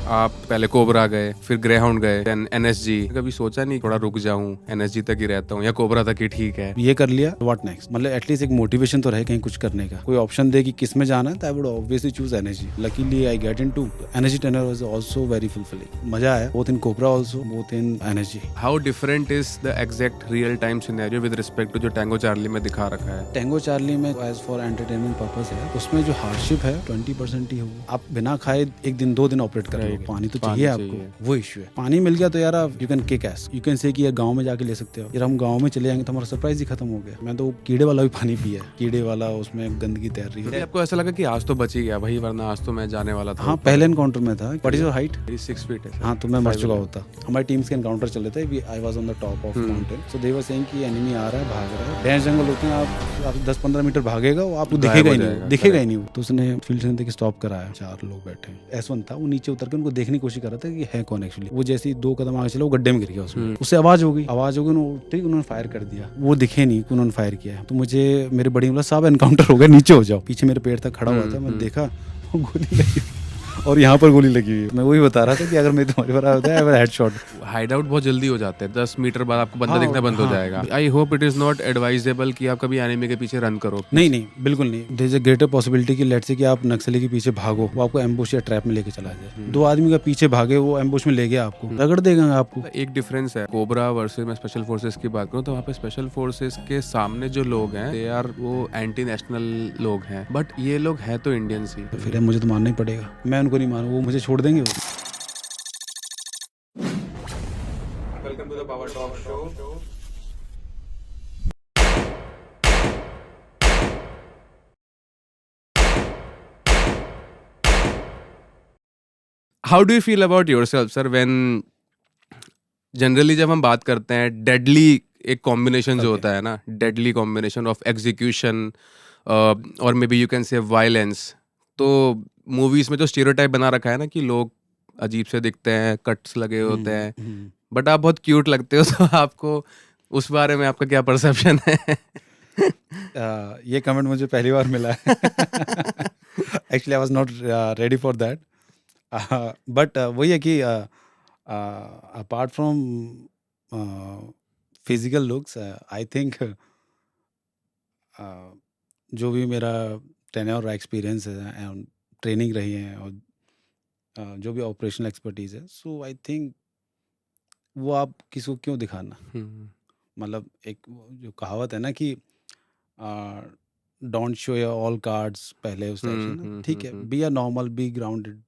आप पहले कोबरा गए, फिर ग्रेहाउंड गए, देन एनएसजी। कभी सोचा नहीं थोड़ा रुक जाऊं, एनएसजी तक ही रहता हूं या कोबरा तक ही ठीक है? ये कर लिया, व्हाट नेक्स्ट? मतलब एटलीस्ट एक मोटिवेशन तो रहे कहीं कुछ करने का। कोई ऑप्शन दे कि किस में जाना है, तो I would obviously choose energy. Luckily I get into energy tenure was also very fulfilling. मजा आया both in Cobra also, both in energy. How different is the exact real time scenario with respect to जो tango Charlie में दिखा रखा है? Tango Charlie में as for entertainment purpose है, उसमें जो हार्डशिप है 20% ही हो। आप बिना खाए एक दिन 2 दिन ऑपरेट कर लोगे। पानी तो चाहिए आपको, वो इशू है। पानी मिल गया तो यार आप you can kick S, you can say कि यार गांव में जाके ले सकते हो। यार हम गांव में चले जाएंगे तो हमारा सरप्राइज ही खत्म हो गया। मैं तो कीड़े वाला भी पानी पिया, कीड़े वाला, उसमें गंदगी तैर रही है। आपको ऐसा लगा कि आज तो बच ही गया भाई, वरना आज तो मैं जाने वाला था? हाँ, पहले एनकाउंटर में था। What is your height? 6 feet है। हाँ, तो मैं मर चुका होता। हमारी टीम्स के एनकाउंटर चल रहे थे, I was on the top of mountain, so they were saying कि एनिमी आ रहा है, भाग रहा है। डेंस जंगल होते हैं, आप 10-15 मीटर भागेगा, वो आपको दिखेगा ही नहीं, दिखेगा ही नहीं। तो उसने फील्ड से देख स्टॉप कराया। 4 लोग बैठे, S1 था, वो नीचे उतर के उनको देखने की कोशिश कर रहा था कि है कौन एक्चुअली। वो जैसे ही 2 कदम आगे चला, वो गड्ढे में गिर गया। उसमें उससे आवाज हो गई, ठीक, उन्होंने फायर कर दिया। वो दिखे नहीं कि उन्होंने फायर किया है। तो मुझे मेरे बड़ी बोला, साहब एनकाउंटर हो गया, नीचे हो जाओ। पीछे मेरे पेड़ तक खड़ा हुआ था, मैंने देखा वो गोली लगी और यहाँ पर गोली लगी हुई है। मैं वही बता रहा था कि अगर मैं तुम्हारे पर होता है हेडशॉट। हाइड आउट बहुत जल्दी हो जाते हैं, 10 मीटर बाद आपको बंदा दिखना बंद हो जाएगा। I hope it is not advisable कि आप कभी एनिमी के पीछे रन करो। नहीं, बिल्कुल नहीं। There is a greater possibility कि लेट्स से कि आप नक्सली के पीछे भागो, वो आपको एम्बुश या ट्रैप में लेके चला जाए। 2 आदमी का पीछे भागे, वो एम्बुश में ले गया, आपको रगड़ देगा आपको। एक डिफरेंस है कोबरा वर्सेस मैं स्पेशल फोर्सेस की बात करूं तो वहाँ पे स्पेशल फोर्सेस के सामने जो लोग हैं दे आर वो एंटी नेशनल लोग हैं, बट ये लोग हैं तो इंडियंस ही। फिर मुझे तो मानना ही पड़ेगा। मैं उनको नहीं मानू, वो मुझे छोड़ देंगे वो। Welcome to the power talk show. How do you feel about yourself sir when generally जब हम बात करते हैं डेडली एक कॉम्बिनेशन जो होता है ना, डेडली कॉम्बिनेशन ऑफ एग्जीक्यूशन और मे बी यू कैन से वायलेंस, तो मूवीज में जो स्टीरियोटाइप बना रखा है ना कि लोग अजीब से दिखते हैं, कट्स लगे होते हैं, बट आप बहुत क्यूट लगते हो, तो आपको उस बारे में आपका क्या परसेप्शन है? ये कमेंट मुझे पहली बार मिला है। Actually I was not ready for that, but वही है कि apart from physical looks, I think जो भी मेरा टेन्योर और एक्सपीरियंस है, ट्रेनिंग रही है, और जो भी ऑपरेशनल एक्सपर्टीज है, सो आई थिंक वो आप किसी को क्यों दिखाना। मतलब एक जो कहावत है ना कि don't show your all cards पहले, उस टाइप से ना। ठीक है, be a normal, be grounded.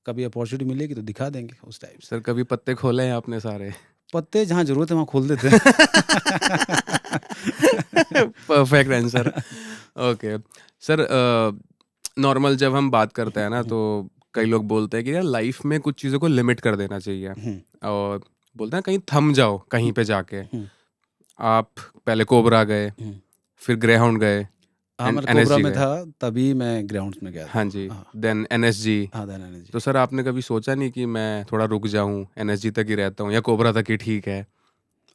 कभी अपॉर्चुनिटी मिलेगी तो दिखा देंगे उस टाइप से। सर कभी पत्ते खोले हैं आपने सारे? पत्ते जहाँ जरूरत है वहाँ खोल देते हैं। Perfect answer. Okay sir, normal जब हम बात करते हैं ना तो कई लोग बोलते हैं कि यार लाइफ में कुछ चीज़ों को लिमिट कर देना चाहिए, और बोलते हैं कहीं थम जाओ कहीं पे जाके। आप पहले कोबरा गए, फिर ग्रेहाउंड गए, हाँ, मैं कोबरा में था, तभी मैं ग्राउंड्स में गया था। हाँ जी, देन एनएसजी। हाँ, देन एनर्जी। तो सर आपने कभी सोचा नहीं कि मैं थोड़ा रुक जाऊं, एनएसजी तक ही रहता हूं या कोबरा तक ही ठीक है?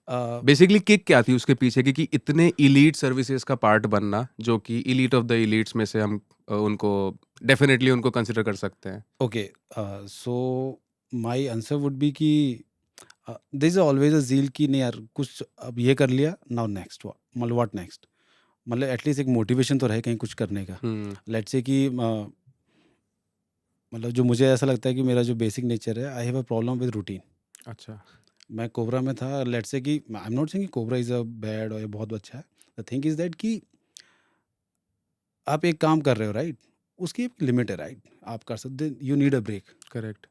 बेसिकली किक क्या थी उसके पीछे कि इतने इलीट सर्विसेज का पार्ट बनना, जो कि इलीट ऑफ द इलीट्स में से हम उनको डेफिनेटली उनको कंसिडर कर सकते हैं? Okay, so my answer would be कि there is always a zeal कि नहीं यार, कुछ अब ये कर लिया, नाउ नेक्स्ट मतलब व्हाट नेक्स्ट? मतलब एटलीस्ट एक मोटिवेशन तो रहे कहीं कुछ करने का। लेट्स से कि मतलब जो मुझे ऐसा लगता है कि मेरा जो बेसिक नेचर है, I have a problem with routine. अच्छा। मैं कोबरा में था, लेट्स से कि आई एम नॉट सेइंग कि कोबरा इज़ अ बैड और ये बहुत अच्छा है। द थिंग इज़ दैट कि आप एक काम कर रहे हो, राइट? उसकी एक लिमिट है, राइट? आप कर सकते, you need a break. Correct.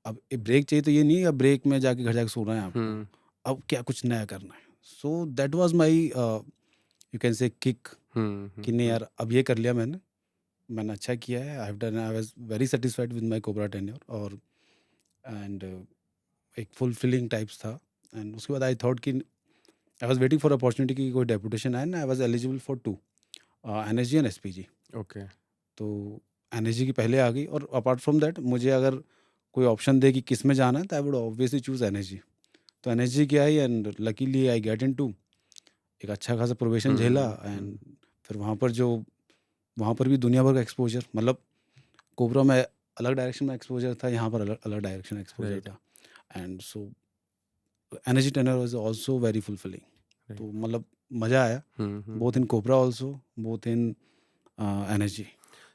अब एक ब्रेक चाहिए तो ये नहीं है अब ब्रेक में जाके घर जाके सोना है आपको। अब क्या कुछ नया करना है। सो that was my you can से किक, कि नहीं यार अब ये कर लिया मैंने अच्छा किया है। I have done, I was very satisfied with my cobra tenure, और एंड एक फुलफिलिंग टाइप्स था। एंड उसके बाद आई थॉट कि I was waiting for opportunity कि कोई डेपुटेशन आए ना। I was eligible for 2, NSG and SPG. Okay. तो एनएसजी की पहले आ गई, और अपार्ट फ्रॉम दैट मुझे अगर कोई ऑप्शन दे कि किस में जाना है, तो I would obviously choose NSG. तो एनएसजी की I, and luckily I get into, एक अच्छा खासा प्रोबेशन झेला। एंड फिर वहाँ पर भी दुनिया भर का एक्सपोजर। मतलब कोबरा में अलग डायरेक्शन में एक्सपोजर था, यहाँ पर अलग अलग डायरेक्शन एक्सपोजर Right. था। And so energy tenure was also very fulfilling. Right. तो मतलब मज़ा आया, both in Cobra also, both in energy.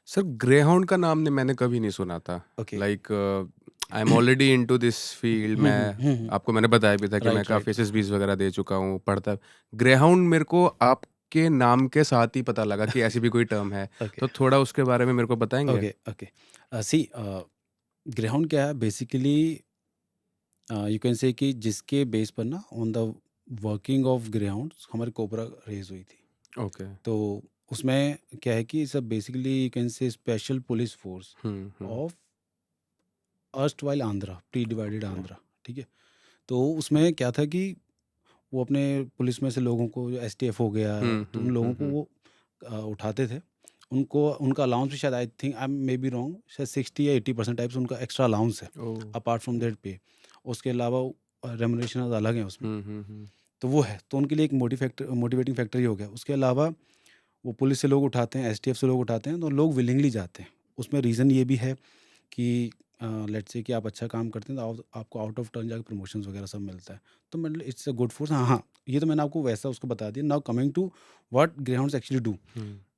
Sir greyhound का नाम ने मैंने कभी नहीं सुना था। Okay. Like I am already into this field. मैं आपको मैंने बताया भी था कि मैं राइट, काफ़ी राइट। एसएसबीज वगैरह दे चुका हूँ, पढ़ता। ग्रे हाउंड मेरे को आपके नाम के साथ ही पता लगा कि ऐसी भी कोई टर्म है। ओके, तो थोड़ा उसके बारे में मेरे को बताएंगे? Okay, okay. सी ग्रेहाउंड क्या है बेसिकली, यू कैन से कि जिसके बेस पर ना on the working of greyhounds हमारी कोबरा रेज हुई थी। ओके। तो उसमें क्या है कि सब बेसिकली यू कैन से special police force of erst while Andhra, pre divided Okay. Andhra, ठीक है। तो उसमें क्या था कि वो अपने पुलिस में से लोगों को, जो एसटीएफ हो गया, तो उन लोगों को वो उठाते थे। उनको उनका अलाउंस भी शायद, I think I may be wrong, शायद 60 या 80% टाइप्स उनका एक्स्ट्रा अलाउंस है ओह। अपार्ट फ्रॉम दैट पे। उसके अलावा रेमुनरेशन अलग है उसमें। हम्म। तो वो है, तो उनके लिए एक मोटिवेटिंग फैक्टर ही हो गया। उसके अलावा वो पुलिस से लोग उठाते हैं, एसटीएफ से लोग उठाते हैं, तो लोग विलिंगली जाते हैं। उसमें रीज़न ये भी है कि लेट्स से कि आप अच्छा काम करते हैं तो आपको आउट ऑफ टर्न जाकर प्रमोशंस वगैरह सब मिलता है। तो मतलब इट्स अ गुड फोर्स। हाँ, हाँ, ये तो मैंने आपको वैसा उसको बता दिया। Now coming to what greyhounds actually do.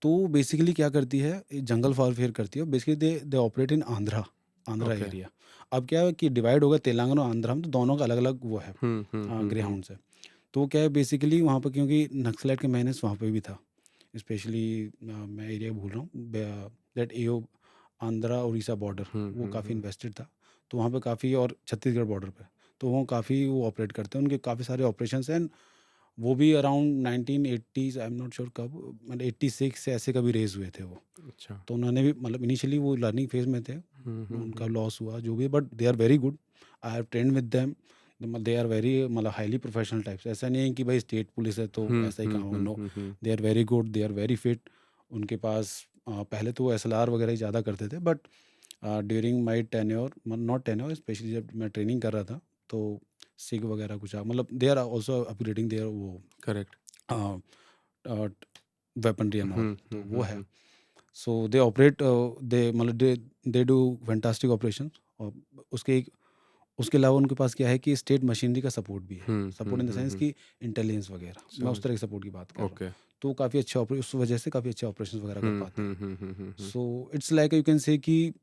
तो बेसिकली क्या करती है, जंगल वॉरफेयर करती है। Basically they operate in Andhra okay. Area. अब क्या है कि डिवाइड होगा तेलंगाना और आंध्रा में, तो दोनों का अलग अलग वो है ग्रेहाउंड्स है। तो क्या है बेसिकली वहाँ पर, क्योंकि नक्सलाइट का मैनेज वहाँ पे भी था, स्पेशली मैं एरिया भूल रहा हूँ, that AO Andhra Orissa border, वो काफ़ी इन्वेस्टेड था। तो वहाँ पे काफ़ी, और छत्तीसगढ़ बॉर्डर पे, तो वो काफ़ी वो ऑपरेट करते हैं। उनके काफ़ी सारे ऑपरेशंस हैं। वो भी around 1980s, I am not sure कब, मतलब 86 से ऐसे कभी रेज हुए थे वो। अच्छा। तो उन्होंने भी मतलब इनिशियली वो लर्निंग फेज में थे, उनका लॉस हुआ जो भी, but they are very good. I have trained with them. They are very मतलब हाईली प्रोफेशनल टाइप्स। ऐसा नहीं है कि भाई स्टेट पुलिस है तो ऐसा ही काम होगा, no. They are very good, they are very fit. उनके पास पहले तो वो एसएलआर वगैरह ही ज़्यादा करते थे, but during my tenure, not tenure, specially जब मैं ट्रेनिंग कर रहा था, तो सिग वगैरह कुछ मतलब they are also upgrading their वो करेक्ट। Weaponry and all. तो वो है। सो दे ऑपरेट, दे मतलब दे डू फैंटास्टिक ऑपरेशन। और उसके अलावा उनके पास क्या है कि स्टेट मशीनरी का सपोर्ट भी है। सपोर्ट इन द सेंस कि इंटेलिजेंस वगैरह, मैं उस तरह के सपोर्ट की बात कर रहा हूँ। ओके। तो काफ़ी अच्छे उस वजह से काफ़ी अच्छे ऑपरेशन वगैरह कर पाते हैं। Hmm. So it's like you can say कि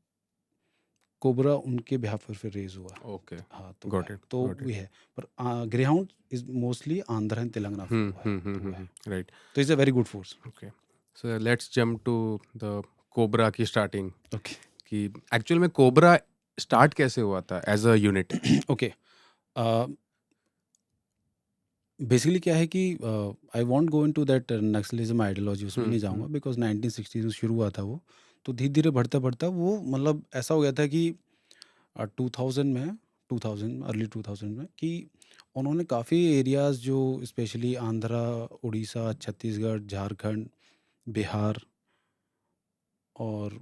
कोबरा उनके बिहाफ पर फिर रेज हुआ। ओके। हाँ, तो गॉट इट, तो गॉट वो इट। है। पर Greyhound is mostly Andhra and Telangana वो है, तो वो है। राइट। तो is a very good force. Okay. So let's jump to the Cobra की स्टार्टिंग। ओके, कि एक्चुअल में कोबरा स्टार्ट कैसे हुआ था as a unit? Okay. Basically क्या है कि I want go into that naxalism ideology, उसमें नहीं जाऊँगा, बिकॉज 1960s में शुरू हुआ था वो। तो धीरे धीरे बढ़ता बढ़ता वो मतलब ऐसा हो गया था कि 2000 में, 2000 अर्ली 2000 में, कि उन्होंने काफ़ी एरियाज़ जो स्पेशली आंध्रा, उड़ीसा, छत्तीसगढ़, झारखंड, बिहार, और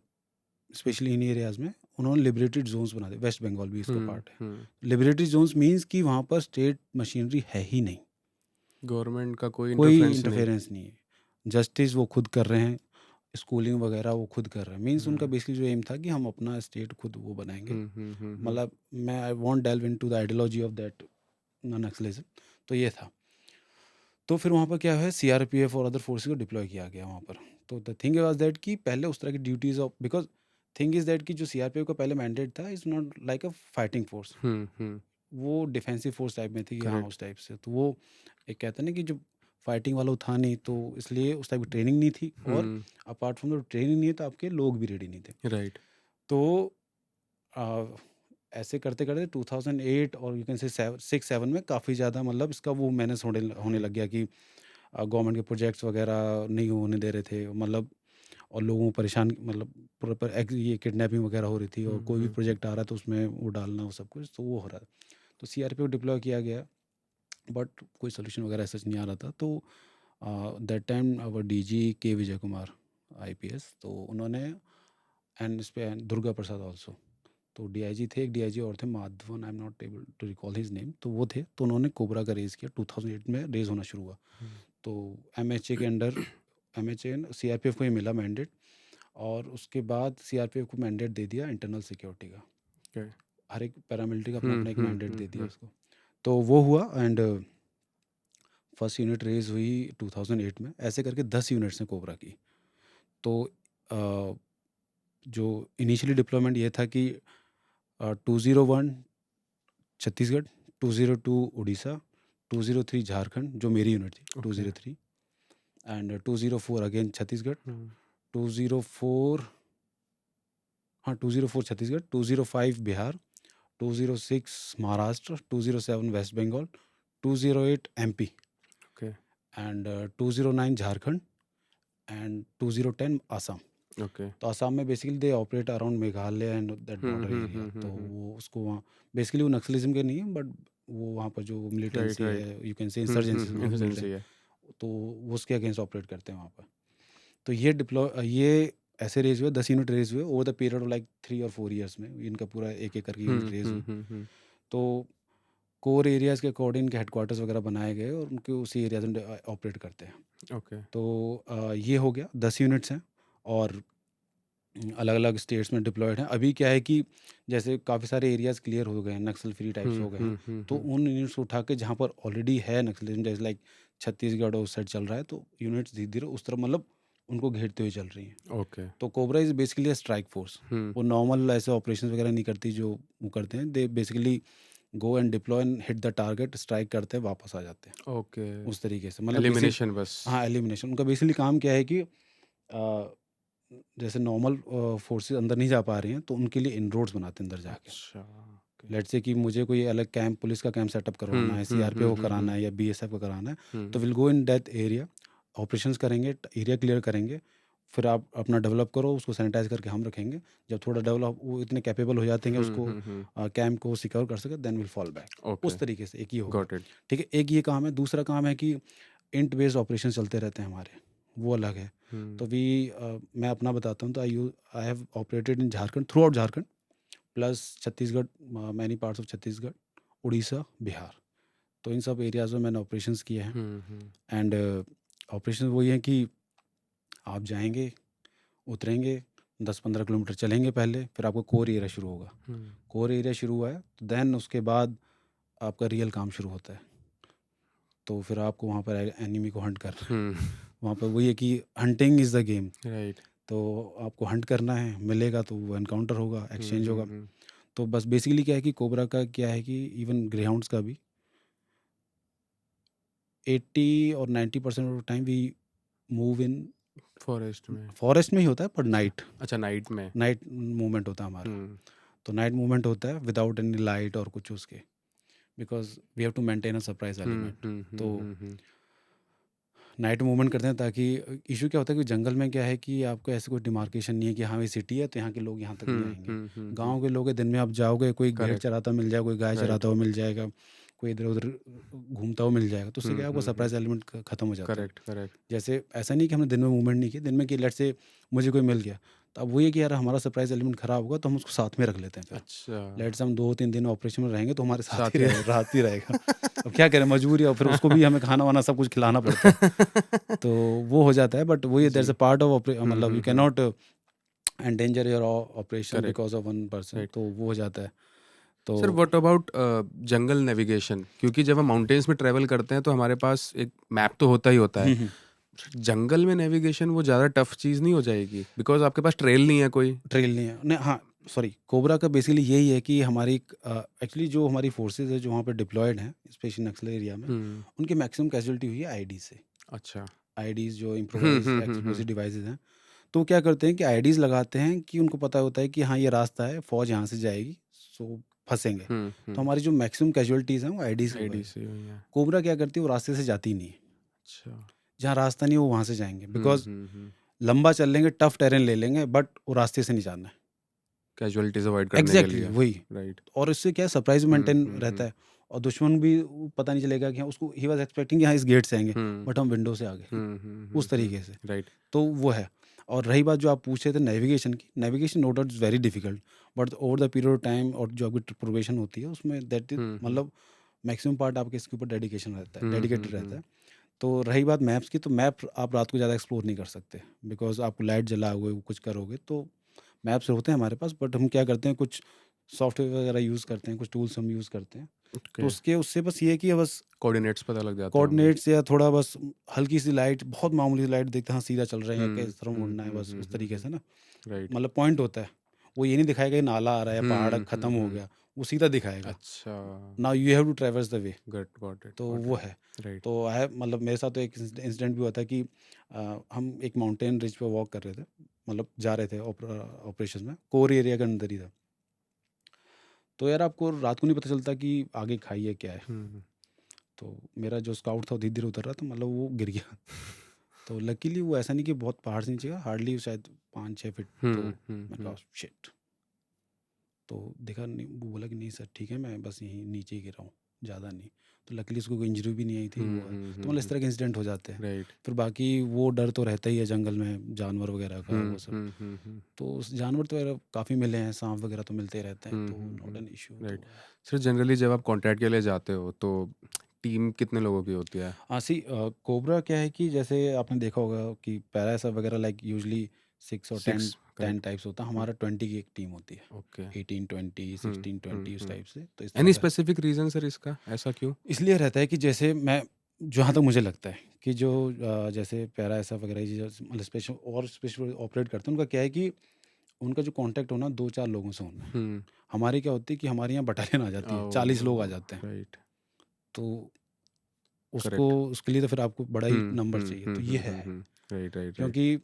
स्पेशली इन एरियाज़ में उन्होंने लिबरेटेड जोन्स बना दिए। वेस्ट बंगाल भी इसका पार्ट है। लिबरेटेड जोन्स मीन्स कि वहाँ पर स्टेट मशीनरी है ही नहीं, गवर्नमेंट का कोई कोई इंटरफेरेंस नहीं? इंटरफेरेंस नहीं है। जस्टिस वो खुद कर रहे हैं, स्कूलिंग वगैरह वो खुद कर रहे हैं। मीन्स उनका बेसिकली जो एम था कि हम अपना स्टेट खुद वो बनाएंगे। मतलब मैं I want delve into the ideology of that naxalism. तो ये था। तो फिर वहाँ पर क्या है, सीआरपीएफ और अदर फोर्सेस को डिप्लॉय किया गया वहाँ पर। तो द थिंग वाज दैट कि पहले उस तरह की duties of, because thing is that कि जो सीआरपीएफ का पहले मैंडेट था, is not like a fighting force. वो डिफेंसिव फोर्स टाइप में थी कि हाँ, Correct. उस टाइप से। तो वो एक कहते हैं ना कि जो फाइटिंग वाला वो था नहीं, तो इसलिए उस टाइप की ट्रेनिंग नहीं थी। और अपार्ट फ्रॉम द ट्रेनिंग नहीं है, तो आपके लोग भी रेडी नहीं थे। राइट। तो ऐसे करते करते 2008 और यू कैन से 6-7 में काफ़ी ज़्यादा मतलब इसका वो मैनेज होने लग गया कि गवर्नमेंट के प्रोजेक्ट्स वगैरह नहीं होने दे रहे थे, मतलब, और लोगों को परेशान, मतलब प्रॉपर ये किडनैपिंग वगैरह हो रही थी, और कोई भी प्रोजेक्ट आ रहा तो उसमें वो डालना, वो सब कुछ, तो वो हो रहा था। तो सीआरपीएफ डिप्लॉय किया गया, बट कोई सोल्यूशन वगैरह ऐसा नहीं आ रहा था। तो दैट टाइम आवर डीजी के विजय कुमार आईपीएस, तो उन्होंने, एंड इस पे दुर्गा प्रसाद ऑल्सो, तो डीआईजी थे, एक डीआईजी और थे, Madhavan, I am not able to recall his name, तो वो थे। तो उन्होंने कोबरा का रेज़ किया, 2008 में रेज़ होना शुरू हुआ। तो एमएचए के अंडर, एमएचए सीआरपीएफ को ही मिला मैंडेट, और उसके बाद सीआरपीएफ को मैंडेट दे दिया इंटरनल सिक्योरिटी का। Okay. हर एक पैरामिलिट्री का अपना अपना एक मैंडेट दे दिया हम्म। उसको। तो वो हुआ एंड फर्स्ट यूनिट रेज हुई 2008 में। ऐसे करके 10 यूनिट्स हैं कोबरा की। तो जो इनिशियली डिप्लॉयमेंट ये था कि 201 छत्तीसगढ़, 202 उड़ीसा, 203 झारखंड जो मेरी यूनिट थी, 203 एंड 204 अगेन छत्तीसगढ़, 204 हाँ 204 Chhattisgarh, 205 Bihar, 206 Maharashtra, 207 West Bengal, 208 MP Okay. And 209 Jharkhand and 2010 Assam. Okay. तो आसाम में basically they operate around Meghalaya and that border area. तो वो उसको वहाँ बेसिकली वो नक्सलिज्म के नहीं है, बट वो वहाँ पर जो मिलिटेंसी right. है, यू कैन से इंसर्जेंसी Insurgency है। तो वो उसके अगेंस्ट ऑपरेट करते हैं वहाँ पर। तो ये ऐसे रेज हुए, 10 यूनिट रेज हुए over the period of like 3 और 4 ईयर्स में। इनका पूरा एक एक करके यूनिट रेज हुए। तो कोर एरियाज़ के अकॉर्डिंग इनके हेडक्वार्टर्स वगैरह बनाए गए और उनके उसी एरियाज में ऑपरेट करते हैं। Okay. तो ये हो गया, 10 यूनिट्स हैं और अलग अलग स्टेट्स में डिप्लॉयड हैं। अभी क्या है कि जैसे काफ़ी सारे एरियाज़ क्लियर हो गए हैं, नक्सल फ्री टाइप्स हो गए हैं, तो उन यूनिट्स को उठा के जहाँ पर ऑलरेडी है नक्सलिज्म, जैसे लाइक छत्तीसगढ़ उस साइड चल रहा है, तो यूनिट्स धीरे धीरे उस तरफ मतलब उनको घेरते हुए चल रही हैं। Okay. तो cobra is basically strike force. वो नॉर्मल ऐसे ऑपरेशन वगैरह नहीं करती जो वो करते हैं। They basically go and deploy and hit the target, strike करते हैं, वापस आ जाते हैं Okay. उस तरीके से। मतलब एलिमिनेशन बस। हाँ एलिमिनेशन। उनका बेसिकली काम क्या है कि जैसे नॉर्मल फोर्सेस अंदर नहीं जा पा रही हैं, तो उनके लिए इनरोड्स बनाते हैं अंदर जाके। अच्छा। लेट्स से कि मुझे कोई अलग कैंप, पुलिस का कैंप सेटअप करवाना है, सीआरपीएफ को कराना है या बीएसएफ को कराना है, तो will go in that area, operations करेंगे, एरिया क्लियर करेंगे, फिर आप अपना डेवलप करो, उसको सैनिटाइज करके हम रखेंगे। जब थोड़ा डेवलप, वो इतने कैपेबल हो जाते हैं कि उसको कैंप को सिक्योर कर सके, देन विल फॉल बैक। उस तरीके से एक ही होगा। Got it. ठीक है, एक ये काम है। दूसरा काम है कि इंट बेस्ड ऑपरेशन चलते रहते हैं हमारे, वो अलग है। तो मैं अपना बताता हूँ। तो I have operated in Jharkhand, through out Jharkhand plus Chhattisgarh, many parts of Chhattisgarh, Orissa, Bihar. तो इन सब एरियाज़ में मैंने ऑपरेशंस किए हैं। एंड ऑपरेशन वही है कि आप जाएंगे, उतरेंगे, 10-15 किलोमीटर चलेंगे पहले, फिर आपको कोर एरिया शुरू होगा। कोर एरिया शुरू हुआ है तो देन उसके बाद आपका रियल काम शुरू होता है। तो फिर आपको वहाँ पर एनिमी को हंट करना है। वहाँ पर वही है कि hunting is the game. Right. तो आपको हंट करना है, मिलेगा तो वो एनकाउंटर होगा, एक्सचेंज होगा। तो बस बेसिकली क्या है कि कोबरा का क्या है कि इवन ग्रेहाउंड्स का भी 80 और 90% of time we move in forest में ही होता है, पर नाइट। अच्छा, नाइट में नाइट मूवमेंट होता है हमारा। तो नाइट मूवमेंट होता है विदाउट एनी लाइट और कुछ उसके, because we have to maintain a surprise element. तो नाइट मूवमेंट करते हैं ताकि इशू क्या होता है कि जंगल में क्या है कि आपको ऐसे कोई डिमार्केशन नहीं है कि हाँ ये सिटी है तो यहाँ के लोग यहाँ तक नहीं आएंगे। गांव के लोग दिन में आप जाओगे, कोई भेड़ चराता मिल जाएगा, कोई गाय चराता हुआ मिल जाएगा, कोई इधर उधर घूमता हुआ मिल जाएगा। तो उससे क्या आपको सरप्राइज एलिमेंट खत्म हो जाता है। करेक्ट। जैसे ऐसा नहीं कि हमने दिन में मूवमेंट नहीं की, दिन में कि लेट से मुझे कोई मिल गया, तो अब वो ये कि यार हमारा सरप्राइज एलिमेंट खराब होगा तो हम उसको साथ में रख लेते हैं। अच्छा, लेट से हम 2-3 दिन ऑपरेशन में रहेंगे तो हमारे साथ ही रात ही रहेगा। अब क्या करें, मजबूरी है, और फिर उसको भी हमें खाना वाना सब कुछ खिलाना पड़ता है। तो वो हो जाता है। बट वो ये दैट्स अ पार्ट ऑफ, मतलब you can not endanger your operation because of one person. तो वो हो जाता है। तो sir what about jungle navigation? क्योंकि जब हम माउंटेन्स में ट्रैवल करते हैं तो हमारे पास एक मैप तो होता ही होता है। जंगल में नेविगेशन वो ज़्यादा टफ चीज़ नहीं हो जाएगी? बिकॉज आपके पास ट्रेल नहीं है, कोई ट्रेल नहीं है। नहीं, हाँ सॉरी, कोबरा का बेसिकली यही है कि हमारी एक्चुअली जो हमारी फोर्सेज है जो वहाँ पे डिप्लॉयड हैं स्पेशली नक्सल एरिया में, उनकी मैक्सिमम कैजुअलिटी हुई है आईडी से। अच्छा, आईडीज़ जो इम्प्रोवाइज एक्सप्लोसिव डिवाइसेज हैं, तो क्या करते हैं कि आईडीज़ लगाते हैं कि उनको पता होता है कि हाँ ये रास्ता है, फौज यहाँ से जाएगी, सो फंसेंगे। तो हमारी जो मैक्सिमम कैजुअलिटीज़ हैं वो आईडीज़ से हुई है। कोबरा क्या करती है, वो रास्ते से जाती नहीं है। अच्छा, जहाँ रास्ता नहीं है वो वहाँ से जाएंगे, बिकॉज लंबा चल लेंगे, टफ टेरेन ले लेंगे, बट वो रास्ते से नहीं जाना है। कैजुअलिटीज अवॉइड करने के लिए। वही राइट। और इससे क्या सरप्राइज मेंटेन रहता है, और दुश्मन भी पता नहीं चलेगा कि हाँ उसको ही वाज एक्सपेक्टिंग कि हाँ इस गेट से आएंगे, बट हम विंडो से आ गए, उस तरीके से। राइट। तो वो है। और रही बात जो आप पूछ रहे थे नेविगेशन की, navigation no doubt is very difficult, but over the period of time और जो आपकी प्रोबेशन होती है उसमें दैट इज मतलब मैक्सिमम पार्ट आपके इसके ऊपर डेडिकेशन रहता है, डेडिकेटेड रहता है। तो रही बात मैप्स की, तो मैप आप रात को ज़्यादा एक्सप्लोर नहीं कर सकते, बिकॉज आपको लाइट जलाओगे कुछ करोगे, तो मैप्स होते हैं हमारे पास, बट हम क्या करते हैं, कुछ सॉफ्टवेयर वगैरह यूज़ करते हैं, कुछ टूल्स हम यूज़ करते हैं, तो ओके, उससे बस ये है कि बस कोऑर्डिनेट्स पता लग जाते होंगे। कोऑर्डिनेट्स या थोड़ा बस हल्की सी लाइट, बहुत मामूली सी लाइट देखते हैं, हाँ सीधा चल रहे हैं या किस तरफ मुड़ना है, बस उस तरीके से ना, राइट। मतलब पॉइंट होता है। वो ये नहीं दिखाएगा कि नाला आ रहा है या पहाड़ खत्म हो गया, वो सीधा दिखाएगा। अच्छा, now you have to traverse the way. Got तो इट, वो है। राइट। तो आई मतलब मेरे साथ तो एक इंसिडेंट भी हुआ था कि हम एक माउंटेन रिज पे वॉक कर रहे थे, मतलब जा रहे थे ऑपरेशन में, कोर एरिया के अंदर ही था। तो यार आपको रात को नहीं पता चलता कि आगे खाई है क्या है। तो मेरा जो स्काउट था वो धीरे धीरे उतर रहा था, मतलब वो गिर गया। तो लकीली वो ऐसा नहीं कि बहुत पहाड़ से नीचे, हार्डली शायद 5-6 फीट। तो मैंने कहा शिट। तो देखा नहीं, वो बोला कि नहीं सर ठीक है, मैं बस यहीं नीचे ही गिरा हूँ, ज़्यादा नहीं। तो लकीली उसको कोई इंजरी भी नहीं आई थी, वो है। तो मतलब इस तरह के इंसिडेंट हो जाते हैं। राइट। फिर बाकी वो डर तो रहता ही है जंगल में, जानवर वगैरह का वो सब। तो उस जानवर तो यार काफ़ी मिले हैं, सांप वगैरह तो मिलते ही रहते हैं, तो नॉट एन इशू। तो राइट। सर जनरली जब आप कॉन्ट्रैक्ट के लिए जाते हो तो टीम कितने लोगों की होती है? हाँ सी, कोबरा क्या है कि जैसे आपने देखा होगा कि पैरासा वगैरह लाइक यूजली 6 और 10 6, 10 करेक्ट। टाइप्स होता है, हमारा 20 की एक टीम होती है। ओके। 18-20 16-20 उस टाइप से, तो इस तरह एनी का स्पेसिफिक रीजन सर इसका, ऐसा क्यों? इसलिए रहता है कि जैसे मैं, जहाँ तक मुझे लगता है कि जो जैसे पैरा ऐसा वगैरह ये जो मतलब स्पेशल ऑपरेट करते हैं, उनका क्या है कि उनका जो कांटेक्ट होना 2-4 लोगों से होना है। हमारी क्या होती है कि हमारे यहाँ बटालियन आ जाती है, 40 लोग आ जाते हैं। राइट। तो उसको करेक्ट। उसके लिए तो फिर आपको बड़ा ही नंबर चाहिए, तो ये है। Right, right, right. क्योंकि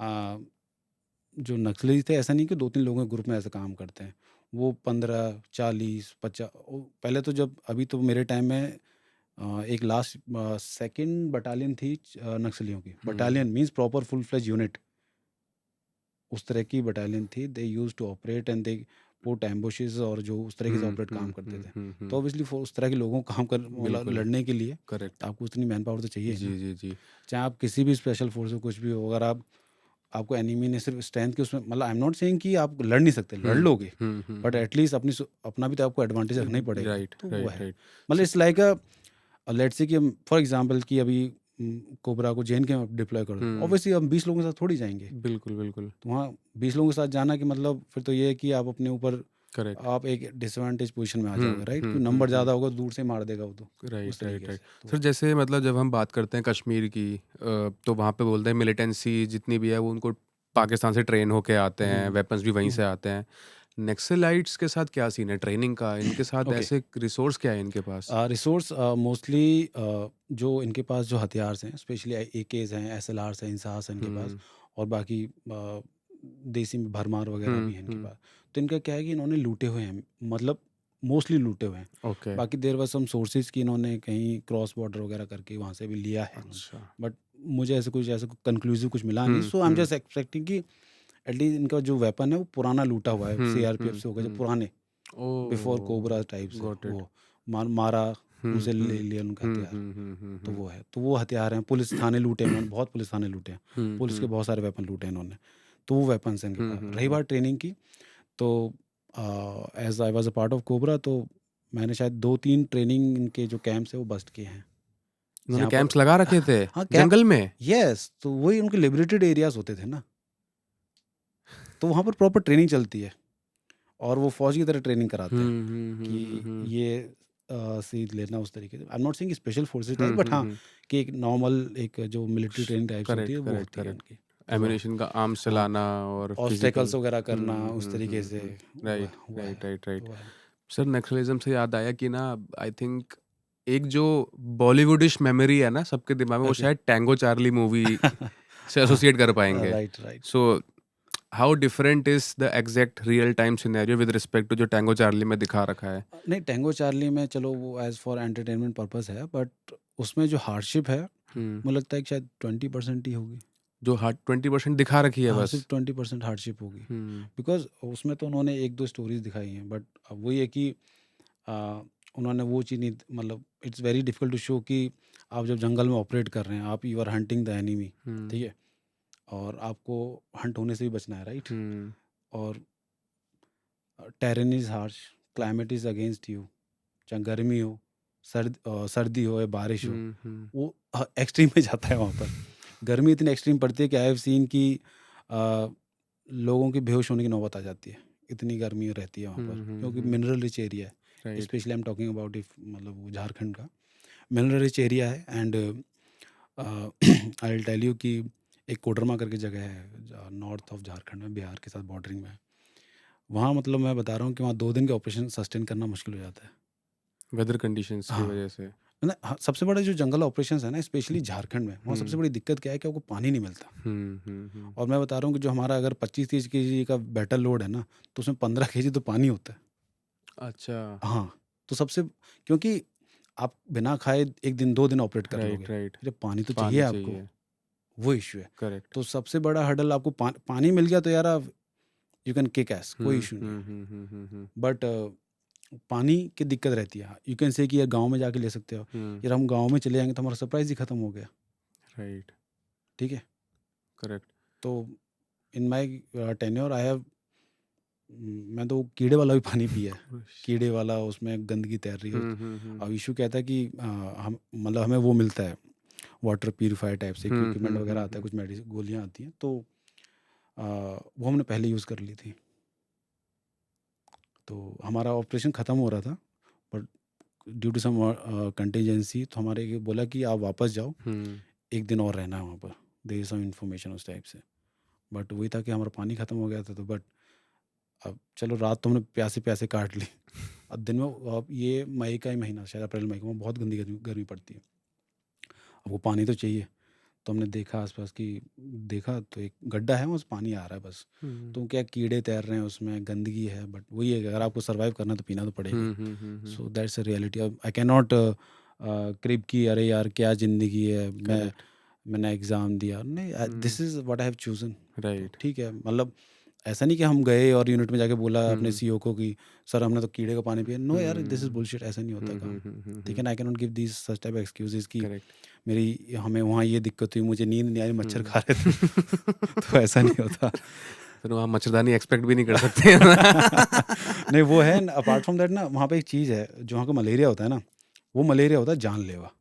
आ, जो नक्सली थे, ऐसा नहीं कि 2-3 लोगों के ग्रुप में ऐसे काम करते हैं, वो 15-40-50। पहले तो जब, अभी तो मेरे टाइम में एक लास्ट सेकंड बटालियन थी नक्सलियों की। Battalion means proper full fledge unit, उस तरह की बटालियन थी। They use to operate and they put ambushes, और जो उस तरीके से ऑपरेट काम करते थे। तो ऑब्वियसली उस तरह के लोगों को काम कर, मतलब बिल्कुल। लड़ने के लिए करेक्ट। आपको उतनी मैन पावर तो चाहिए ही जी, ना। जी, जी। चाहे आप किसी भी स्पेशल फोर्स हो, कुछ भी हो, अगर आपको एनिमी ने सिर्फ स्ट्रेंथ के उसमें, मतलब आई एम नॉट सेइंग कि आप लड़ नहीं सकते, लड़ लोगे, बट एटलीस्ट अपना भी तो आपको एडवांटेज रखना ही पड़ेगा। राइट, तो वो राइट, है, राइट। मतलब इट्स लाइक लेट्स से कि हम फॉर एग्जांपल कि अभी कोबरा को जेन के डिप्लॉय कर दो, ऑब्वियसली हम 20 लोगों के साथ थोड़ी जाएंगे। बिल्कुल, बिल्कुल। तो वहाँ 20 लोगों के साथ जाना कि मतलब फिर तो ये है कि आप अपने ऊपर, करेक्ट। आप एक डिसएडवांटेज पोजीशन में आ जाओगे, राइट? क्योंकि नंबर ज़्यादा होगा तो दूर से मार देगा वो, तो उस राइट, राइट, तरीके राइट। से तो सर जैसे मतलब जब हम बात करते हैं कश्मीर की, तो वहाँ पे बोलते हैं मिलिटेंसी जितनी भी है वो उनको पाकिस्तान से ट्रेन होके आते हैं, वेपन्स भी वहीं से आते हैं। नक्सलाइट्स के साथ क्या सीन है ट्रेनिंग का? इनके साथ ओके। ऐसे रिसोर्स क्या है इनके पास? रिसोर्स मोस्टली जो इनके पास जो हथियार हैं, स्पेशली एकेज हैं, एसएलआर्स हैं, इंसास हैं इनके पास, हम्म, और बाकी देसी में भरमार वगैरह भी हैं इनके हम्म। पास। तो इनका क्या है कि इन्होंने लूटे हुए हैं, मतलब मोस्टली लूटे हुए हैं। ओके। बाकी देर वॉज सम सोर्सेज की इन्होंने कहीं क्रॉस बॉर्डर वगैरह करके वहाँ से भी लिया है इन्होंने, अच्छा। बट मुझे ऐसे कुछ कंक्लूसिव कुछ मिला नहीं। सो आई एम जस्ट एक्सपेक्टिंग कि एटलीस्ट इनका जो वेपन है वो पुराना लूटा हुआ है, सीआरपीएफ से होगा, जो पुराने बिफोर कोबरा टाइप से, गॉट इट। वो मारा उनसे ले लिया उनका हथियार। तो वो है, तो वो हथियार हैं। पुलिस थाने लूटे हैं इन्होंने, बहुत पुलिस थाने लूटे हैं, पुलिस के बहुत सारे वेपन लूटे हैं इन्होंने। तो वो वेपन्स हैं इनके पास। रही बात ट्रेनिंग की, तो as I was a part of Cobra, तो मैंने शायद 2-3 ट्रेनिंग इनके जो कैंप्स है वो बस्ट किए हैं, उन्होंने जहाँ पर कैंप्स लगा रखे थे हाँ जंगल में? यस, तो वही उनके लिबरेटेड एरियाज होते थे ना, तो वहाँ पर प्रॉपर ट्रेनिंग चलती है, और वो फौज की तरह ट्रेनिंग कराते हैं कि ये सीध लेना उस तरीके से। आई am not saying special forces type, but हाँ कि एक नॉर्मल एक जो मिलिट्री ट्रेनिंग टाइप्स होती करेक्ट, है वो करेक्ट, होती है करेक्ट। उनकी। तो वो है। एमिनेशन का आर्म्स हाँ, चलाना और फिजिकल। ऑब्स्टेकल्स वगैरह करना उस तरीके से, राइट, वो है। Right, right, right. तो वो है। सर नक्सलिज्म से याद आया कि ना, आई थिंक एक जो बॉलीवुडिश मेमोरी है ना सबके दिमाग में, वो ओके। शायद टैंगो चार्ली मूवी से हाँ, एसोसिएट कर पाएंगे। Right right. So how different is the exact real time scenario with respect to जो टैंगो चार्ली में दिखा रखा है? नहीं, टैंगो चार्ली में चलो वो एज फॉर एंटरटेनमेंट पर्पस है, बट उसमें जो हार्डशिप है हम्म। मुझे लगता है कि शायद 20% ही होगी। जो हार्ड 20% दिखा रखी है हाँ, बस। सिर्फ 20% हार्डशिप होगी, हम्म, बिकॉज उसमें तो उन्होंने 1-2 स्टोरीज दिखाई हैं, बट अब वही है कि आ, उन्होंने वो चीज़ नहीं, मतलब it's very difficult to show कि आप जब जंगल में ऑपरेट कर रहे हैं, आप you are hunting the enemy, ठीक है, और आपको हंट होने से भी बचना है, राइट? हम्म, और terrain is harsh, climate is against you, चाहे गर्मी हो, सर्दी हो या बारिश हो, हम्म, वो एक्सट्रीम में जाता है वहाँ पर। गर्मी इतनी एक्सट्रीम पड़ती है कि आई हैव सीन कि लोगों की बेहोश होने की नौबत आ जाती है, इतनी गर्मी रहती है वहाँ पर, क्योंकि मिनरल रिच एरिया है। Right specially I am talking about if मतलब वो झारखंड का मिनरल रिच एरिया है। And I will tell you कि एक कोडरमा करके जगह है नॉर्थ ऑफ झारखंड में, बिहार के साथ बॉर्डरिंग में। वहाँ मतलब मैं बता रहा हूँ कि वहाँ 2 दिन के ऑपरेशन सस्टेन करना मुश्किल हो जाता है। वेदर कंडीशंस की हाँ। वजह से। मतलब सबसे बड़ा जो जंगल ऑपरेशंस है ना, स्पेशली झारखंड में, वहाँ सबसे बड़ी दिक्कत क्या है कि आपको पानी नहीं मिलता। और मैं बता रहा हूँ कि जो हमारा अगर 25-30 केजी का बैटल लोड है ना, तो उसमें 15 केजी तो पानी होता है। अच्छा। हाँ, तो सबसे, क्योंकि आप बिना खाए 1 दिन 2 दिन ऑपरेट कर लोगे, राइट फिर पानी तो पानी चाहिए आपको, चाहिए। वो इश्यू है। करेक्ट। तो सबसे बड़ा हर्डल आपको पानी मिल गया तो यार आप यू कैन किक एस, कोई इशू नहीं। बट पानी की दिक्कत रहती है। यू कैन से कि यार गाँव में जाके ले सकते हो, यार हम गाँव में चले जाएंगे तो हमारा सरप्राइज ही खत्म हो गया। राइट। ठीक है, करेक्ट। तो इन माई टेन्योर आई हैव, मैं तो कीड़े वाला भी पानी पिया है, कीड़े वाला, उसमें गंदगी तैर रही है। अब इशू कहता है कि हम मतलब हमें वो मिलता है वाटर प्यूरिफायर टाइप से इक्विपमेंट वगैरह आता है, कुछ मेडिसिन गोलियां आती हैं, तो वो हमने पहले यूज़ कर ली थी। तो हमारा ऑपरेशन ख़त्म हो रहा था, but due to some contingency तो हमारे ये बोला कि आप वापस जाओ, 1 दिन और रहना है वहाँ पर, दे सम इन्फॉर्मेशन उस टाइप से। बट वही था कि हमारा पानी ख़त्म हो गया था, तो बट अब चलो रात तो हमने प्यासे प्यासे काट ली। अब दिन में, अब ये मई का ही महीना, शायद अप्रैल मई का, वहाँ बहुत गंदी गर्मी पड़ती है। अब वो पानी तो चाहिए, तो हमने देखा आसपास की, देखा तो एक गड्ढा है, उसमें पानी आ रहा है बस। तो क्या कीड़े तैर रहे हैं उसमें, गंदगी है, बट वही है कि अगर आपको सर्वाइव करना है तो पीना तो पड़ेगा। So that's a reality. अब आई कैन नॉट क्रिप की अरे यार क्या ज़िंदगी है, मैंने एग्ज़ाम दिया, नहीं, this is what I have chosen. Right. ठीक है, मतलब ऐसा नहीं कि हम गए और यूनिट में जाके बोला अपने सीईओ को कि सर हमने तो कीड़े का पानी पिया। नो यार, दिस इज बुलशिट, ऐसा नहीं होता काम। ठीक है ना, I can not give this such type excuses कि मेरी हमें वहाँ ये दिक्कत हुई, मुझे नींद नहीं आई, मच्छर खा रहे थे। तो ऐसा नहीं होता। फिर वहाँ मच्छरदानी एक्सपेक्ट भी नहीं कर सकते। नहीं, वो है अपार्ट फ्रॉम दैट ना, वहाँ पे एक चीज़ है, जो वहाँ का मलेरिया होता है ना, वो मलेरिया होता है जानलेवा।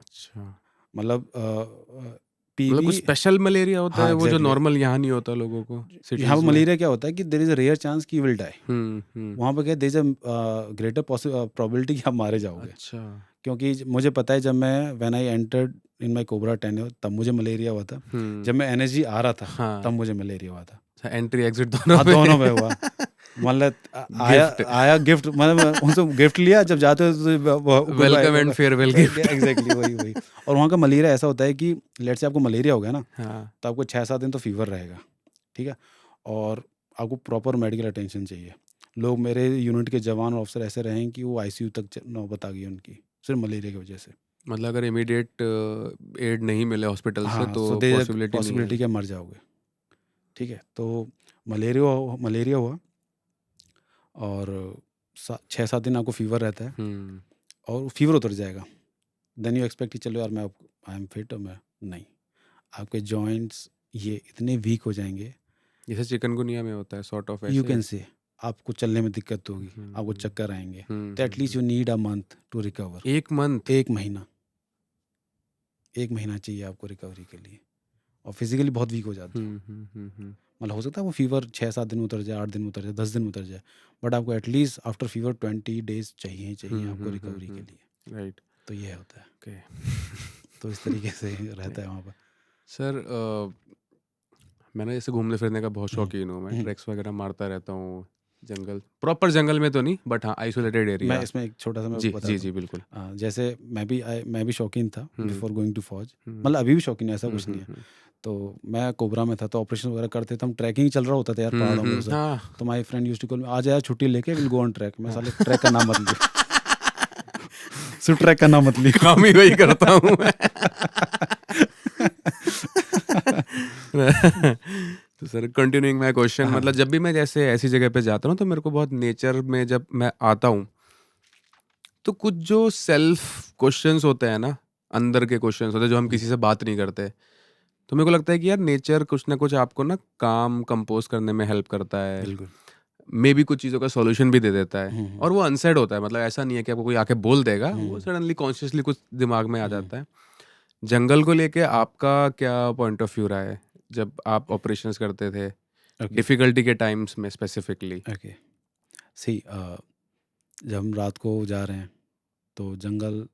अच्छा, मतलब मतलब पीवी, कुछ स्पेशल मलेरिया होता हाँ है वो जो एग्जैक्टली। नॉर्मल यहाँ नहीं होता लोगों को यहाँ सिटीज पर में। मलेरिया क्या होता है कि there is a rare chance कि यू विल डाई। वहाँ पर क्या, there is a greater probability कि आप मारे जाओगे। अच्छा। क्योंकि मुझे पता है, जब मैं when I entered in my cobra tenure, तब मुझे मलेरिया हुआ था। जब मैं एनएसजी आ रहा था, हाँ। तब मुझे मलेरिया हुआ था। एंट्री एग्जिट हाँ, दोनों में हुआ। मतलब आया गिफ्ट, मतलब उनसे गिफ्ट लिया, जब जाते हो तो welcome and farewell gift. Exactly वही। और वहाँ का मलेरिया ऐसा होता है कि लेट से आपको मलेरिया हो गया ना, हाँ। तो आपको 6-7 दिन तो फीवर रहेगा। ठीक है, और आपको प्रॉपर मेडिकल अटेंशन चाहिए। लोग, मेरे यूनिट के जवान और अफसर ऐसे रहे हैं कि वो आईसीयू तक नौबत आ गई उनकी, सिर्फ मलेरिया की वजह से। मतलब अगर इमीडिएट एड नहीं मिले हॉस्पिटल से हाँ, तो सो देयर पॉसिबिलिटी नहीं पॉसिबिलिटी है। कि मर जाओगे। ठीक है, तो मलेरिया हुआ और 6-7 दिन आपको फीवर रहता है, और फीवर उतर जाएगा। देन यू एक्सपेक्ट कि चलो यार मैं आई एम फिट, और मैं नहीं, आपके जॉइंट्स ये इतने वीक हो जाएंगे, जैसे चिकनगुनिया में होता है सॉर्ट ऑफ यू ऐसे। कैन से आपको चलने में दिक्कत होगी, आपको चक्कर आएंगे। तो at least you need a month to recover. 1 month. 1 महीना, 1 महीना चाहिए आपको रिकवरी के लिए, और फिजिकली बहुत वीक हो जाते हो। मतलब हो सकता है वो फीवर 6-7 दिन में उतर जाए, 8 दिन में उतर जाए, 10 दिन में उतर जाए, बट आपको एटलीस्ट आफ्टर फीवर 20 डेज चाहिए आपको रिकवरी के लिए। राइट। तो ये होता है। ओके। तो इस तरीके से रहता है वहाँ पर। सर मैंने जैसे घूमने फिरने का बहुत शौकीन हूँ, मैं ट्रैक्स वगैरह मारता रहता हूँ, जंगल, प्रॉपर जंगल में तो नहीं, बट हाँ आइसोलेटेड एरिया। मैं इसमें एक छोटा सा मैं जी बता जी दूं। जी बिल्कुल। जैसे मैं भी शौकीन था बिफोर गोइंग टू फौज, मतलब अभी भी शौकीन है, ऐसा कुछ नहीं है। तो मैं कोबरा में था, तो ऑपरेशन वगैरह करते थे हम, ट्रैकिंग चल रहा होता था यार पहाड़ों में उसे। हाँ। तो my friend used to call me, आ जा यार छुट्टी लेके, विल गो ऑन ट्रैक। मैं साले ट्रैक का नाम मत लियो, सिर्फ ट्रैक का नाम मत लियो। काम ही वही करता हूँ मैं। तो सर कंटिन्यूइंग माय क्वेश्चन, मतलब जब भी मैं जैसे ऐसी जगह पे जाता हूँ तो मेरे को बहुत नेचर में जब मैं आता हूँ तो कुछ जो सेल्फ क्वेश्चंस होते हैं ना, अंदर के क्वेश्चंस होते हैं जो हम किसी से बात नहीं करते, तो मेरे को लगता है कि यार नेचर कुछ ना कुछ आपको ना काम कंपोज करने में हेल्प करता है, बिल्कुल। मे बी कुछ चीज़ों का सॉल्यूशन भी दे देता है, और वो अनसेड होता है, मतलब ऐसा नहीं है कि आपको कोई आके बोल देगा, वो सडनली कॉन्शियसली कुछ दिमाग में आ जाता है। जंगल को लेके आपका क्या पॉइंट ऑफ व्यू रहा है जब आप ऑपरेशंस करते थे, ओके डिफिकल्टी के टाइम्स में स्पेसिफिकली? ओके सी जब हम रात को जा रहे हैं तो जंगल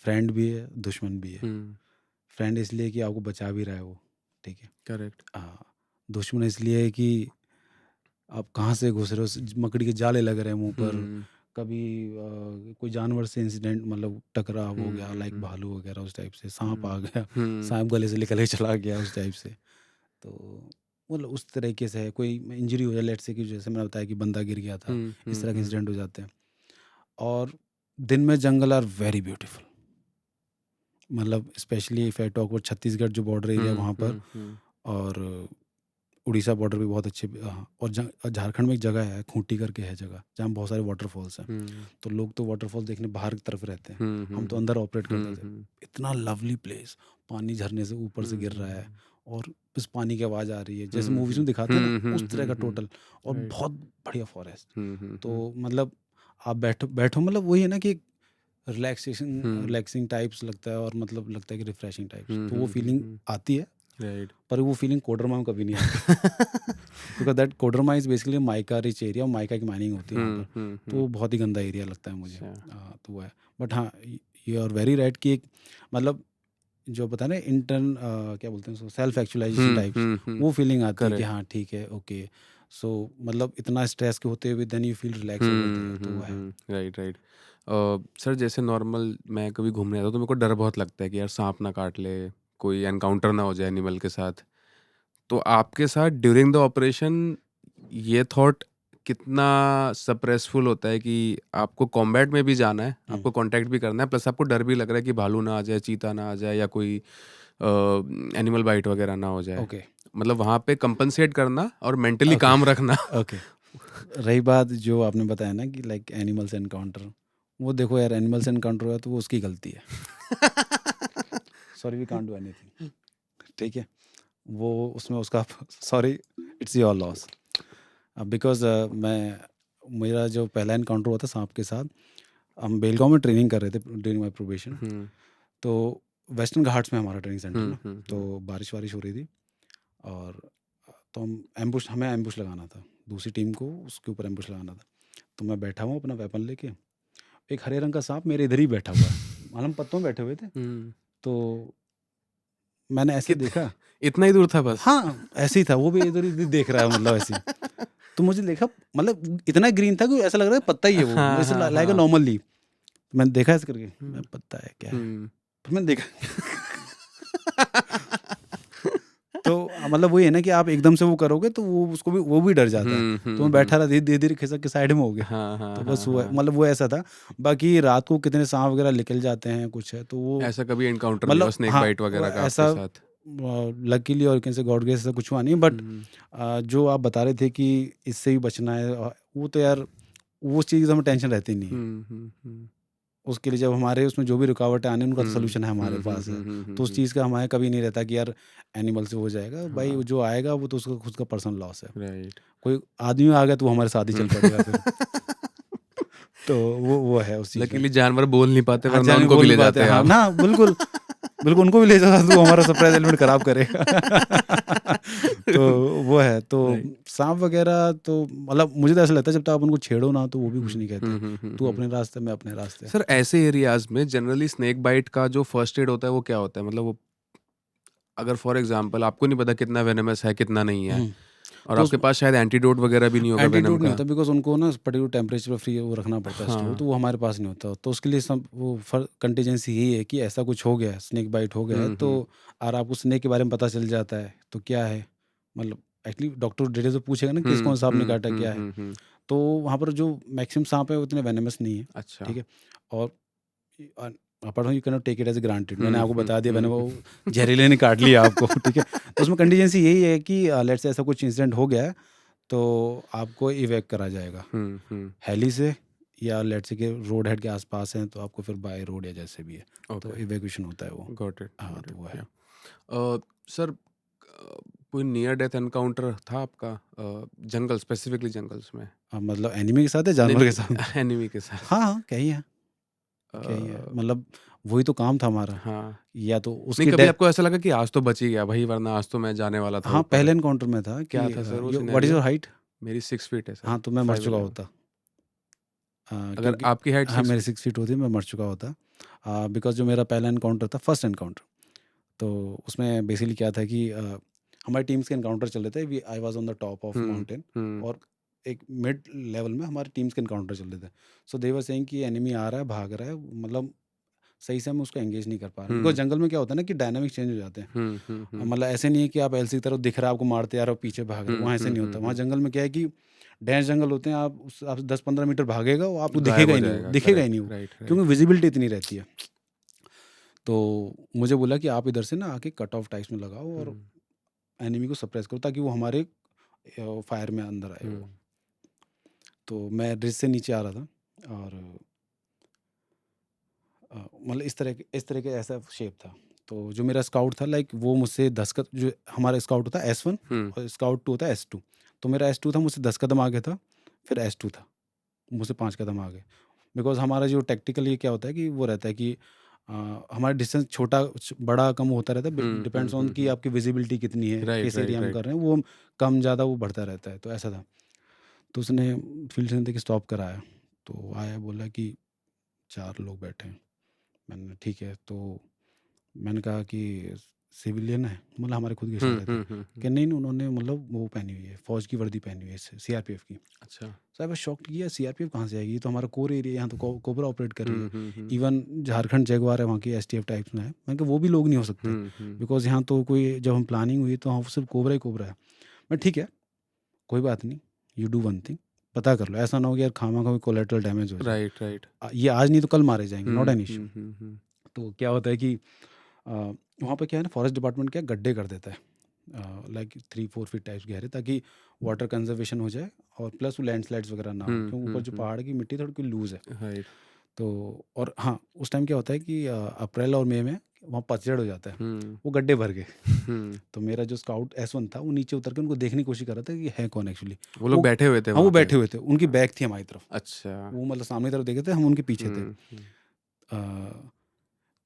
फ्रेंड भी है दुश्मन भी है। फ्रेंड इसलिए कि आपको बचा भी रहा है वो, ठीक है। करेक्ट। दुश्मन इसलिए है कि आप कहाँ से घुस रहे हो, मकड़ी के जाले लग रहे हैं मुंह पर, कभी कोई जानवर से इंसिडेंट मतलब टकराव हो गया, लाइक भालू वगैरह उस टाइप से, सांप आ गया, सांप गले से निकल के चला गया उस टाइप से। तो मतलब उस तरीके से है, कोई इंजरी हो जाए लेट से कि जैसे मैंने बताया कि बंदा गिर गया था, इस तरह के इंसिडेंट हो जाते हैं। और दिन में जंगल आर वेरी ब्यूटीफुल, मतलब specially if I talk about Chhattisgarh जो बॉर्डर एरिया वहाँ पर, और उड़ीसा बॉर्डर भी बहुत अच्छे। और झारखंड में एक जगह है खूंटी करके है जगह जहाँ बहुत सारे वाटरफॉल्स हैं। तो लोग तो वाटरफॉल देखने बाहर की तरफ रहते हैं, हम तो अंदर ऑपरेट करते थे। इतना लवली प्लेस, पानी झरने से ऊपर से गिर रहा है और इस पानी की आवाज़ आ रही है जैसे मूवीज में दिखाते हैं ना, उस तरह का टोटल, और बहुत बढ़िया फॉरेस्ट। तो मतलब आप बैठो बैठो, मतलब वही है ना कि रिलैक्सिंग टाइप्स लगता है, और मतलब लगता है कि रिफ्रेशिंग टाइप्स, तो वो फीलिंग आती है। राइट। पर वो फीलिंग कोडरमा में कभी नहीं आती, because that Koderma is basically mica rich area, mica की माइनिंग होती है वहाँ पर, तो वो बहुत ही गंदा एरिया लगता है मुझे। तो वो है, बट हाँ यू आर वेरी राइट कि एक मतलब जो पता है ना इंटर्न क्या बोलते हैं उसको, सेल्फ एक्चुअलाइजेशन टाइप्स, वो फीलिंग आती है कि हाँ ठीक है ओके। सो मतलब इतना स्ट्रेस के होते हुए देन यू फील रिलैक्स तो वो है। Right right. सर जैसे नॉर्मल मैं कभी घूमने आता हूँ तो मेरे को डर बहुत लगता है कि यार सांप ना काट ले, कोई एनकाउंटर ना हो जाए एनिमल के साथ। तो आपके साथ ड्यूरिंग द ऑपरेशन ये थॉट कितना सप्रेसफुल होता है कि आपको कॉम्बैट में भी जाना है, आपको कांटेक्ट भी करना है, प्लस आपको डर भी लग रहा है कि भालू ना आ जाए, चीता ना आ जाए, या कोई एनिमल बाइट वगैरह ना हो जाए। ओके मतलब वहाँ पे कंपनसेट करना और मेंटली काम रखना। ओके रही बात जो आपने बताया ना कि लाइक एनिमल्स एनकाउंटर, वो देखो यार एनिमल्स एनकाउंटर हुआ तो वो उसकी गलती है, sorry we can't do anything, ठीक है। वो उसमें उसका sorry it's your loss. Because मेरा जो पहला एनकाउंटर हुआ था सांप के साथ, हम बेलगांव में ट्रेनिंग कर रहे थे ड्यूरिंग माई प्रोबेशन। तो वेस्टर्न घाट्स में हमारा ट्रेनिंग सेंटर ना, तो बारिश वारिश हो रही थी, और तो हमें एम्बुश लगाना था, दूसरी टीम को उसके ऊपर एम्बुश लगाना था। तो मैं बैठा हुआ अपना वेपन लेके, एक हरे रंग का सांप मेरे इधर ही बैठा हुआ है, हम पत्तों में बैठे हुए थे। तो मैंने ऐसे देखा, इतना ही दूर था बस? हाँ ऐसे ही था, वो भी इधर ही देख रहा है मतलब ऐसे ही। तो मुझे देखा, मतलब इतना ग्रीन था कि ऐसा लग रहा है पत्ता ही है वो, ऐसे लाइक अ नॉर्मल लीफ। मैंने देखा ऐसे करके, मैं पत्ता है क्या है, फिर मैंने देखा तो मतलब वही है ना कि आप एकदम से वो करोगे तो वो उसको भी वो भी डर जाता है। तो मैं बैठा रहा, धीरे धीरे खिसक के साइड में हो गया। तो बस वो मतलब वो ऐसा था। बाकी रात को कितने सांप वगैरह निकल जाते हैं कुछ है, तो वो ऐसा कभी एनकाउंटर नहीं हुआ स्नेक बाइट वगैरह का ऐसा आपके साथ? लकीली और कैसे गॉड ग्रेस ऐसा कुछ हुआ नहीं। बट जो आप बता रहे थे कि इससे भी बचना है, वो तो यार वो चीज़ हमें टेंशन रहती नहीं है। उसके लिए जब हमारे उसमें जो भी रुकावटें आने उनका तो सोल्यूशन है हमारे पास है। तो उस चीज़ का हमारे कभी नहीं रहता कि यार एनिमल से हो जाएगा, भाई जो आएगा वो तो उसका खुद का पर्सनल लॉस है। राइट। कोई आदमी आ गया तो वो हमारे साथ ही चल पड़ेगा फिर। तो वो है उस चीज़ का। लकीली जानवर बोल नहीं पाते, हाँ, वरना जानवर उनको भी बोल ले नहीं पाते, जाते हाँ आप। ना, बिल्कुल बिल्कुल उनको भी ले जाता तो हमारा सरप्राइज एलिमेंट खराब करेगा। तो वो है, तो सांप वगैरह तो मतलब मुझे तो ऐसा लगता है जब तक आप उनको छेड़ो ना तो वो भी कुछ नहीं कहते, तू अपने रास्ते मैं अपने रास्ते। सर ऐसे एरियाज में जनरली स्नेक बाइट का जो फर्स्ट एड होता है वो क्या होता है? मतलब वो अगर फॉर एग्जांपल आपको नहीं पता कितना वेनेमस है कितना नहीं है, और तो आपके पास शायद एंटीडोट वगैरह भी नहीं होगा वेनम एंटीट्यूड नहीं का। होता, बिकॉज उनको ना पर्टिकुलर टेम्परेचर पर फ्री वो रखना पड़ता है स्टोर, तो वो हमारे पास नहीं होता। तो उसके लिए सब वो कंटीजेंसी यही है कि ऐसा कुछ हो गया है, स्नेक बाइट हो गया है, तो और आपको स्नेक के बारे में पता चल जाता है तो क्या है, मतलब एक्चुअली डॉक्टर डिटेल से पूछेगा ना किस कौन सांप ने काटा क्या है। तो वहाँ पर जो मैक्सिमम सांप है वो इतने वेनेमस नहीं है। अच्छा। ठीक है, और apart you can not take it as granted, मैंने आपको बता दिया, मैंने वो जहरीले ने काट लिया आपको। ठीक है, तो उसमें कंडीजेंसी यही है कि लेट्स से ऐसा कुछ इंसिडेंट हो गया है तो आपको इवैक करा जाएगा हेली से, या लेट्स से कि रोड हेड के आसपास हैं तो आपको फिर बाय रोड या जैसे भी है तो इवैक्यूएशन होता है वो। Got it. हाँ तो वो है। सर कोई नियर डेथ एनकाउंटर था आपका जंगल, स्पेसिफिकली जंगल्स में? मतलब एनिमी के साथ है जानवर के साथ? एनिमी के साथ। हाँ हाँ कहीं है। क्या ही है, मतलब वही तो काम था हमारा। हाँ। या तो नहीं, उसकी कभी डेथ। आपको ऐसा लगा कि आज तो बच ही गया भाई, वरना आज तो मैं जाने वाला था हाँ, ऊपर? पहले एनकाउंटर में था क्या कि था सर वो what is scenario? Your height? मेरी 6 फीट है सर, हाँ, तो मैं मर चुका 5'11". होता। अगर क्योंकि आपकी हाइट हाँ, 6 मेरी फीट? 6 फीट होती, मैं मर चुका होता। बिकॉज जो मेरा पहला एनकाउंटर था, फर्स्ट एनकाउंटर, तो उसमें बेसिकली क्या था कि हमारी टीम्स के एनकाउंटर चल रहे थे। I was on the top of um, mountain, um, और एक मिड लेवल में हमारे टीम्स के एनकाउंटर चल रहे थे। सो दे वर सेइंग कि एनिमी आ रहा है, भाग रहा है, मतलब सही से हम उसको एंगेज नहीं कर पा रहे, बिकॉज हुँ, जंगल में क्या होता है ना कि डायनामिक चेंज हो जाते हैं। हुँ, हुँ, हुँ, मतलब ऐसे नहीं है कि आप एलसी की तरफ दिख रहा है, आपको मारते आ रहे हो, पीछे भाग रहे हो, हुँ, वहाँ ऐसे हुँ, नहीं हुँ, होता। वहाँ हुँ। जंगल में क्या है कि डेंस जंगल होते हैं, आप 10-15 मीटर भागेगा, वो आपको गायब दिखेगा हो ही नहीं, वो जाएगा, दिखेगा ही नहीं करेक्ट, वो, राइट, क्योंकि राइट। विजिबिलिटी इतनी रहती है। तो मुझे बोला कि आप इधर से ना आके कट ऑफ टाइप्स में लगाओ और हुँ, एनिमी को सप्रेस करो, ताकि वो हमारे फायर में अंदर आए हुँ, वो। तो मैं रिज से नीचे आ रहा था, और मतलब इस तरह के ऐसा शेप था। तो जो मेरा स्काउट था, लाइक वो मुझसे 10 कदम, जो हमारा स्काउट होता है S1 हुँ, और स्काउट 2 होता है S2, तो मेरा S2 था, मुझसे 10 कदम आगे था। फिर S2 था, मुझसे 5 कदम आगे। बिकॉज हमारा जो टेक्टिकली क्या होता है कि वो रहता है कि हमारा डिस्टेंस बड़ा कम होता रहता है, हुँ, हुँ, डिपेंड्स ऑन हुँ, कि हुँ। आपकी विजिबिलिटी कितनी है, राइट, किस एरिया राइट, में कर राइट। रहे हैं, वो कम ज़्यादा वो बढ़ता रहता है। तो ऐसा था। तो उसने फील्ड से देख स्टॉप कराया, तो आया, बोला कि 4 लोग बैठे हैं। मैंने ठीक है, तो मैंने कहा कि सिविलियन है, मतलब हमारे खुद के हुँ, इशारे थे हुँ, हुँ, हुँ। कि नहीं, उन्होंने मतलब वो पहनी हुई है, फौज की वर्दी पहनी हुई है, सीआरपीएफ की। अच्छा। साहब शॉक किया, सीआरपीएफ कहाँ से आएगी, ये तो हमारा कोर एरिया है, यहाँ तो कोबरा ऑपरेट कर रही है। हुँ, हुँ, हुँ। इवन झारखंड जगुआर है, वहाँ की एसटीएफ टाइप्स में है। मैंने कहा वो भी लोग नहीं हो सकते, हुँ, हुँ। बिकॉज यहाँ तो कोई, जब हम प्लानिंग हुई तो हाँ सिर्फ कोबरा ही कोबरा है। मैं ठीक है, कोई बात नहीं, यू डू वन थिंग, पता कर लो, ऐसा ना हो कि यार खामा कोई कोलेटरल डैमेज हो जाए। Right, right. ये आज नहीं तो कल मारे जाएंगे, नॉट हुँ, एन इशू। हुँ, हुँ, हुँ। तो क्या होता है कि वहाँ पे क्या है ना, फॉरेस्ट डिपार्टमेंट क्या गड्ढे कर देता है, लाइक 3-4 फीट टाइप्स गहरे, ताकि वाटर कंजर्वेशन हो जाए, और प्लस वो लैंडस्लाइड्स वगैरह ना हो, हुँ, क्योंकि ऊपर हुँ, जो हुँ। पहाड़ की मिट्टी थोड़ी लूज है। राइट। तो और हाँ, उस टाइम क्या होता है कि अप्रैल और मई में वहाँ पतझड़ हो जाता है, हुँ, वो गड्ढे भर गए। हुँ। तो मेरा जो स्काउट S1 था, वो नीचे उतर के उनको देखने की कोशिश कर रहा था कि है कौन एक्चुअली। वो लोग वो बैठे हुए थे हाँ, वो वहाँ पे? बैठे हुए थे, उनकी हाँ। बैक थी हमारी तरफ, अच्छा। वो मतलब सामने तरफ देखे थे, हम उनके पीछे थे। हुँ, हुँ।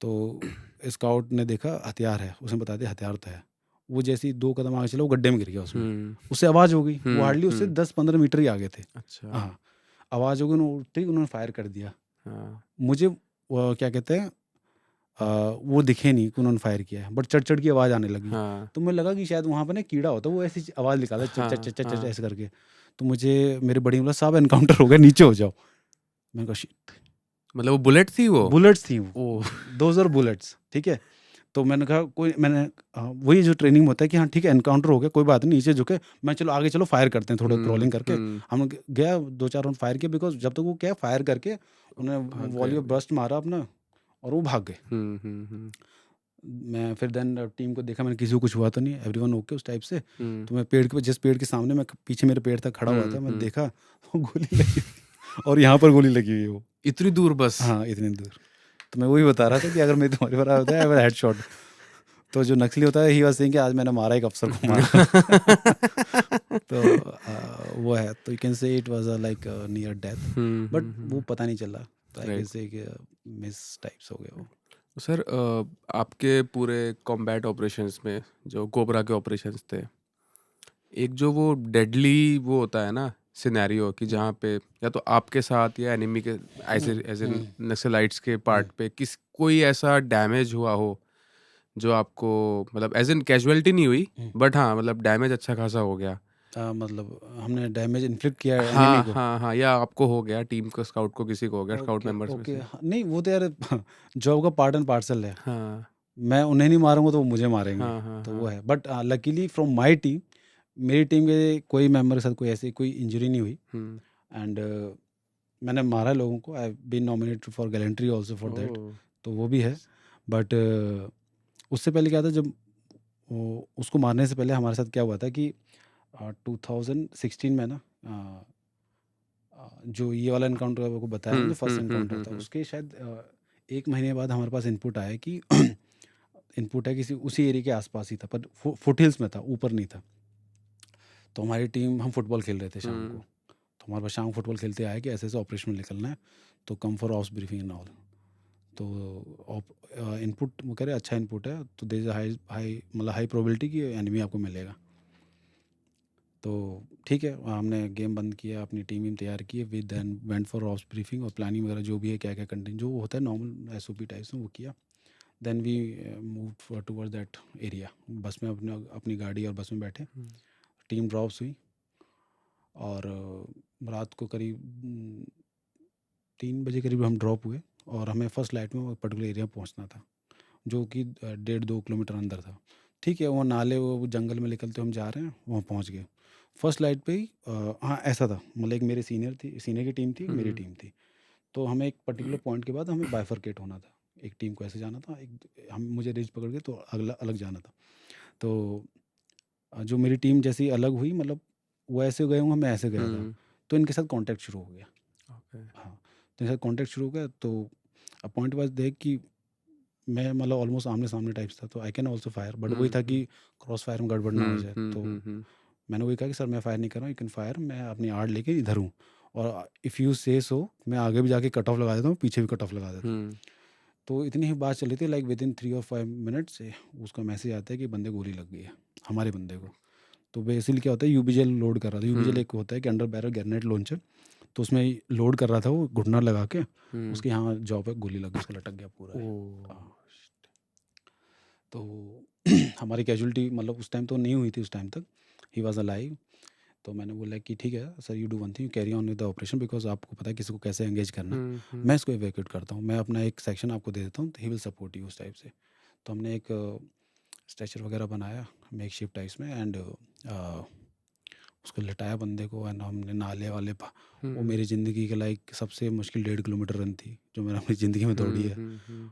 तो स्काउट ने देखा हथियार है, उसने बता दिया हथियार तो है। वो जैसे ही 2 कदम आगे चला, वो गड्ढे में गिर गया उसमें। हुँ, उससे आवाज़ हो गई, वो हुँ, हार्डली उससे हुँ। 10-15 मीटर ही आगे थे। अच्छा। हाँ, आवाज़ हो गई, उन्होंने उठते ही उन्होंने फायर कर दिया। हाँ। मुझे वो क्या कहते हैं, वो दिखे नहीं कि उन्होंने फायर किया है, बट चढ़-चढ़ की आवाज़ आने लगी। हाँ। तो मुझे लगा कि शायद वहाँ पे ना कीड़ा होता है, वो ऐसी आवाज़ निकालता है, चट, चट, हाँ, चट, चट, चट हाँ। ऐसे करके। तो मुझे मेरे बड़ी बोला, साहब एनकाउंटर हो गया, नीचे हो जाओ। मैंने कहा शिट, मतलब वो बुलेट थी वो? बुलेट्स थी वो, ओह! दोज़ आर बुलेट्स, ठीक है। तो मैंने कहा वही जो ट्रेनिंग में होता है कि हाँ ठीक है, एनकाउंटर हो गया, कोई बात नहीं, नीचे झुके, मैं चलो आगे चलो फायर करते हैं, थोड़ा हुँ, क्रॉलिंग करके। हुँ। हम लोग गया, 2-4 राउंड फायर किया, बिकॉज जब तक वो क्या फायर करके उन्होंने भाग गए वॉली ऑफ होंगे। बर्स्ट मारा अपना, और वो भाग गए। हुँ, हुँ, हुँ। मैं फिर देन टीम को देखा, मैंने किसी को कुछ हुआ तो नहीं, एवरीवन ओके उस टाइप से। हुँ, तो मैं जिस पेड़ के सामने, मैं पीछे मेरे पेड़ तक खड़ा हुआ हुँ, था, मैं हुँ। देखा वो गोली लगी हुई, और यहाँ पर गोली लगी हुई है वो। इतनी दूर बस? हाँ, इतनी दूर। तो मैं वही बता रहा था कि अगर मैं तुम्हारे पर होता है हेडशॉट। तो जो नक्सली होता है, ही वाज सेइंग कि आज मैंने मारा एक अफसर को मारा। तो वो है, तो you can say it was like near death, um, but um, वो हुँ। पता नहीं चला। तो आई कैन राइट। से कि मिस टाइप्स हो गए वो। सर आपके पूरे कॉम्बैट ऑपरेशंस में जो कोबरा के ऑपरेशंस थे, एक जो वो डेडली वो होता है ना सिनेरियो कि जहाँ पे या तो आपके साथ या एनिमी के एज इन नक्सलाइट्स के पार्ट पे कोई ऐसा डैमेज हुआ हो जो आपको मतलब एज इन कैजुअलिटी नहीं हुई बट हाँ मतलब डैमेज अच्छा खासा हो गया? मतलब हमने डैमेज इन्फ्लिक्ट किया है एनिमी हाँ, को। हाँ, हाँ, या आपको हो गया, टीम को, स्काउट को, किसी को हो गया, स्काउट ओके, मेंबर्स में ओके, से? हाँ, नहीं वो तो यार जॉब का पार्ट एंड पार्सल है। हाँ, मैं उन्हें नहीं मारूंगा तो वो मुझे मारेंगे। हाँ, हाँ, तो वो हाँ। है, but luckily from my team, मेरी टीम के कोई मेंबर के साथ कोई ऐसी कोई इंजरी नहीं हुई। हुँ। एंड मैंने मारा लोगों को, I been nominated for gallantry also for that. Oh! तो वो भी है। बट उससे पहले क्या था, जब उसको मारने से पहले हमारे साथ क्या हुआ था कि 2016 में ना, जो ये वाला एनकाउंटर आपको बताया ना, हुँ, जो फर्स्ट हुँ, हुँ, एनकाउंटर हुँ, था, हुँ। उसके शायद 1 महीने बाद हमारे पास इनपुट आया कि इनपुट है किसी उसी एरिया के आसपास ही था, पर फुट हिल्स में था, ऊपर नहीं था। तो हमारी टीम, हम फुटबॉल खेल रहे थे शाम को, हुँ, तो हमारे पास शाम फुटबॉल खेलते आए कि ऐसे ऐसे ऑपरेशन में निकलना है, तो come for house briefing and all. तो इनपुट वो कह रहे अच्छा इनपुट है, तो देयर इज हाई हाई मतलब हाई प्रोबेबिलिटी कि एनिमी आपको मिलेगा। तो ठीक है, हमने गेम बंद किया, अपनी टीम तैयार की, we then went for ops briefing और प्लानिंग वगैरह जो भी है, क्या क्या कंटेंट जो होता है नॉर्मल SOP टाइप्स में वो किया। Then we move towards that area. बस में अपनी गाड़ी और बस में बैठे, टीम ड्रॉप्स हुई और रात को करीब 3 बजे करीब हम ड्रॉप हुए और हमें फर्स्ट लाइट में वो पर्टिकुलर एरिया पहुंचना था जो कि 1.5-2 किलोमीटर अंदर था। ठीक है, वो नाले वो जंगल में निकलते हम जा रहे हैं, वहाँ पहुँच गए फर्स्ट लाइट पे ही। हाँ ऐसा था, मतलब एक मेरे सीनियर की टीम थी, मेरी टीम थी। तो हमें एक पर्टिकुलर पॉइंट के बाद हमें बाइफरकेट होना था, एक टीम को ऐसे जाना था, एक मुझे रिज पकड़ के तो अगला अलग जाना था। तो जो मेरी टीम जैसी अलग हुई, मतलब वो ऐसे गए हूँ, मैं ऐसे गया था, तो इनके साथ कांटेक्ट शुरू हो गया। हाँ, तो इनके साथ कांटेक्ट शुरू हो गया। तो पॉइंट वाइज देख कि मैं मतलब ऑलमोस्ट आमने सामने टाइप्स था, तो I can also fire, but वही था कि क्रॉस फायर में गड़बड़ ना हो जाए। तो मैंने वही कहा कि सर मैं फायर नहीं कर रहा हूँ, यू कैन फायर, मैं अपनी आर्ट लेके इधर हूँ, और इफ़ यू से सो मैं आगे भी जाके कट ऑफ लगा देता हूँ, पीछे भी कट ऑफ लगा देता हूँ। तो इतनी ही बात चल रही थी, like with in 3 or 5 minutes से उसका मैसेज आता है कि बंदे गोली लग गई है हमारे बंदे को। तो बेसिकली क्या होता है, यूबीजेल लोड कर रहा था। यूबीजेल एक होता है कि अंडर बैरल ग्रेनेड लॉन्चर, तो उसमें लोड कर रहा था वो, घुटना लगा के उसके यहाँ जॉब पे गोली लग गई, उसका लटक गया पूरा। हाँ। तो हमारी कैजुअलिटी मतलब उस टाइम तो नहीं हुई थी, उस टाइम तक ही वॉज अलाइव। तो मैंने बोला कि ठीक है sir, you do one thing, you carry on with the operation, because आपको पता है किसी को कैसे एंगेज करना। मैं इसको इवैक्यूएट करता हूँ, मैं अपना एक सेक्शन आपको दे देता हूँ, ही विल सपोर्ट यू, उस टाइप से। तो हमने एक स्ट्रेचर वगैरह बनाया मेक शिफ्ट टाइप्स में, एंड उसको लिटाया बंदे को, एंड हमने नाले वाले वो मेरी ज़िंदगी के लाइक सबसे मुश्किल 1.5 किलोमीटर रन थी जो मैंने अपनी ज़िंदगी में दौड़ी है,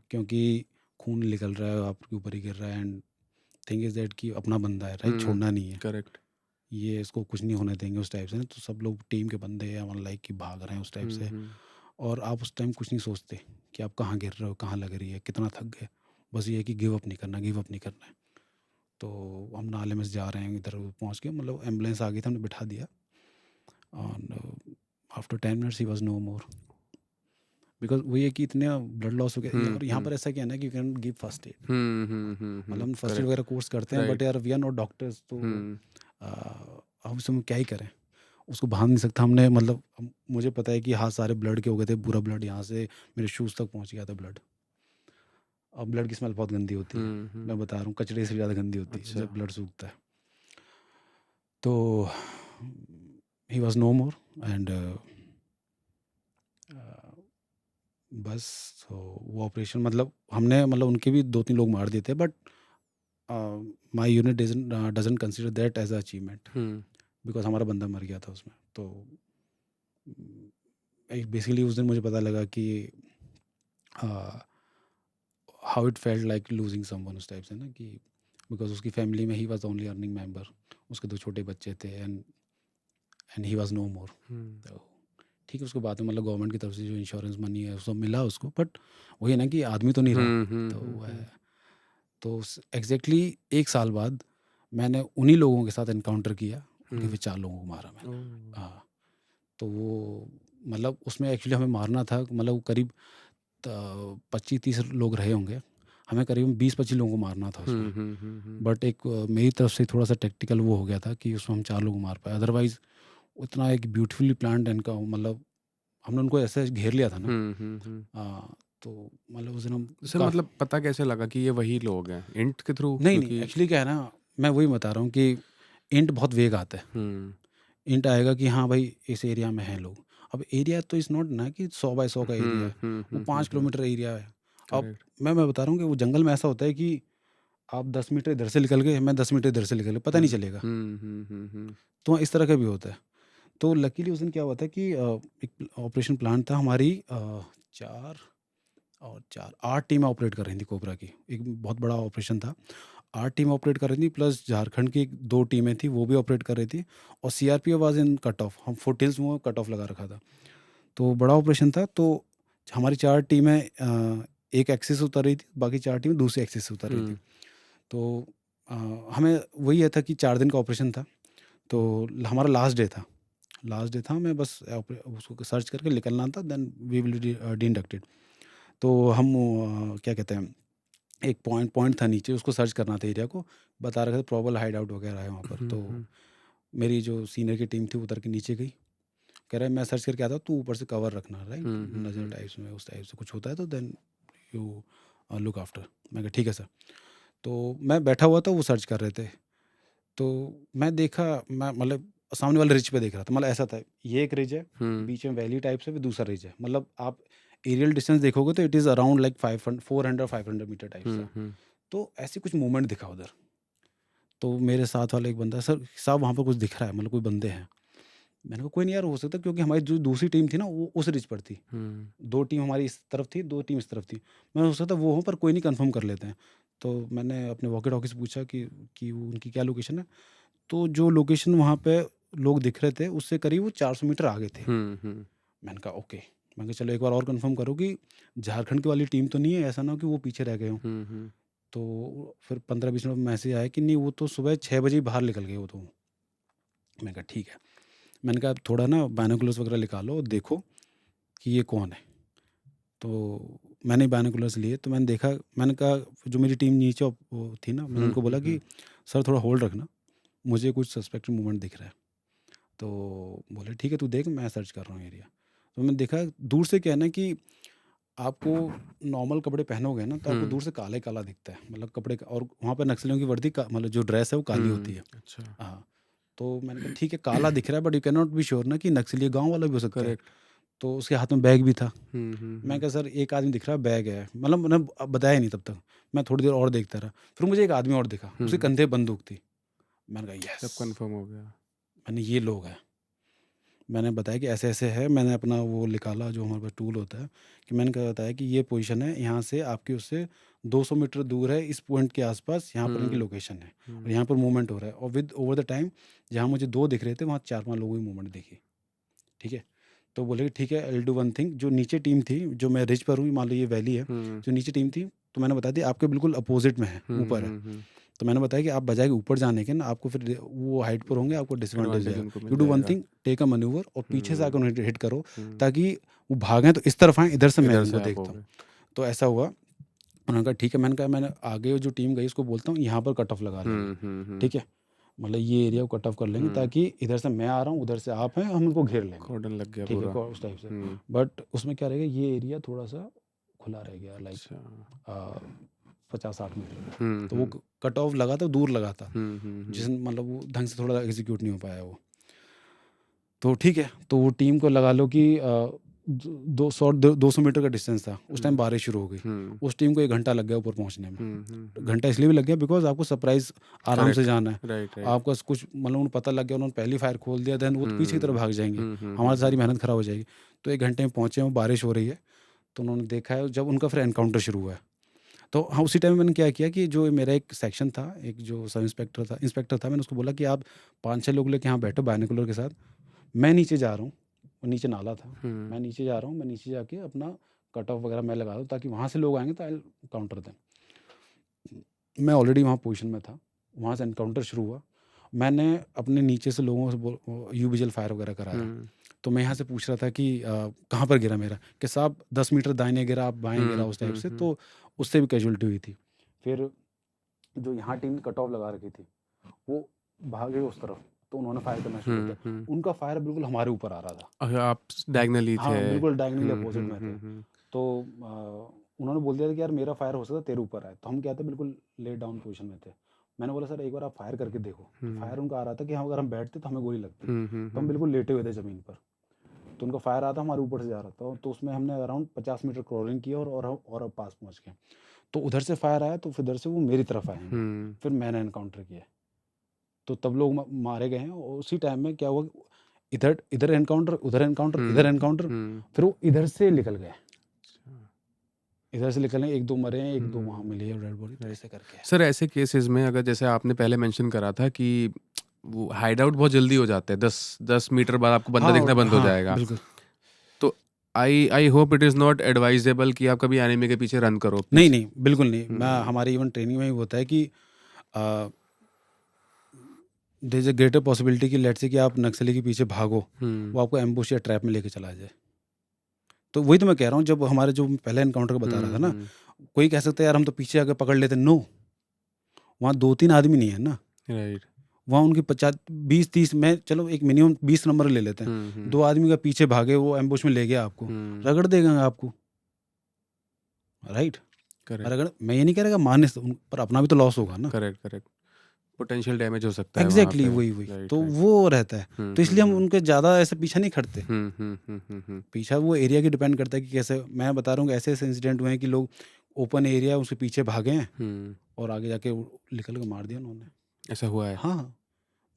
क्योंकि खून निकल रहा है, आपके ऊपर ही गिर रहा है, एंड थिंग इज़ दैट कि अपना बंदा है, राइट, छोड़ना नहीं है। करेक्ट। ये इसको कुछ नहीं होने देंगे उस टाइप से ना। तो सब लोग टीम के बंदे हैं, वन लाइक कि भाग रहे हैं उस टाइप से, और आप उस टाइम कुछ नहीं सोचते कि आप कहाँ गिर रहे हो, कहाँ लग रही है, कितना थक गए, बस ये है कि गिव अप नहीं करना, गिव अप नहीं करना है। तो हम नाले में से जा रहे हैं, इधर पहुँच के मतलब एम्बुलेंस आ गई थी, हमने बिठा दिया, और after 10 minutes he was no more, because वही है कि इतने ब्लड लॉस हो गया। और यहाँ पर ऐसा क्या है ना कि you can give first aid, मतलब हम फर्स्ट एड वगैरह कोर्स करते हैं, बट यार वी आर नॉट डॉक्टर्स, तो हम उसमें क्या ही करें, उसको भाग नहीं सकता हमने। मतलब मुझे पता है कि हाथ सारे ब्लड के हो गए थे, पूरा ब्लड यहाँ से मेरे शूज़ तक पहुँच गया था ब्लड। और ब्लड की स्मेल बहुत गंदी होती है, मैं बता रहा हूँ, कचड़े से ज़्यादा गंदी होती है जब ब्लड सूखता है। तो he was no more, and बस। तो वो ऑपरेशन मतलब हमने मतलब उनके भी 2-3 लोग मार दिए थे, but my unit doesn't consider that as a achievement, because हमारा बंदा मर गया था उसमें। तो बेसिकली उस दिन मुझे पता लगा कि how it felt like losing someone, उस टाइप से ना, कि बिकॉज उसकी फैमिली में he was only earning member, उसके 2 छोटे बच्चे थे, एंड ही वॉज नो मोर। तो ठीक है, उसको बाद में मतलब गवर्नमेंट की तरफ से जो इंश्योरेंस मनी है सब मिला उसको, बट वही है ना कि आदमी तो नहीं रहा। तो वो है, तो एग्जैक्टली 1 साल बाद मैंने उन्हीं लोगों के साथ इनकाउंटर किया, उनके फिर 4 लोगों को मारा मैंने। हाँ, तो वो मतलब उसमें एक्चुअली हमें मारना था, मतलब करीब 25-30 लोग रहे होंगे, हमें करीब 20-25 लोगों को मारना था उसमें। बट एक मेरी तरफ से थोड़ा सा टेक्टिकल वो हो गया था कि उसमें हम 4 लोगों को मार पाए, अदरवाइज उतना एक ब्यूटीफुली प्लान्ड इनका मतलब हमने उनको ऐसे घेर लिया था ना। तो मतलब उस दिन हम सर मतलब पता कैसे लगा कि ये वही लोग हैं, इंट के थ्रू? नहीं एक्चुअली क्या है ना, मैं वही बता रहा हूँ कि इंट बहुत वेग आता है। इंट आएगा कि हाँ भाई इस एरिया में हैं लोग। अब एरिया तो इस नॉट ना कि 100 बाय 100 का एरिया है, वो 5 किलोमीटर एरिया है। अब मैं बता रहा हूँ कि वो जंगल में ऐसा होता है कि आप 10 मीटर इधर से निकल गए, मैं 10 मीटर इधर से निकल गए, पता नहीं चलेगा। तो इस तरह का भी होता है। तो लकीली उस दिन क्या हुआ था कि एक ऑपरेशन प्लान था, हमारी 8 टीमें ऑपरेट कर रही थी कोबरा की, एक बहुत बड़ा ऑपरेशन था। 8 टीमें ऑपरेट कर रही थी, प्लस झारखंड की 2 टीमें थी वो भी ऑपरेट कर रही थी, और CRPF was in cut off, हम फुटहिल्स में कट ऑफ लगा रखा था। तो बड़ा ऑपरेशन था। तो हमारी 4 टीमें एक एक्सिस उतर रही थी, बाकी 4 टीमें दूसरी एक्सिस से उतर रही थी। तो हमें वही था कि 4 दिन का ऑपरेशन था, तो हमारा लास्ट डे था, हमें बस उसको सर्च करके निकलना था, then we will be inducted. तो हम क्या कहते हैं, एक पॉइंट था नीचे, उसको सर्च करना था एरिया को, बता रहे थे प्रॉबल हाइड आउट वगैरह है वहाँ पर। तो मेरी जो सीनियर की टीम थी उतर के नीचे गई, कह रहा है मैं सर्च करके आता हूँ, तू ऊपर से कवर रखना, राइट, नज़र टाइप्स में उस टाइप से कुछ होता है तो देन यू लुक आफ्टर। मैं कहा ठीक है सर। तो मैं बैठा हुआ था, वो सर्च कर रहे थे, तो मैं देखा, मैं मतलब सामने वाले रिज पे देख रहा था, मतलब ऐसा था, ये एक रिज है, बीच में वैली टाइप से, फिर दूसरा रिज है, मतलब आप एरियल डिस्टेंस देखोगे तो it is around like 400-500 metre type सा। तो ऐसी कुछ मूवमेंट दिखा उधर। तो मेरे साथ वाला एक बंदा, सर साहब वहाँ पर कुछ दिख रहा है, मतलब कोई बंदे हैं। मैंने कहा कोई नहीं यार, हो सकता, क्योंकि हमारी जो दूसरी टीम थी ना वो उस रिज पर थी, 2 टीम हमारी इस तरफ थी, 2 टीम इस तरफ थी। मैं हो सकता वो हो, पर कोई नहीं, कंफर्म कर लेते हैं। तो मैंने अपने वॉकी टॉकी से पूछा कि वो उनकी क्या लोकेशन है। तो जो लोकेशन वहाँ पे लोग दिख रहे थे उससे करीब वो 400 मीटर आगे थे। मैंने कहा ओके, मैंने कहा चलो एक बार और कंफर्म करो कि झारखंड की वाली टीम तो नहीं है, ऐसा ना हो कि वो पीछे रह गए हों। तो फिर 15-20 मिनट में मैसेज आया कि नहीं, वो तो सुबह 6 बजे ही बाहर निकल गए वो तो। मैंने कहा ठीक है। मैंने कहा थोड़ा ना बायनोकुलर्स वगैरह निकालो और देखो कि ये कौन है। तो मैंने बायनोकुलर्स लिए, तो मैंने देखा, मैंने कहा जो मेरी टीम नीचे वो थी ना, मैंने उनको बोला कि सर थोड़ा होल्ड रखना, मुझे कुछ सस्पेक्ट मूवमेंट दिख रहा है। तो बोले ठीक है तू देख, मैं सर्च कर रहा हूँ एरिया। तो मैंने देखा दूर से, क्या है ना कि आपको नॉर्मल कपड़े पहनोगे ना तो आपको दूर से काला ही काला दिखता है, मतलब कपड़े और वहाँ पर नक्सलियों की वर्दी मतलब जो ड्रेस है वो काली होती है। अच्छा, हाँ, तो मैंने कहा ठीक है काला दिख रहा है, but you can not be sure ना कि नक्सली गांव वाला भी हो सकता है। करेक्ट। तो उसके हाथ में बैग भी था। मैं कहा सर एक आदमी दिख रहा है, बैग है, मतलब मैंने अब बताया नहीं तब तक। मैं थोड़ी देर और देखता रहा, फिर मुझे एक आदमी और दिखा, उसके कंधे बंदूक थी। मैंने कहा सब यस, कंफर्म हो गया। मैंने ये लोग हैं। मैंने बताया कि ऐसे ऐसे है, मैंने अपना वो निकाला जो हमारे पास टूल होता है, कि मैंने कहा बताया कि ये पोजीशन है, यहाँ से आपकी उससे 200 मीटर दूर है, इस पॉइंट के आसपास यहाँ पर इनकी लोकेशन है, और यहाँ पर मूवमेंट हो रहा है। और विद ओवर द टाइम जहाँ मुझे 2 दिख रहे थे वहाँ 4-5 लोगों की मूवमेंट दिखी। ठीक है, तो बोले ठीक है आई डू वन थिंग, जो नीचे टीम थी, जो मैं रिज पर हूँ, मान लो ये वैली है, जो नीचे टीम थी, तो मैंने बता दिया आपके बिल्कुल अपोजिट में है, ऊपर है। तो मैंने बताया कि आप बजाय ऊपर जाने के ना, आपको फिर वो हाइट पर होंगे, आपको डिसएडवांटेज है। उनको यू मिल डू वन जाएगा। थिंग, टेक अ मैन्यूवर, और पीछे से आकर उन्हें हिट करो, ताकि वो भागें तो इस तरफ आए, इधर से मैं इधर उनको से आप देखता हो हूँ। गए। तो ऐसा हुआ। उन्होंने कहा ठीक है। मैंने कहा मैंने आगे जो टीम गई उसको बोलता हूँ यहाँ पर कट ऑफ लगा लेंगे, ठीक है, मतलब ये एरिया को कट ऑफ कर लेंगे, ताकि इधर से मैं आ रहा हूँ, उधर से आप हैं, हम उनको घेर लेंगे, कॉर्डन लग गया ठीक है, पूरा। उस टाइप से। बट उसमें क्या रहेगा, ये एरिया थोड़ा सा खुला रह गया, लाइक अच्छा। 50-60 मीटर का। तो वो कट ऑफ लगा था, दूर लगा था, जिस मतलब वो ढंग से थोड़ा एग्जीक्यूट नहीं हो पाया वो। तो ठीक है, तो वो टीम को लगा लो कि 200 मीटर का डिस्टेंस था, उस टाइम बारिश शुरू हो गई। उस टीम को 1 घंटा लग गया ऊपर पहुंचने में। घंटा इसलिए भी लग गया बिकॉज आपको सरप्राइज आराम से जाना है, राइट आपका कुछ मतलब उन्हें पता लग गया, उन्होंने पहली फायर खोल दिया, देन वो तो पीछे की तरफ भाग जाएंगे, हमारी सारी मेहनत खराब हो जाएगी। तो 1 घंटे में पहुंचे हैं, बारिश हो रही है, तो उन्होंने देखा है जब उनका फिर एनकाउंटर शुरू हुआ है। तो हाँ, उसी टाइम मैंने क्या किया कि जो मेरा एक सेक्शन था, एक जो सब इंस्पेक्टर था, मैंने उसको बोला कि आप 5-6 लोग लेके यहाँ बैठो बायनोकुलर के साथ, मैं नीचे जा रहा हूँ, और नीचे नाला था, मैं नीचे जा रहा हूँ, मैं नीचे जाके अपना कट ऑफ वगैरह मैं लगा दूँ, ताकि वहाँ से लोग आएंगे तो आई काउंटर दें। मैं ऑलरेडी वहाँ पोजीशन में था, वहाँ से एनकाउंटर शुरू हुआ। मैंने अपने नीचे से लोगों से यू विजुअल फायर वगैरह कराया। तो मैं यहाँ से पूछ रहा था कि कहाँ पर गिरा मेरा, कि साहब 10 मीटर दाहिने गिरा, आप बाएं गिरा, उस टाइप से। तो उससे भी कैजुअलिटी हुई थी। फिर जो यहाँ टीम कट ऑफ लगा रखी थी वो भाग गई उस तरफ, तो उन्होंने फायर करना शुरू किया। उनका फायर बिल्कुल हमारे ऊपर आ रहा था। अगर आप डायगनली हाँ, थे। बिल्कुल डायगनली अपोजिट में थे। तो उन्होंने बोल दिया था कि यार मेरा फायर हो सकता है तेरे ऊपर आए। तो हम क्या थे, बिल्कुल लेट डाउन पोजीशन में थे। मैंने बोला सर एक बार आप फायर करके देखो। तो फायर उनका आ रहा था कि हाँ अगर हम बैठते तो हमें गोली लगती। तो हम बिल्कुल लेटे हुए थे ज़मीन पर, तो उनका फायर आता हमारे ऊपर से जा रहा था। तो उसमें हमने अराउंड 50 मीटर क्रॉलिंग किया और पास पहुँच गए। तो उधर से फायर आया, तो फिर इधर से वो मेरी तरफ आए। फिर मैंने एनकाउंटर किया, तो तब लोग मारे गए हैं। और उसी टाइम में क्या हुआ, इधर इधर एनकाउंटर, उधर एनकाउंटर, इधर एनकाउंटर, फिर वो इधर से निकल गए, इधर से निकले, 1-2 मरे हैं, 1-2 वहाँ मिली है डेड बॉडी। तो ऐसे करके सर ऐसे केसेस में अगर जैसे आपने पहले मेंशन करा था कि वो हाइड आउट बहुत जल्दी हो जाते हैं, 10 मीटर बाद आपको बंदा दिखना बंद हो जाएगा। बिल्कुल। तो I hope it is not advisable कि आप कभी एनिमी के पीछे रन करो। नहीं, बिल्कुल नहीं। मैं हमारी इवन ट्रेनिंग में ही होता है कि there is a greater possibility कि लेट्स से कि आप नक्सली के पीछे भागो, वो आपको एम्बुश या ट्रैप में लेके चला जाए। तो वही तो मैं कह रहा हूँ, जब हमारे जो पहले एनकाउंटर का बता रहा था ना, कोई कह सकता है यार हम तो पीछे आके पकड़ लेते, नो, वहाँ 2-3 आदमी नहीं है ना, राइट। वहाँ उनकी 50-20-30 में, चलो एक मिनिमम 20 नंबर ले लेते हैं, 2 आदमी का पीछे भागे, वो एम्बुश में ले गया आपको, रगड़ देगा आपको, राइट। करेक्ट रगड़, मैं ये नहीं कह रहा मारने से, पर अपना भी तो लॉस होगा ना। करेक्ट करेक्ट, पोटेंशियल डैमेज हो सकता है वहाँ एग्जैक्टली पे। वही राइट तो राइट। वो रहता है, तो इसलिए हम उनके ज़्यादा ऐसे पीछा नहीं खड़ते। पीछा वो एरिया की डिपेंड करता है कि कैसे, मैं बता रहा हूँ कि ऐसे ऐसे इंसिडेंट हुए हैं कि लोग ओपन एरिया उसके पीछे भागे हैं और आगे जाके निकल के मार दिया उन्होंने। ऐसा हुआ है। हाँ,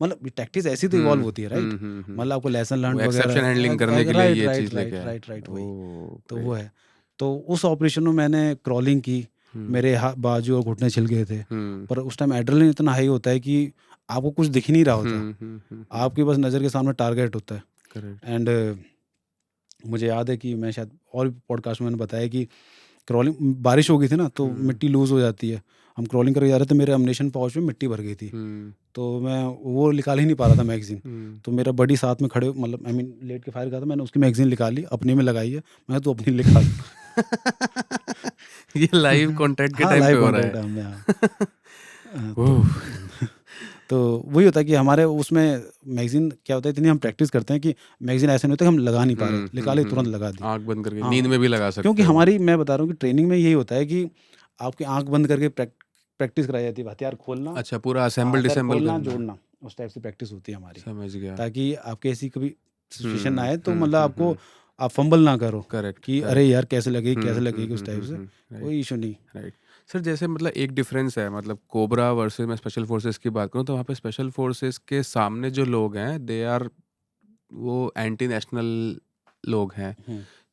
मतलब टैक्टिक्स ऐसी तो इवॉल्व होती है, राइट। मतलब आपको लेसन लर्न एक्सेप्शन हैंडलिंग करने के लिए राइट ये राइट चीज़ लेके राइट आए। राइट वही तो great. वो है। तो उस ऑपरेशन में मैंने क्रॉलिंग की, मेरे बाजू और घुटने छिल गए थे, पर उस टाइम एड्रेनलिन इतना हाई होता है कि आपको कुछ दिख ही नहीं रहा होता, आपके बस नज़र के सामने टारगेट होता है। करेक्ट। एंड मुझे याद है कि मैं शायद और भी पॉडकास्ट में मैंने बताया कि क्रॉलिंग, बारिश हो गई थी ना, तो मिट्टी लूज़ हो जाती है, हम क्रॉलिंग करके जा रहे थे, मेरे अम्युनिशन पाउच में मिट्टी भर गई थी, तो मैं वो निकाल ही नहीं पा रहा था मैगजीन, तो मेरा बडी साथ में खड़े, मतलब आई मीन लेट के फायर करा था, मैंने उसकी मैगजीन निकाली, अपनी में लगाई है, मैं तो अपनी निकाल ये लाइव कॉन्टैक्ट के हाँ टाइम पे लाइव हो रहा कॉन्टैक्ट है। हमने, तो वही होता है कि हमारे उसमें मैगजीन क्या होता है, इतनी हम प्रैक्टिस करते हैं कि मैगजीन ऐसे नहीं होता कि हम लगा नहीं पा रहे, निकाले तुरंत लगा दी। आंख बंद करके हाँ, नींद में भी लगा सकते क्योंकि हो। हमारी, मैं बता रहा हूँ कि ट्रेनिंग में यही होता है कि आपकी आंख बंद करके प्रैक्टिस कराई जाती है, हथियार खोलना, अच्छा, पूरा असेंबल हथियार डिसेंबल खोलना, करना। जोड़ना, उस टाइप से प्रैक्टिस होती है हमारी, समझ गया। ताकि आपके ऐसी कभी सिचुएशन ना आए तो मतलब आपको आप फंबल ना करो करेक्ट कि अरे यार कैसे लगेगी उस टाइप से, कोई इशू नहीं। राइट सर, जैसे मतलब एक डिफरेंस है, मतलब कोबरा वर्सेस मैं स्पेशल फोर्सेस की बात करूँ तो वहाँ पे स्पेशल फोर्सेस के सामने जो लोग हैं दे आर वो एंटी नेशनल लोग हैं,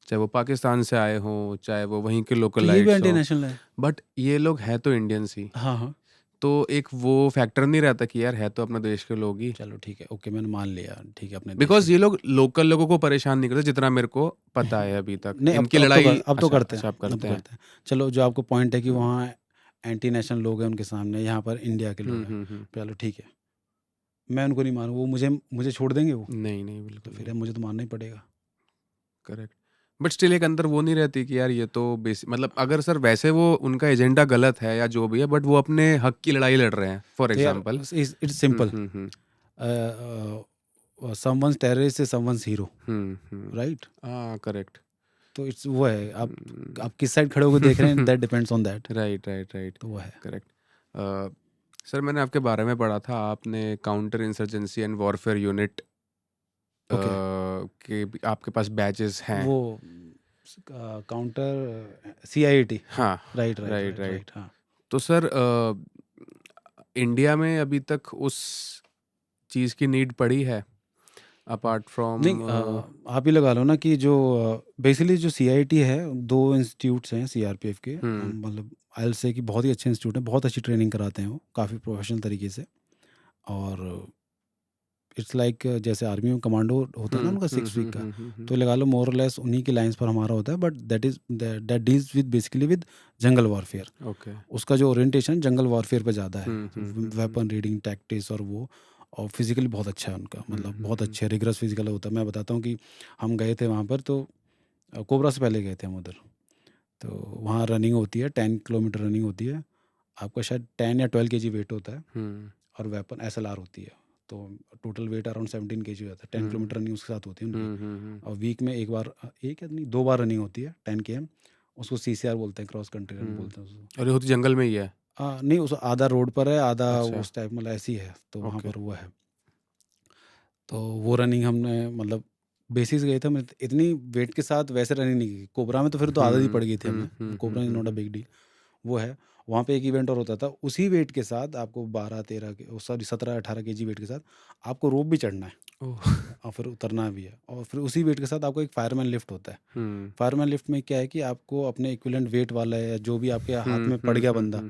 चाहे वो पाकिस्तान से आए हों, चाहे वो वहीं के तो ये भी लोकलाइट्स एंटी हों, नेशनल है। बट ये लोग हैं तो इंडियंस ही, हाँ, तो एक वो फैक्टर नहीं रहता कि यार है तो अपने देश के लोग ही, चलो ठीक है, ओके, मैंने मान लिया, ठीक है, अपने देश बिकॉज के। ये लोग लोकल लोगों को परेशान नहीं करते जितना मेरे को पता है अभी तक। नहीं, इनकी लड़ाई अब तो अच्छा करते अच्छा हैं, आप करते हैं। चलो, जो आपको पॉइंट है कि वहाँ एंटी नेशनल लोग हैं उनके सामने, यहाँ पर इंडिया के लोग हैं, चलो ठीक है, मैं उनको नहीं मानूँ, वो मुझे छोड़ देंगे वो, नहीं नहीं तो बिल्कुल फिर मुझे तो मानना ही पड़ेगा। करेक्ट, बट स्टिल एक अंदर वो नहीं रहती कि यार ये तो बेसिक, मतलब अगर सर वैसे वो उनका एजेंडा गलत है या जो भी है, बट वो अपने हक की लड़ाई लड़ रहे हैं, फॉर तो यार example. It's simple, someone's terrorist is someone's hero, right. हाँ करेक्ट। तो इट्स वो है, आप किस साइड खड़े होकर देख रहे हैं, that depends on that. Right right right, तो वो है। करेक्ट। सर मैंने आपके बारे में पढ़ा था, आपने counter insurgency and warfare unit के आपके पास बैचेस हैं। वो काउंटर CIAT, हाँ right right right right. Right, हाँ। तो सर इंडिया में अभी तक उस चीज़ की नीड पड़ी है अपार्ट फ्रॉम? नहीं, आप ही लगा लो ना कि जो बेसिकली जो CIAT है, 2 इंस्टीट्यूट्स हैं CRPF के, मतलब आई से कि बहुत ही अच्छे इंस्टीट्यूट हैं, बहुत अच्छी ट्रेनिंग कराते हैं वो, काफ़ी प्रोफेशनल तरीके से, और इट्स लाइक जैसे आर्मी में कमांडो होता है ना उनका 6 वीक का, तो लगा लो मोर लेस उन्हीं की लाइंस पर हमारा होता है, but that deals with basically with jungle warfare. Okay. उसका जो ओरिएंटेशन जंगल वॉरफेयर पे ज़्यादा है, वेपन रीडिंग, टैक्टिक्स, और वो, और फिजिकली बहुत अच्छा है उनका, मतलब बहुत अच्छे रिगरस फिजिकल होता है। मैं बताता हूँ कि हम गए थे वहाँ पर, तो कोबरा से पहले गए थे हम उधर, तो वहाँ रनिंग होती है, 10 किलोमीटर रनिंग होती है, आपका शायद 10 या 12 kg वेट होता है, और वेपन SLR होती है, तो टोटल वेट अराउंड 17 kg हो जाता है। 10 किलोमीटर रनिंग उसके साथ होती है उनकी, और वीक में एक या नहीं 2 बार रनिंग होती है 10 km, उसको CCR बोलते हैं, क्रॉस कंट्री रन बोलते हैं उसको। और ये होती जंगल में ही है? नहीं, उस आधा रोड पर है, आधा अच्छा। उस टाइप, मतलब ऐसी है, तो वहाँ ओके। पर वो है। तो वो रनिंग हमने, मतलब बेसिस गए थे, मतलब इतनी वेट के साथ वैसे रनिंग नहीं की। कोबरा में तो फिर तो आदत ही पड़ गई थी हमें, cobra is not a big deal, वो है। वहाँ पे एक इवेंट और होता था, उसी वेट के साथ आपको 17-18 kg वेट के साथ आपको रोप भी चढ़ना है, ओह। और फिर उतरना भी है, और फिर उसी वेट के साथ आपको एक फायरमैन लिफ्ट होता है। फायरमैन लिफ्ट में क्या है कि आपको अपने इक्विवेलेंट वेट वाला है, जो भी आपके हाथ में पड़ गया बंदा,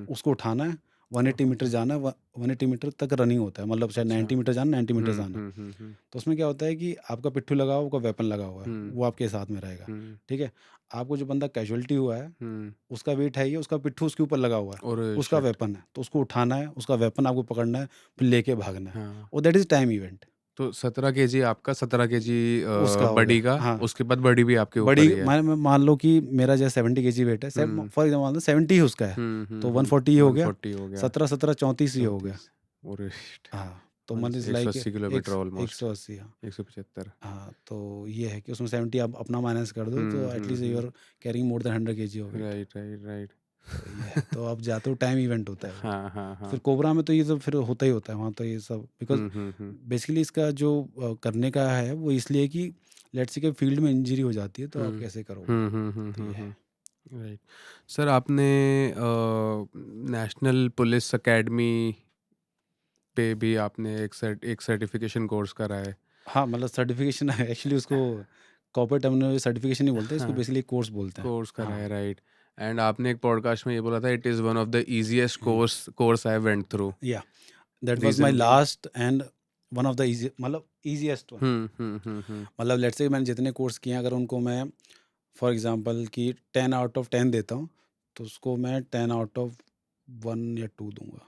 उसको उठाना है, 180 मीटर जाना है, 180 मीटर तक रनिंग होता है, मतलब शायद 90 मीटर जाना, 90 मीटर जाना। तो उसमें क्या होता है कि आपका पिट्ठू लगा हुआ, आपका वेपन लगा हुआ है, वो आपके साथ में रहेगा, ठीक है। आपको जो बंदा कैजुअलिटी हुआ है, उसका वेट है ये, उसका पिट्ठू उसके ऊपर लगा हुआ है, और उसका shit। वेपन है, तो उसको उठाना है, उसका वेपन आपको पकड़ना है, फिर लेके भागना है, हाँ। और दैट इज टाइम इवेंट। तो 17 केजी आपका, 17 केजी उसका हो बड़ी गया, का, हाँ। उसके बाद बड़ी भी आपके ऊपर बड़ी ही है। मान लो कि मेरा जैसे 70 केजी वेट है, फॉर एग्जाम्पल मान लो 70 ही उसका है, तो 140 ही हो गया, 140 हो गया, 17 34 ही हो गया। 34, और हाँ, तो मन इज लाइक 180 किलोमीटर ऑलमोस्ट, 180, हाँ। 175। हाँ, तो ये है कि उसमें 70 आप अपना माइनस कर दो, तो at least you are carrying more than 100 KG of weight. Right right right. तो ये है, तो आप जाते हो टाइम इवेंट होता है वो। हाँ हाँ हाँ। फिर कोबरा में तो ये सब फिर होता ही होता है वहाँ, तो ये सब बिकॉज बेसिकली इसका जो करने का है वो इसलिए कि लेट्स से कि फील्ड में इंजरी हो जाती है तो आप कैसे करोगे, तो ये है। राइट सर, आपने नेशनल पुलिस एकेडमी पे भी आपने एक सर्टिफिकेशन कोर्स करा है। हाँ, मतलब सर्टिफिकेशन है एक्चुअली, उसको कॉर्पोरेट टर्मिनोलॉजी सर्टिफिकेशन नहीं बोलते, इसको हाँ, बेसिकली कोर्स बोलते हैं। कोर्स करा हाँ, है, राइट। एंड आपने एक पॉडकास्ट में ये बोला था, it is one of the easiest course I went through. Yeah that was my reason being? Last and one of the easy, मतलब इजीएस्ट वन। मतलब लेट्स से मैंने जितने कोर्स किए हैं, अगर उनको मैं फॉर एग्जांपल कि 10 आउट ऑफ 10 देता हूँ, तो उसको मैं 10 आउट ऑफ 1 या 2 दूंगा।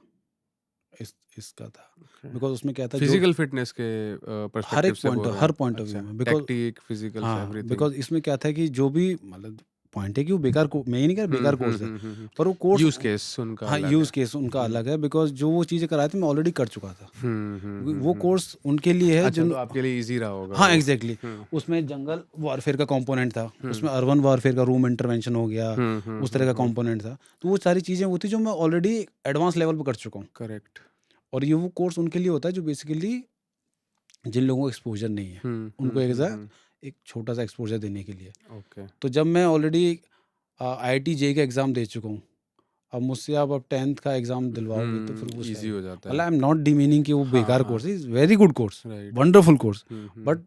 इसका था बिकॉज उसमें क्या था, जो फिजिकल फिटनेस के हर पर्सपेक्टिव एक से पॉइंट बोल रहे हर हैं? पॉइंट ऑफ व्यू अच्छा, में, बिकॉज टैक्टिक, फिजिकल, हाँ, एवरीथिंग। बिकॉज इसमें क्या था कि जो भी मतलब पॉइंट है कि वो बेकार को मैं ये नहीं कह रहा बेकार कोर्स है, पर वो कोर्स यूज केस उनका हाँ, अलग यूज़ है। केस उनका अलग है, बिकॉज जो वो चीज़ें कराए थे मैं ऑलरेडी कर चुका था। वो हम्म। कोर्स उनके लिए है अच्छा, जिन तो आपके लिए इजी रहा होगा हाँ वो। एग्जैक्टली उसमें जंगल वॉरफेयर का कंपोनेंट था, उसमें अर्बन वॉरफेयर का रूम इंटरवेंशन हो गया, उस तरह का कंपोनेंट था। तो वो सारी चीज़ें वो थी जो मैं ऑलरेडी एडवांस लेवल पे कर चुका हूँ। करेक्ट। और ये वो कोर्स उनके लिए होता है जो बेसिकली जिन लोगों को एक्सपोजर नहीं है, उनको एक छोटा सा एक्सपोजर देने के लिए। ओके। तो जब मैं ऑलरेडी IIT JEE का एग्ज़ाम दे चुका हूँ, अब मुझसे आप 10th का एग्ज़ाम दिलवाओगे तो फिर वो इजी हो जाता मतलब है। आई एम नॉट डिमीनिंग कि वो हाँ, बेकार हाँ। कोर्स है, is very good course, right. Wonderful course, but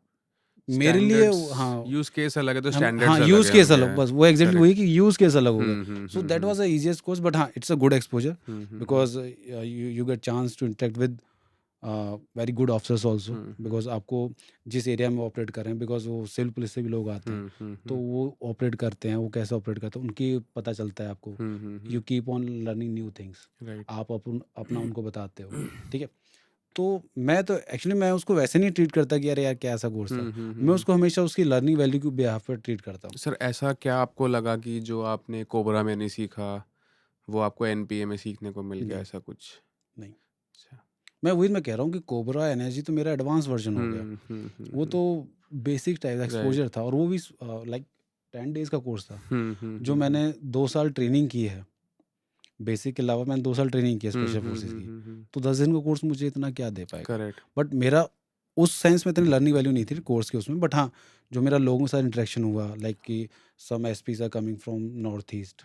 मेरे लिए स्टैंडर्ड्स, हाँ यूज केस अलग है, तो हाँ स्टैंडर्ड्स अलग यूज़ है केस उनके। अलग, बस वो एग्जैक्टली वही कि यूज़ केस अलग हो गए। So that hmm was the easiest course, but हाँ it's a good exposure because you get chance to interact with very good officers also, because आपको जिस एरिया में ऑपरेट कर रहे हैं, बिकॉज वो सिविल पुलिस से भी लोग आते हैं, तो वो ऑपरेट करते हैं, वो कैसे ऑपरेट करते हैं उनकी पता चलता है आपको। You keep on learning new things, right. आप अपना उनको बताते हो, ठीक है। तो मैं तो एक्चुअली मैं उसको वैसे नहीं ट्रीट करता कि यार क्या ऐसा कोर्स था, मैं उसको हमेशा उसकी लर्निंग वैल्यू के बिहाफ पर ट्रीट करता हूँ। सर, ऐसा क्या आपको लगा कि जो आपने कोबरा में नहीं सीखा वो आपको एनपीए में सीखने को मिल गया, नहीं ऐसा कुछ? नहीं, अच्छा। मैं कह रहा हूँ कि कोबरा एनर्जी तो मेरा एडवांस वर्जन हो गया, वो तो बेसिक टाइप एक्सपोजर था, और वो भी लाइक 10 डेज का कोर्स था, जो मैंने 2 साल ट्रेनिंग की है। बेसिक के अलावा मैंने 2 साल ट्रेनिंग की है स्पेशल फोर्सेस की, तो 10 दिन का कोर्स मुझे इतना क्या दे पाएगा। करेक्ट। बट मेरा उस सेंस में इतनी लर्निंग वैल्यू नहीं थी कोर्स के उसमें, बट हाँ जो मेरा लोगों के साथ इंटरेक्शन हुआ, लाइक कि some SPs are coming from north east,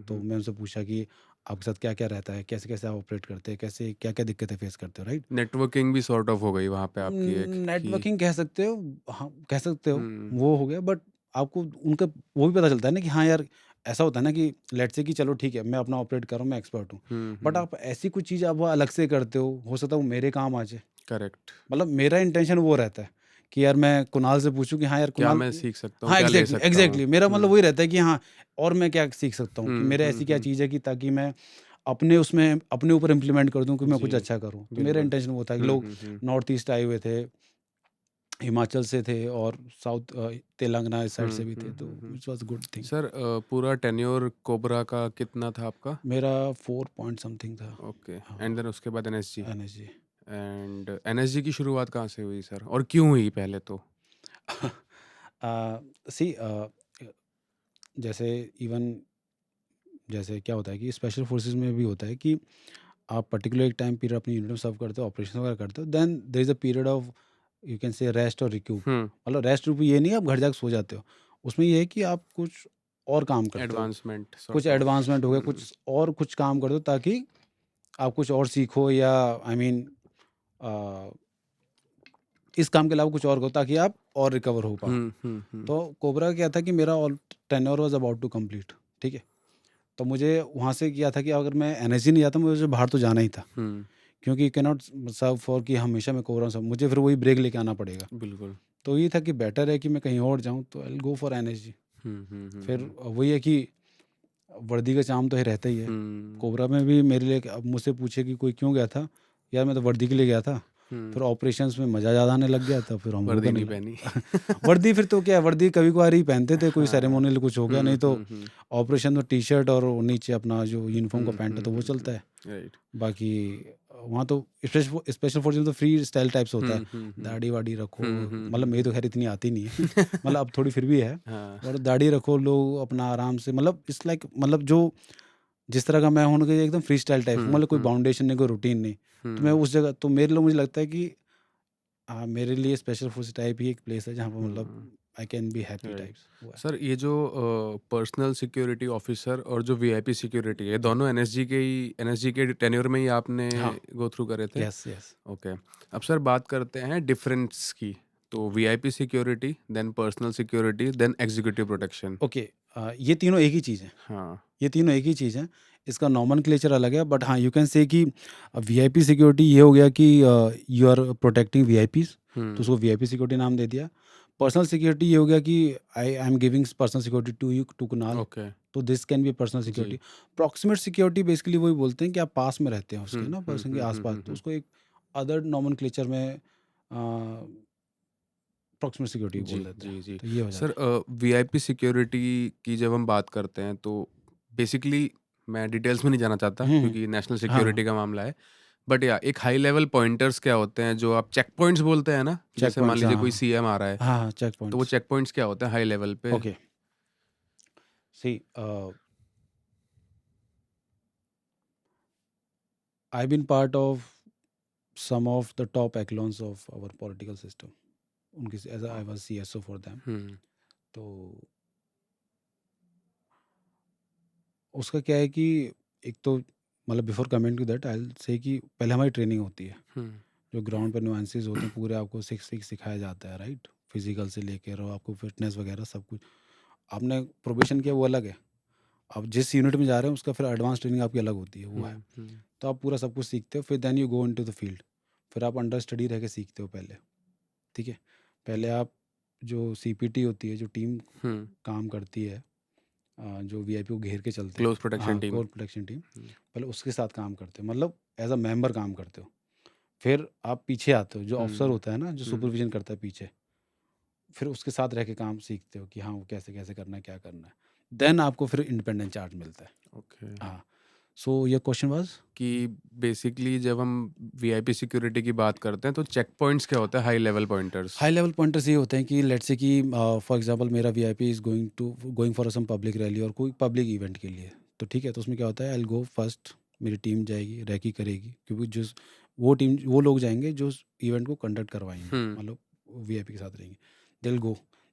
तो मैं उनसे पूछा कि आपके साथ क्या क्या रहता है, कैसे कैसे आप ऑपरेट करते हैं, कैसे क्या क्या दिक्कतें फेस करते हो, राइट। नेटवर्किंग भी सॉर्ट ऑफ हो गई वहाँ पे आपकी एक नेटवर्किंग कह सकते हो, हाँ कह सकते हो, हम्म, वो हो गया। बट आपको उनका वो भी पता चलता है ना कि हाँ यार ऐसा होता है ना कि लेट्स से कि चलो ठीक है मैं अपना ऑपरेट कर रहा हूँ, मैं एक्सपर्ट हूँ, बट आप ऐसी कुछ चीज़ आप वो अलग से करते हो सकता है वो मेरे काम आ जाए। करेक्ट। मतलब मेरा इंटेंशन वो रहता है कि यार मैं कुणाल से पूछूं कि हाँ यार क्या कुणाल, मैं सीख सकता हूँ, हाँ क्या ले एग्जैक्टली सकता हूँ? एग्जैक्टली मेरा मतलब वही रहता है कि हाँ और मैं क्या सीख सकता हूँ, कि मेरे ऐसी क्या हम्म, चीज़ है कि ताकि मैं अपने उसमें अपने ऊपर इम्प्लीमेंट कर दूँ कि मैं कुछ जी, अच्छा करूँ। तो मेरा बिल्कुल। इंटेंशन वो था कि लोग नॉर्थ ईस्ट आए हुए थे, हिमाचल से थे और साउथ तेलंगाना इस साइड से भी थे, तो it was good thing. Sir, पूरा टेन्योर कोबरा का कितना था आपका? मेरा 4 पॉइंट समथिंग था। ओके। हाँ, एंड देन उसके बाद एनएसजी। एनर्जी। एंड एनएसजी की शुरुआत कहाँ से हुई सर, और क्यों हुई पहले तो? सी जैसे इवन जैसे क्या होता है कि स्पेशल फोर्सेस में भी होता है कि आप पर्टिकुलर एक टाइम पीरियड अपनी यूनिट में सर्व करते हो, ऑपरेशन वगैरह करते हो, then there is a period of you can say rest और रिक्यूप। मतलब रेस्ट रूप ये नहीं आप घर जाकर सो जाते हो, उसमें ये है कि आप कुछ और काम करते हो, एडवांसमेंट कुछ सॉर्ट ऑफ। एडवांसमेंट हो गया, कुछ काम करते हो ताकि आप कुछ और सीखो, या आई मीन इस काम के अलावा कुछ और करो ताकि आप और रिकवर हो पाओ। तो कोबरा का क्या था कि मेरा all tenure was about to complete, ठीक है। तो मुझे वहाँ से किया था कि अगर मैं एनर्जी नहीं जाता मुझे बाहर तो जाना ही था, क्योंकि कैन नॉट सर्व फॉर कि हमेशा मैं कोबरा सब, मुझे फिर वही ब्रेक लेके आना पड़ेगा। बिल्कुल। तो ये था कि बेटर है कि मैं कहीं और जाऊँ, तो आई गो फॉर एनर्जी। फिर वही है कि वर्दी का चाम तो है रहता ही है। कोबरा में भी मेरे लिए अब मुझसे पूछे कि कोई क्यों गया था, यार मैं तो वर्दी के लिए गया था, फिर ऑपरेशंस में मज़ा ज़्यादा आने लग गया, तो फिर हम वो वर्दी करने नहीं लगे। पहनी। वर्दी फिर तो क्या है, वर्दी कभी कभार ही पहनते थे, कोई हाँ। सेरेमोनियल कुछ हो गया, नहीं तो ऑपरेशन में टी शर्ट और नीचे अपना जो यूनिफॉर्म का पैंट है तो वो चलता है। राइट। बाकी वहाँ तो स्पेशल फोर्स में तो फ्री स्टाइल टाइप्स होता है, दाढ़ी वाड़ी रखो, मतलब मेरी तो खैर इतनी आती नहीं है मतलब अब थोड़ी फिर भी है, हाँ। और दाढ़ी रखो, लोग अपना आराम से, मतलब इट्स लाइक, मतलब जो जिस तरह का मैं हूँ ना, एकदम फ्री स्टाइल टाइप, मतलब कोई बाउंडेशन नहीं, कोई रूटीन नहीं। तो मैं उस जगह, तो मेरे लिए मुझे लगता है कि मेरे लिए स्पेशल फोर्स टाइप ही एक प्लेस है जहाँ पर मतलब I can be happy Right. Types. Sir ये जो पर्सनल सिक्योरिटी ऑफिसर और जो वीआईपी सिक्योरिटी है, दोनों एनएसजी के टेन्योर में ही आपने हाँ। गो थ्रू करे थे? Yes yes. ओके। अब सर बात करते हैं डिफरेंस की। तो VIP security, then personal security, then executive protection. Okay, ये तीनों एक ही चीज़ है, हाँ। ये तीनों एक ही चीज़ है, इसका नॉमनक्लेचर अलग है, बट हाँ यू कैन से कि वीआईपी सिक्योरिटी ये हो गया कि यू आर प्रोटेक्टिंग वीआईपीज, तो उसको वीआईपी सिक्योरिटी नाम दे दिया। पर्सनल सिक्योरिटी ये हो गया कि I am giving personal security to you, to Kunal, okay. तो दिस कैन बी पर्सनल जी। सिक्योरिटी। प्रॉक्सिमेट सिक्योरिटी बेसिकली वही बोलते हैं कि आप पास में रहते हैं उसके ना, पर्सन के आसपास, तो उसको एक अदर नॉमनक्लेचर में प्रॉक्सिमेट सिक्योरिटी जी, बोल देते हैं, जी, जी। तो ये हो सर जाता है। वीआईपी सिक्योरिटी की जब हम बात करते हैं तो बेसिकली मैं डिटेल्स में नहीं जाना चाहता हम्म, क्योंकि नेशनल हाँ हाँ, सिक्योरिटी का मामला है। बट या एक हाई लेवल पॉइंटर्स क्या होते हैं जो आप चेक पॉइंट्स बोलते हैं ना, कि चेक जैसे मान पॉइंट्स, लीजिए हाँ कोई सीएम आ रहा है, हाँ हाँ, चेक तो वो पॉइंट्स। चेक पॉइंट्स क्या होते हैं हाई लेवल पे? Okay, see I've been part of some of the top echelons of our political system. उनकी as I was CSO for them. Hmm. तो उसका क्या है कि एक तो मतलब before coming to that I say कि पहले हमारी ट्रेनिंग होती है, हम्म। जो ग्राउंड पर नुआंसेस होते हैं पूरे आपको सिखाया जाता है, राइट, फिजिकल से लेकर और आपको फिटनेस वगैरह सब कुछ। आपने प्रोबेशन किया वो अलग है, आप जिस यूनिट में जा रहे हैं उसका फिर एडवांस ट्रेनिंग आपकी अलग होती है, वो है। तो आप पूरा सब कुछ सीखते हो, फिर then you go into the field, फिर आप अंडर स्टडी रह के सीखते हो पहले, ठीक है। पहले आप जो सीपीटी होती है, जो टीम काम करती है, जो वीआईपी को घेर के चलते हैं, क्लोज प्रोटेक्शन हाँ, टीम। कोर प्रोटेक्शन टीम, पहले उसके साथ काम करते हो, मतलब एज अ मेंबर काम करते हो। फिर आप पीछे आते हो, जो ऑफिसर होता है ना, जो सुपरविजन करता है पीछे, फिर उसके साथ रह के काम सीखते हो कि हाँ वो कैसे कैसे करना है, क्या करना है। देन आपको फिर इंडिपेंडेंट चार्ज मिलता है। ओके। हाँ, सो योर क्वेश्चन वाज? कि बेसिकली जब हम वीआईपी सिक्योरिटी की बात करते हैं तो चेक पॉइंट्स क्या होता है high level pointers? High level pointers ये होते हैं कि लेट्स से कि फॉर एग्जांपल मेरा VIP is going for some public rally और कोई पब्लिक इवेंट के लिए, तो ठीक है, तो उसमें क्या होता है, आई विल गो फर्स्ट, मेरी टीम जाएगी, रैकी करेगी, क्योंकि जो वो लोग जाएंगे जो इवेंट को कंडक्ट करवाएंगे, मतलब वीआईपी के साथ रहेंगे।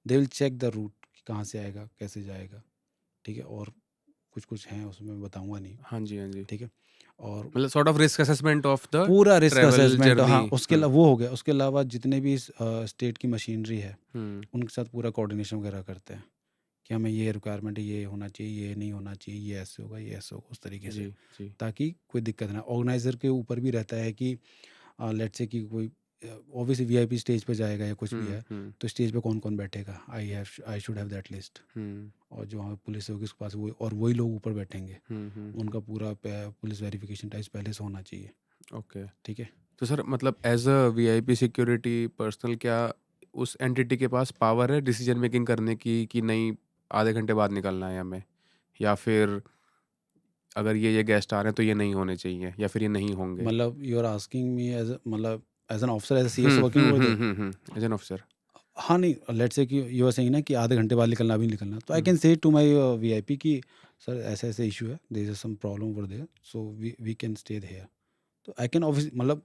They will check the route कि कहाँ से आएगा, कैसे जाएगा, ठीक है, और कुछ हैं उसमें मैं बताऊंगा नहीं, हाँ जी, हाँ जी। ठीक है। और मतलब sort of risk assessment of the पूरा रिस्क ट्रैवल असेसमेंट, हाँ, जर्नी। उसके अलावा वो हो गया, उसके अलावा जितने भी स्टेट की मशीनरी है हम्म। उनके साथ पूरा कोऑर्डिनेशन वगैरह करते हैं कि हमें ये रिक्वायरमेंट है, ये होना चाहिए, ये नहीं होना चाहिए, ये ऐसे होगा, ये ऐसे होगा, उस तरीके जी, से, जी। ताकि कोई दिक्कत ना। ऑर्गेनाइजर के ऊपर भी रहता है कि लेट्स से कि कोई ऑब्वियसली वीआईपी स्टेज पे जाएगा या कुछ भी है, तो स्टेज पे कौन कौन बैठेगा, I should have that list. और जो वहाँ पुलिस होगी उसके पास वो, और वही लोग ऊपर बैठेंगे, उनका पूरा पुलिस वेरिफिकेशन टाइप पहले से होना चाहिए, ओके। ठीक है। तो सर मतलब as a VIP security personal क्या उस एंटिटी के पास पावर है डिसीजन मेकिंग करने की कि नहीं आधे घंटे बाद निकलना है हमें, या फिर अगर ये गेस्ट आ रहे हैं तो ये नहीं होने चाहिए, या फिर ये नहीं होंगे? मतलब you are asking me as मतलब as an officer, as a CSO working over there. As an officer. हाँ, नहीं, लेट्स से कि यू आर सेइंग ना कि आधे घंटे बाद निकलना, अभी निकलना, तो I can say to my VIP कि सर ऐसे ऐसे इशू है, there is some problem over there, so we can stay there. तो आई कैन ऑब्वियसली, मतलब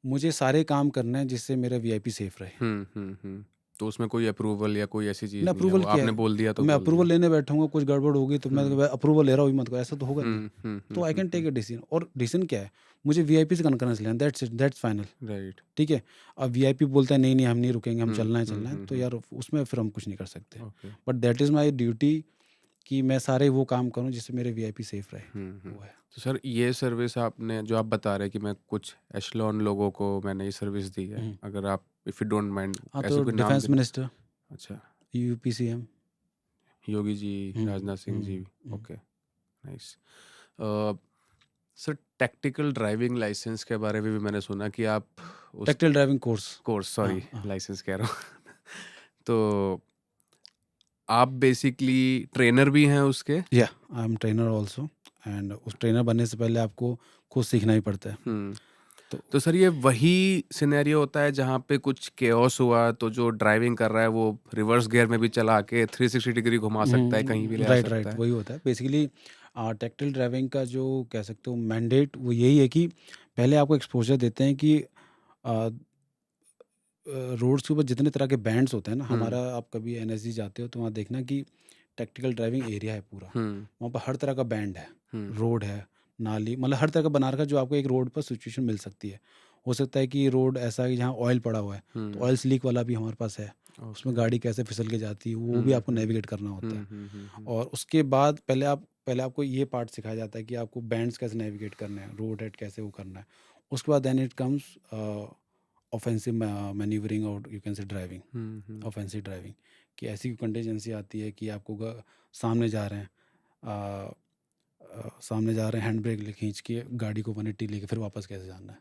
मुझे सारे काम करने हैं जिससे मेरा वीआईपी सेफ रहे। तो उसमें कोई अप्रूवल या कोई ऐसी ना चीज़ नहीं है, अप्रूवल वो क्या आपने है, बोल दिया तो मैं बोल अप्रूवल दिया। लेने बैठूंगा, कुछ गड़बड़ होगी तो मैं अप्रूवल ले रहा हूँ, मत करो, ऐसा तो होगा नहीं। तो I can take a decision, और डिसीजन क्या है, मुझे वीआईपी से कन्फ्रेंस लेना, that's it, that's final, right. ठीक है। अब वीआईपी बोलता है नहीं नहीं हम नहीं रुकेंगे, हम चलना है, तो यार उसमें फिर हम कुछ नहीं कर सकते। Okay. But that is my duty कि मैं सारे वो काम करूं जिससे मेरे वीआईपी सेफ रहे, वो है। तो सर ये सर्विस आपने जो आप बता रहे हैं कि मैं कुछ एशलॉन लोगों को मैंने ये सर्विस दी है, अगर आप इफ़ यू डोंट माइंड हाँ, ऐसे तो कोई नाम डिफेंस दे। मिनिस्टर, अच्छा। UP CM. Yogi ji, Rajnath Singh ji. Okay, nice. Sir tactical driving licence के बारे में भी मैंने सुना कि आप उस tactical driving course. Course, sorry हाँ। लाइसेंस कह रहा हूँ तो आप बेसिकली ट्रेनर भी हैं उसके? या I am trainer also, and उस ट्रेनर बनने से पहले आपको खुद सीखना ही पड़ता है। तो तो सर ये वही सिनेरियो होता है जहाँ पे कुछ केओस हुआ तो जो ड्राइविंग कर रहा है वो रिवर्स गियर में भी चला के 360 डिग्री घुमा सकता है, कहीं भी ले आ राइट सकता राइट है? वही होता है बेसिकली। टैक्टिकल ड्राइविंग का जो कह सकते हो मैंडेट वो यही है कि पहले आपको एक्सपोजर देते हैं कि रोड्स के ऊपर जितने तरह के बैंड्स होते हैं ना, हमारा आप कभी एनएसजी जाते हो तो वहाँ देखना कि टैक्टिकल ड्राइविंग एरिया है पूरा, वहाँ पर हर तरह का बैंड है, रोड है, नाली, मतलब हर तरह का बना रखा है जो आपको एक रोड पर सिचुएशन मिल सकती है। हो सकता है कि रोड ऐसा है जहाँ ऑयल पड़ा हुआ है, तो ऑयल स्लीक वाला भी हमारे पास है, उसमें गाड़ी कैसे फिसल के जाती है वो भी आपको नेविगेट करना होता है। और उसके बाद पहले आपको ये पार्ट सिखाया जाता है कि आपको बैंड्स कैसे नेविगेट करना है, रोड हेड कैसे वो करना है। उसके बाद then it comes offensive manoeuvring और you can say driving, offensive driving, कि ऐसी कंटीजेंसी आती है कि आपको सामने जा रहे हैं, सामने जा रहे हैं, हैंड ब्रेक खींच के गाड़ी को 180 लेके फिर वापस कैसे जाना है।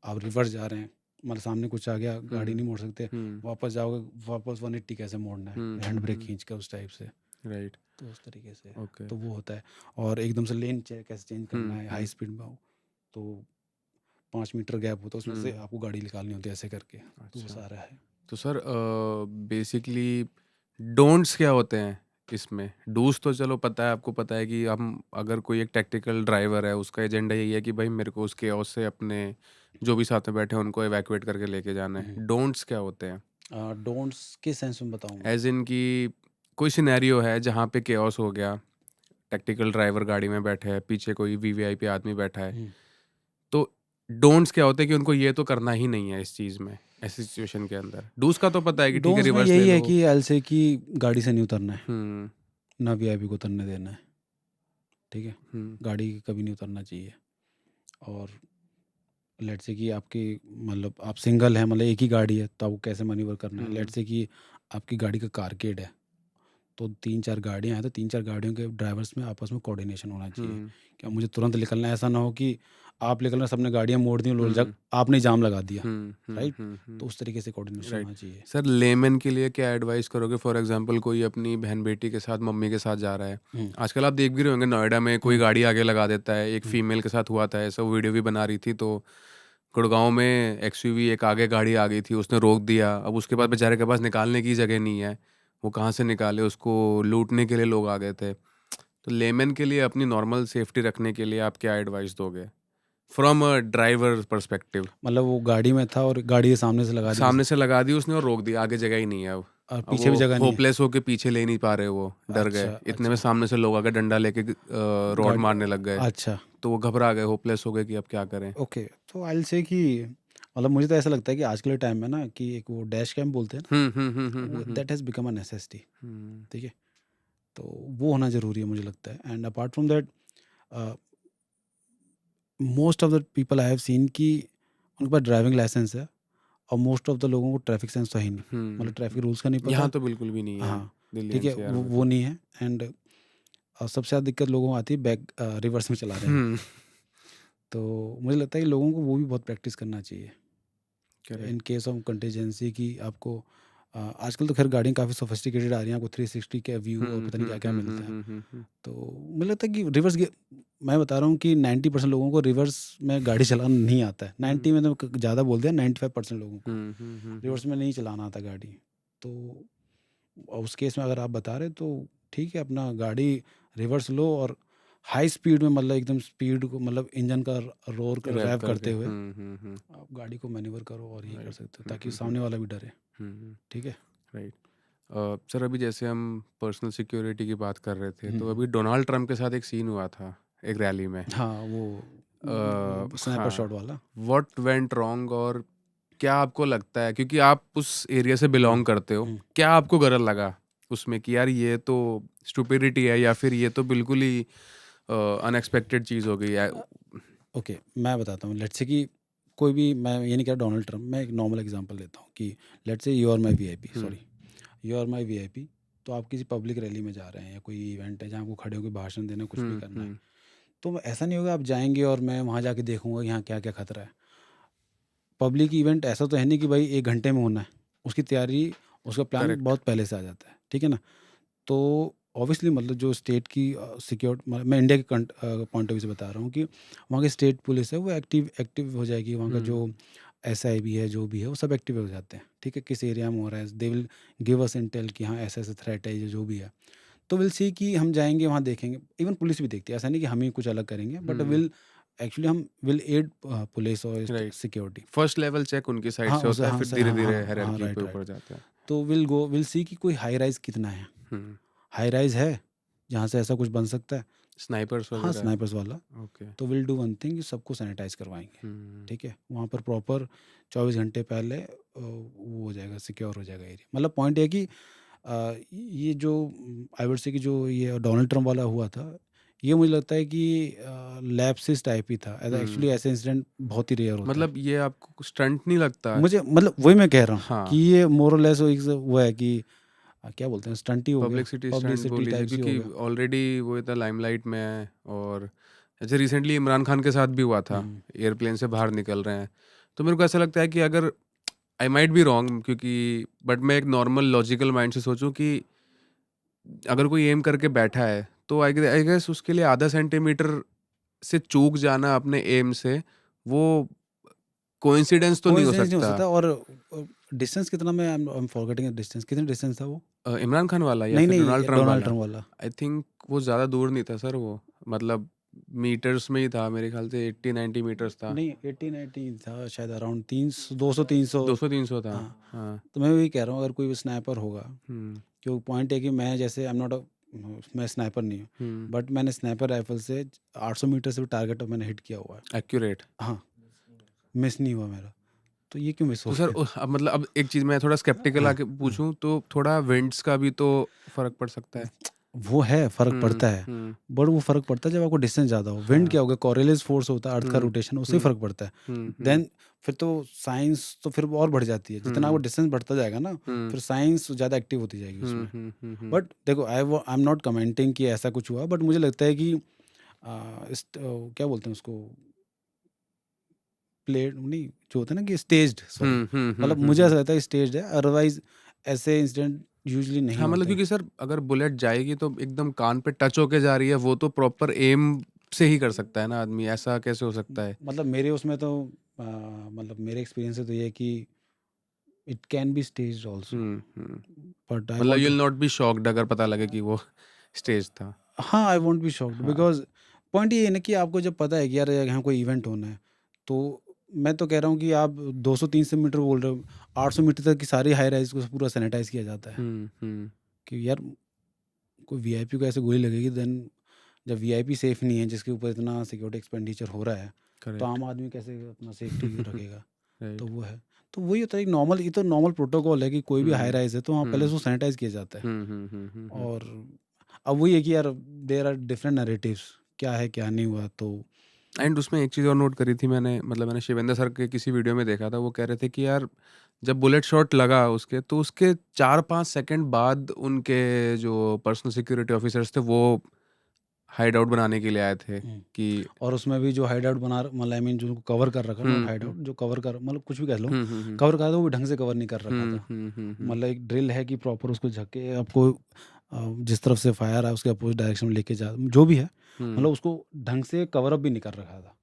आप रिवर्स जा रहे हैं, मतलब सामने कुछ आ गया, गाड़ी नहीं मोड़ सकते, वापस जाओगे, वापस 180 कैसे मोड़ना है, हैंड ब्रेक खींच कर उस टाइप से, राइट। तो उस तरीके से ओके। तो वो होता है। और एकदम से लेन कैसे चेंज करना है, हाई स्पीड में हो तो 5 मीटर गैप होता है, उसमें से आपको गाड़ी निकालनी होती है ऐसे करके, तो वो सारा है। तो सर बेसिकली डोंट्स क्या होते हैं इसमें? डूज तो चलो पता है, आपको पता है कि हम अगर कोई एक टैक्टिकल ड्राइवर है उसका एजेंडा यही है कि भाई मेरे को उस केओस से अपने जो भी साथ में बैठे हैं उनको एवैक्यूएट करके लेके जाना है। डोंट्स क्या होते हैं? डोंट्स के सेंस में बताऊँ? एज इन कि कोई सिनेरियो है जहाँ पे केओस हो गया, टैक्टिकल ड्राइवर गाड़ी में बैठे है, पीछे कोई वीवीआईपी आदमी बैठा है, तो डोंट्स क्या होते हैं कि उनको ये तो करना ही नहीं है इस चीज़ में, ऐसी सिचुएशन के अंदर? डूज का तो पता है कि ठीक है डोंट्स में रिवर्स ले यही है लो। कि एल से कि गाड़ी से नहीं उतरना है, हम्म ना वीआईपी को उतरने देना है, ठीक है, हम्म गाड़ी कभी नहीं उतरना चाहिए। और लेट से कि आपकी, मतलब आप सिंगल है, मतलब एक ही गाड़ी है, तो आपको कैसे मैन्यूवर करना है। लेट से कि आपकी गाड़ी का कारकेड है, तो 3-4 गाड़ियाँ हैं, तो 3-4 गाड़ियों के ड्राइवर्स में आपस में कोऑर्डिनेशन होना चाहिए कि अब मुझे तुरंत निकलना है। ऐसा ना हो कि आप निकल रहे, सबने गाड़ियाँ मोड़ दी, लोग आपने जाम लगा दिया, राइट। तो उस तरीके से कोऑर्डिनेशन होना चाहिए। सर लेमन के लिए क्या एडवाइस करोगे? फॉर एग्जांपल कोई अपनी बहन बेटी के साथ, मम्मी के साथ जा रहा है, आजकल आप देख भी रहे होंगे नोएडा में कोई गाड़ी आगे लगा देता है। एक फीमेल के साथ हुआ था ऐसा, वो वीडियो भी बना रही थी, तो गुड़गांव में एक्सयूवी एक आगे गाड़ी आ गई थी, उसने रोक दिया। अब उसके बाद बेचारे के पास निकालने की जगह नहीं है, वो कहाँ से निकाले, उसको लूटने के लिए लोग आ गए थे। तो लेमन के लिए अपनी नॉर्मल सेफ्टी रखने के लिए आप क्या एडवाइस दोगे फ्रॉम अ ड्राइवर पर्सपेक्टिव? मतलब वो गाड़ी में था और गाड़ी के सामने से लगा दी सामने से लगा दी उसने और रोक दिया, आगे जगह ही नहीं है। और अब पीछे वो भी जगह नहीं है। होपलेस होके पीछे ले नहीं पा रहे, वो डर गए। अच्छा, इतने में सामने से लोग आके डंडा लेके रॉड गाड़ी- मारने लग गए, अच्छा, तो वो घबरा गए, होपलेस हो गए कि अब क्या करें। ओके। तो आई से कि मतलब मुझे तो ऐसा लगता है कि आज के टाइम में ना कि एक वो डैश कैम बोलते हैं ना, that has become a necessity, ठीक है। तो वो होना ज़रूरी है मुझे लगता है। And apart from that, most of the people I have seen कि उनके पास ड्राइविंग लाइसेंस है और मोस्ट ऑफ द लोगों को ट्रैफिक सेंस तो है ही नहीं, मतलब ट्रैफिक रूल्स का नहीं पता। यहाँ तो बिल्कुल भी नहीं है, हाँ, दिल्ली ठीक है, एनसीआर में वो तो। नहीं है। एंड सबसे ज़्यादा दिक्कत लोगों को आती है बैक रिवर्स में चला रहे हैं। तो मुझे लगता है कि लोगों को वो भी बहुत प्रैक्टिस करना चाहिए इन केस ऑफ कंटीजेंसी की। आपको आजकल तो खैर गाड़ियाँ काफ़ी सोफिस्टिकेटेड आ रही हैं, आपको 360 का व्यू और पता नहीं क्या क्या मिलता है। तो मुझे लगता है कि रिवर्स मैं बता रहा हूँ कि 90% लोगों को रिवर्स में गाड़ी चलाना नहीं आता है। 90 में तो ज़्यादा बोल दिया, 95% लोगों को रिवर्स में नहीं चलाना आता गाड़ी। तो उस केस में अगर आप बता रहे तो ठीक है, अपना गाड़ी रिवर्स लो और हाई स्पीड में, मतलब एकदम स्पीड को, मतलब इंजन का रोर कर रैव करते हुए आप गाड़ी को मैन्यूवर करो और ये कर सकते हो ताकि सामने वाला भी डरे, ठीक है। राइट। सर अभी जैसे हम पर्सनल सिक्योरिटी की बात कर रहे थे, तो अभी डोनाल्ड ट्रम्प के साथ एक सीन हुआ था एक रैली में। हाँ, वो स्नैपर शॉट वाला। व्हाट वेंट रॉन्ग, और क्या आपको लगता है, क्योंकि आप उस एरिया से बिलोंग करते हो, क्या आपको गलत लगा उसमें कि यार ये तो स्टुपिडिटी है, या फिर ये तो बिल्कुल ही अनएक्सपेक्टेड चीज़ हो गई है? ओके, मैं बताता हूँ। लेट्स से कि कोई भी, मैं ये नहीं कह रहा डोनाल्ड ट्रम्प, मैं एक नॉर्मल एग्जांपल देता हूँ कि let's say you are my VIP, sorry, you are my VIP. तो आप किसी पब्लिक रैली में जा रहे हैं या कोई इवेंट है जहाँ आपको खड़े होकर भाषण देना, कुछ भी करना है, तो ऐसा नहीं होगा आप जाएंगे और मैं वहाँ जाके देखूंगा यहाँ क्या क्या खतरा है। पब्लिक इवेंट ऐसा तो है नहीं कि भाई 1 घंटे में होना है, उसकी तैयारी, उसका प्लान करेक्ट। बहुत पहले से आ जाता है, ठीक है ना? तो ऑब्वियसली मतलब जो स्टेट की सिक्योर, मैं इंडिया के पॉइंट ऑफ व्यू से बता रहा हूँ कि वहाँ की स्टेट पुलिस है वो एक्टिव एक्टिव हो जाएगी, वहाँ का जो SIB है जो भी है वो सब एक्टिव हो जाते हैं, ठीक है? किस एरिया में हो रहा है, they will give us Intel कि हाँ ऐसा ऐसा थ्रेट है, जो भी है। तो विल सी कि हम जाएंगे वहाँ देखेंगे, इवन पुलिस भी देखती है, ऐसा नहीं कि हम ही कुछ अलग करेंगे, बट विल एक्चुअली हम विल एड पुलिस और right. Security. First level check उनकी साइड हाँ से उसे होता है, हाँ फिर से धीरे हाँ हाँ धीरे हाँ हायरार्की पे राइट ऊपर राइट। जाता है। तो विल सी कि कोई हाई राइज कितना है, हम्म। हाई राइज है जहाँ से ऐसा कुछ बन सकता है। स्नाइपर्स हाँ वगैरह। स्नाइपर्स वाला। ओके। तो विल डू वन थिंग कि सबको सैनिटाइज करवाएंगे, हम्म। ठीक है? वहाँ पर प्रॉपर 24 घंटे पहले वो हो जाएगा, सिक्योर हो जाएगा एरिया। मतलब पॉइंट है कि ये जो आई वुड से कि जो ये डोनाल्ड ट्रम्प वाला हुआ था, ये मुझे लगता है कि लैप्सिस टाइप ही था। एक्चुअली ऐसे इंसिडेंट बहुत ही रेयर होता है। मतलब ये आपको स्टंट नहीं लगता? मुझे मतलब वही मैं कह रहा हूँ कि हाँ, ये मोर और लेस वो है कि क्या बोलते हैं, स्टंट ही हो गया, पब्लिसिटी स्टंट बोल पब्लिसिटी लीजिए, टाइप सी हो क्योंकि गया। ऑलरेडी वो इतना लाइमलाइट में है। और जैसे रिसेंटली इमरान खान के साथ भी हुआ था, हम्म, एयरप्लेन से बाहर निकल रहे हैं। तो मेरे को ऐसा लगता है कि अगर आई माइट बी रॉन्ग, क्योंकि बट मैं एक नॉर्मल लॉजिकल माइंड से सोचूं कि अगर कोई एम करके बैठा है तो आई गेस उसके लिए आधा सेंटीमीटर से चूक जाना अपने एम से, वो कोइंसिडेंस तो नहीं हो कोइंसिडेंस नहीं हो सकता। सकता। और डिस्टेंस कितना, मैं आई एम फॉरगेटिंग डिस्टेंस, कितने डिस्टेंस था वो? इमरान खान वाला या नहीं फिर डोनाल्ड नहीं ट्रम्प डोनाल्ड वाला? ट्रम्प वाला। आई थिंक वो ज़्यादा दूर नहीं था सर, वो मतलब मीटर्स में ही था, मेरे ख्याल से 80-90 मीटर्स था। नहीं 1890 था शायद, अराउंड 300 200 300। 200-300 था। हाँ, हाँ। तो मैं वही कह रहा हूँ अगर कोई स्नाइपर होगा, हम्म। क्योंकि पॉइंट है कि मैं जैसे आई एम नॉट मैं स्नाइपर नहीं हूँ, हम्म। बट मैंने स्नाइपर राइफल से 800 मीटर से भी टारगेट मैंने हिट किया हुआ है। एक्यूरेट। हाँ, मिस नहीं हुआ मेरा। तो ये क्यों मिस हो तो सर गया? अब मतलब अब एक चीज़ मैं थोड़ा स्केप्टिकल हाँ आके हाँ, पूछूं तो थोड़ा विंड्स का भी तो फर्क पड़ सकता है। वो है फ़र्क हम्म। पड़ता है, हम्म। बट वो फ़र्क पड़ता है जब आपको डिस्टेंस ज़्यादा हो। विंड हाँ। क्या हो गया, कॉरियोलिस फोर्स होता है, अर्थ का हम्म। रोटेशन, उससे ही हम्म। फ़र्क पड़ता है। हम्म। देन फिर तो साइंस तो फिर और बढ़ जाती है, जितना वो हम्म। डिस्टेंस बढ़ता जाएगा ना, हम्म। फिर साइंस ज़्यादा एक्टिव होती जाएगी हम्म। उसमें। हम्म। हम्म। बट देखो आई एम नॉट कमेंटिंग कि ऐसा कुछ हुआ, बट मुझे लगता है कि क्या बोलते हैं उसको, प्लेड नहीं, जो होता है ना कि स्टेज्ड, सॉरी, हम्म। हम्म। मतलब मुझे ऐसा लगता है स्टेज्ड है, अदरवाइज ऐसे इंसिडेंट यूजुअली नहीं हाँ, मतलब होते। क्योंकि सर अगर बुलेट जाएगी तो एकदम कान पे टच होके जा रही है, वो तो प्रॉपर एम से ही कर सकता है ना आदमी, ऐसा कैसे हो सकता है? मतलब मेरे उसमें तो मतलब मेरे एक्सपीरियंस से तो ये है कि it can be staged also, hmm. But I मतलब want you to, will not be shocked अगर पता लगे कि वो स्टेज था। हाँ आई वोंट बी शॉक्ड, हाँ। बिकॉज पॉइंट ये है ना कि आपको जब पता है कि यार यहाँ कोई इवेंट होना है, तो मैं तो कह रहा हूँ कि आप 200-300 मीटर बोल रहे हो, 800 मीटर तक की सारी हाई राइज को पूरा सैनिटाइज किया जाता है। हम्म। कि यार कोई वीआईपी को ऐसे गोली लगेगी, देन जब वीआईपी सेफ नहीं है, जिसके ऊपर इतना सिक्योरिटी एक्सपेंडिचर हो रहा है, तो करेक्ट। आम आदमी कैसे अपना सेफ्टी रखेगा? तो राइट। वो है। तो वही होता है, एक नॉर्मल, ये तो नॉर्मल प्रोटोकॉल है कि कोई भी हाई हम्म। राइज है तो वहाँ पहले हम्म। उसको सैनिटाइज किया जाता है। हम्म। और अब वही है कि यार देयर आर डिफरेंट नैरेटिव्स, क्या है क्या नहीं हुआ। तो एंड उसमें एक चीज़ और नोट करी थी मैंने, मतलब मैंने शिवेंद्र सर के किसी वीडियो में देखा था, वो कह रहे थे कि यार जब बुलेट शॉट लगा उसके, तो उसके 4-5 सेकंड बाद उनके जो पर्सनल सिक्योरिटी ऑफिसर्स थे वो हाइड आउट बनाने के लिए आए थे हम्म, कि और उसमें भी जो हाइड आउट बना, मतलब आई मीन जो कवर कर रखा, नॉट हाइड हम्म। आउट, जो कवर कर, मतलब कुछ भी कह लो, हम्म। हम्म। कवर कर, वो भी ढंग से कवर नहीं कर रखा हम्म। था। हम्म। हम्म। मतलब एक ड्रिल है कि प्रॉपर उसको झके आपको जिस तरफ से फायर है उसके अपोजिट डायरेक्शन में लेके जा, जो भी है, हम्म। मतलब उसको ढंग से कवर अप भी नहीं कर रखा था।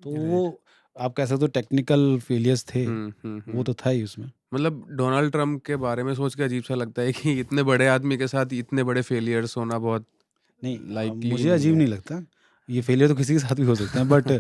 तो वो राइट। आप कह सकते हो टेक्निकल फेलियर्स थे, वो हम्म। तो था ही उसमें। मतलब डोनाल्ड ट्रम्प के बारे में सोच के अजीब सा लगता है कि इतने बड़े आदमी के साथ इतने बड़े फेलियर्स होना बहुत नहीं लाइकली मुझे नहीं अजीब है। नहीं लगता, ये फेलियर तो किसी के साथ भी हो सकते हैं, बट